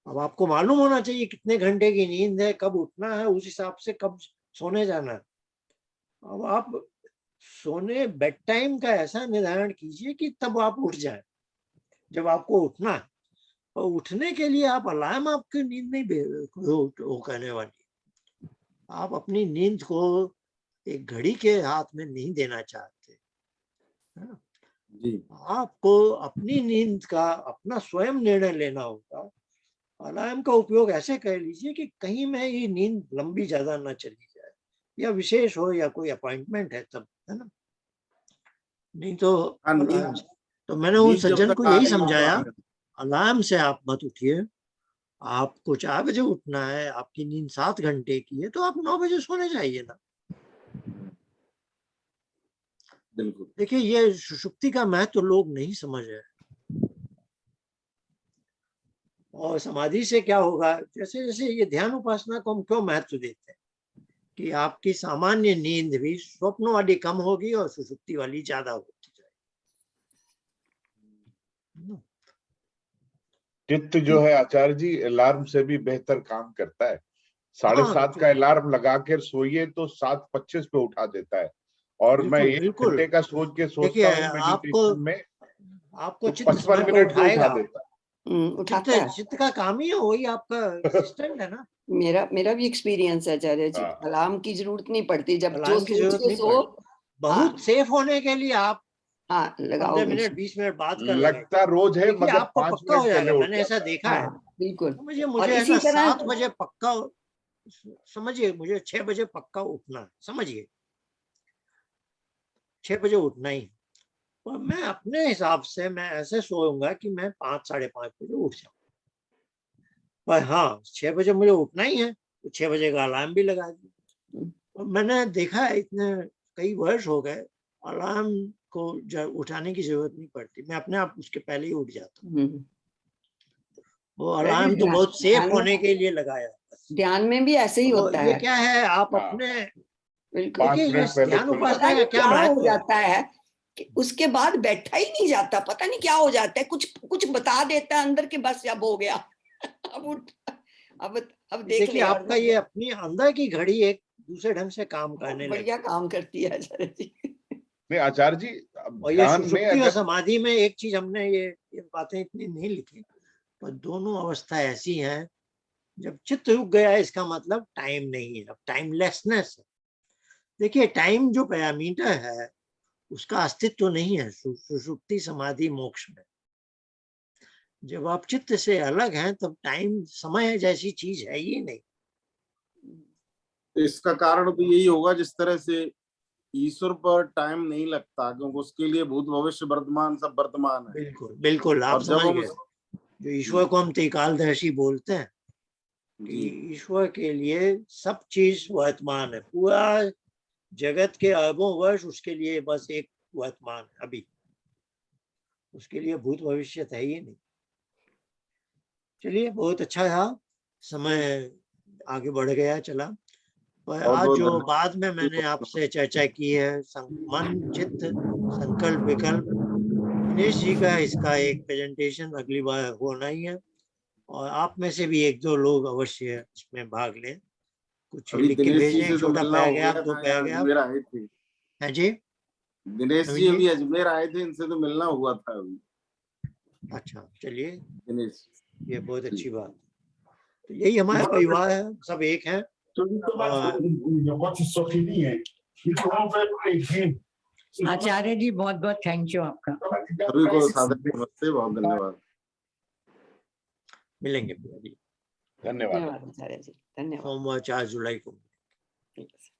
अब आपको मालूम होना चाहिए कितने घंटे की नींद है, कब उठना है, उस हिसाब से कब सोने जाना है। अब आप सोने बेड टाइम का ऐसा निर्धारण कीजिए कि तब आप उठ जाए जब आपको उठना है। और उठने के लिए आप अलार्म आपकी नींद नहीं वो करने वाली। आप अपनी नींद को एक घड़ी के हाथ में नहीं देना चाहते, है ना? जी आपको अपनी नींद का अपना स्वयं निर्णय लेना होगा। अलार्म का उपयोग ऐसे कर लीजिए कि कहीं में ये नींद लंबी ज्यादा ना चली जाए, या विशेष हो या कोई अपॉइंटमेंट है तब, है ना? नहीं तो हाँ, अलार्म नींद तो मैंने उन नींद जब सज्जन तक को यही आती है, समझाया, अलार्म से आप मत उठिए। आपको 4 बजे उठना है, आपकी नींद 7 घंटे की है, तो आप 9 बजे सोने जाइए ना। बिल्कुल देखिए ये सुषुप्ति का महत्व लोग नहीं समझ रहे। और समाधि से क्या होगा, जैसे जैसे ये ध्यान उपासना को हम क्यों महत्व देते हैं कि आपकी सामान्य नींद भी स्वप्नों वाली कम होगी और सुषुप्ति वाली ज्यादा होती जाएगी। चित्त जो है आचार्य जी अलार्म से भी बेहतर काम करता है। 7:30 का अलार्म लगा कर सोइए तो 7:25 पे उठा देता है। और मैं बिल्कुल 1 बिल्कुल। घंटे का सोच के सोचता देखिए हूँ आपको मेडिटेशन में, आपको तो चित्त 55 समय पर मिनट पे उठा उठाएगा। देता है। उठाता है। चित्त का काम ही है, वही आपका असिस्टेंट है ना। मेरा भी एक्सपीरियंस है आचार्य जी, हाँ। अलार्म की जरूरत नहीं पड़ती, जब जो अलार्म की सोच जरूरत के नहीं सो। पड़ती। बहुत हाँ सेफ होने के लिए आप हाँ, लगाओ 15 मिनट बेशक। 20 मिनट बाद कर लगाइए। लगता रोज है देखिए मगर आपको 5 पक्का हो मिनट पहले जाएगा, उठ मैंने ऐसा जाता है। देखा है। हाँ बिल्कुल। समझिए और मुझे इसी ऐसा तरह 7 बजे पक्का, समझिए मुझे 6 बजे पक्का उठना है, समझिए 6 बजे उठना ही। और मैं अपने हिसाब से मैं ऐसे सोऊंगा कि मैं 5 साढ़े 5 बजे उठ जाऊं। पर हाँ 6 बजे मुझे उठना ही है, तो 6 बजे का अलार्म भी लगा दिया। और मैंने देखा है, इतने कई वर्ष हो गए, अलार्म को उठाने की जरूरत नहीं पड़ती, मैं अपने आप उसके पहले ही उठ जाता हूँ। वो अलार्म तो बहुत सेफ होने के लिए लगाया है। ध्यान में भी ऐसे ही तो होता ये है। क्या है, आप हाँ। अपने बिल्कुल। देखिए 5 ये मिनट पहले ध्यान खुल पता उपासना जाता का नहीं क्या क्या हो महत्व है। जाता है कि उसके बाद बैठा ही नहीं जाता, पता नहीं क्या हो जाता है, कुछ कुछ बता देता है अंदर के, बस अब हो गया। अब उठ, अब देख देखिए ले। आपका ये अपनी अंदर की घड़ी एक दूसरे ढंग से काम करने बढ़िया लगी। काम करती है आचार्य जी। नहीं आचार्य जी, अब और ये ध्यान में सुषुप्ति और अगर समाधि में एक चीज हमने ये बातें इतनी नहीं लिखी, पर दोनों अवस्था ऐसी हैं, जब चित्त रुक गया है इसका मतलब टाइम नहीं है, अब टाइमलेसनेस है। देखिए टाइम जो पैरामीटर है उसका अस्तित्व तो नहीं है सुषुप्ति समाधि मोक्ष में। जब आप चित्त से अलग हैं तब टाइम समय जैसी चीज है ही नहीं। तो इसका कारण तो यही होगा, जिस तरह से ईश्वर पर टाइम नहीं लगता, क्योंकि उसके लिए भूत भविष्य वर्तमान सब वर्तमान है। बिल्कुल बिल्कुल, आप और जब समझ हम गए। जो ईश्वर को हम त्रिकालदर्शी बोलते हैं कि जी ईश्वर के लिए सब चीज वर्तमान है, पूरा जगत के अरबों वर्ष उसके लिए बस एक वर्तमान है अभी, उसके लिए भूत भविष्य है ही नहीं। चलिए बहुत अच्छा था, समय आगे बढ़ गया चला। पर बहुत आज बहुत जो धन्यवाद। बाद में मैंने आपसे चर्चा की है, मन चित्त संकल्प विकल्प, दिनेश जी का इसका एक प्रेजेंटेशन अगली बार होना ही है, और आप में से भी 1-2 लोग अवश्य इसमें भाग लें, कुछ अभी लिख के दिनेश जी भेजें, से तो छोटा मिलना हो पैराग्राफ गया 2 था, यहाँ पैराग्राफ। अजमेर आए थे। है जी दिनेश नवीन जी जी। अभी अजमेर आए थे, इनसे तो मिलना हुआ था अभी। अच्छा चलिए, दिनेश ये बहुत जी। अच्छी बात। तो यही हमारा परिवार है, सब एक है। आचार्य जी बहुत बहुत थैंक यू आपका। सभी को सादर नमस्ते, बहुत धन्यवाद। मिलेंगे भैया जी। धन्यवाद। धन्यवाद आचार्य जी, धन्यवाद। सोमवार 4 जुलाई को। Yes.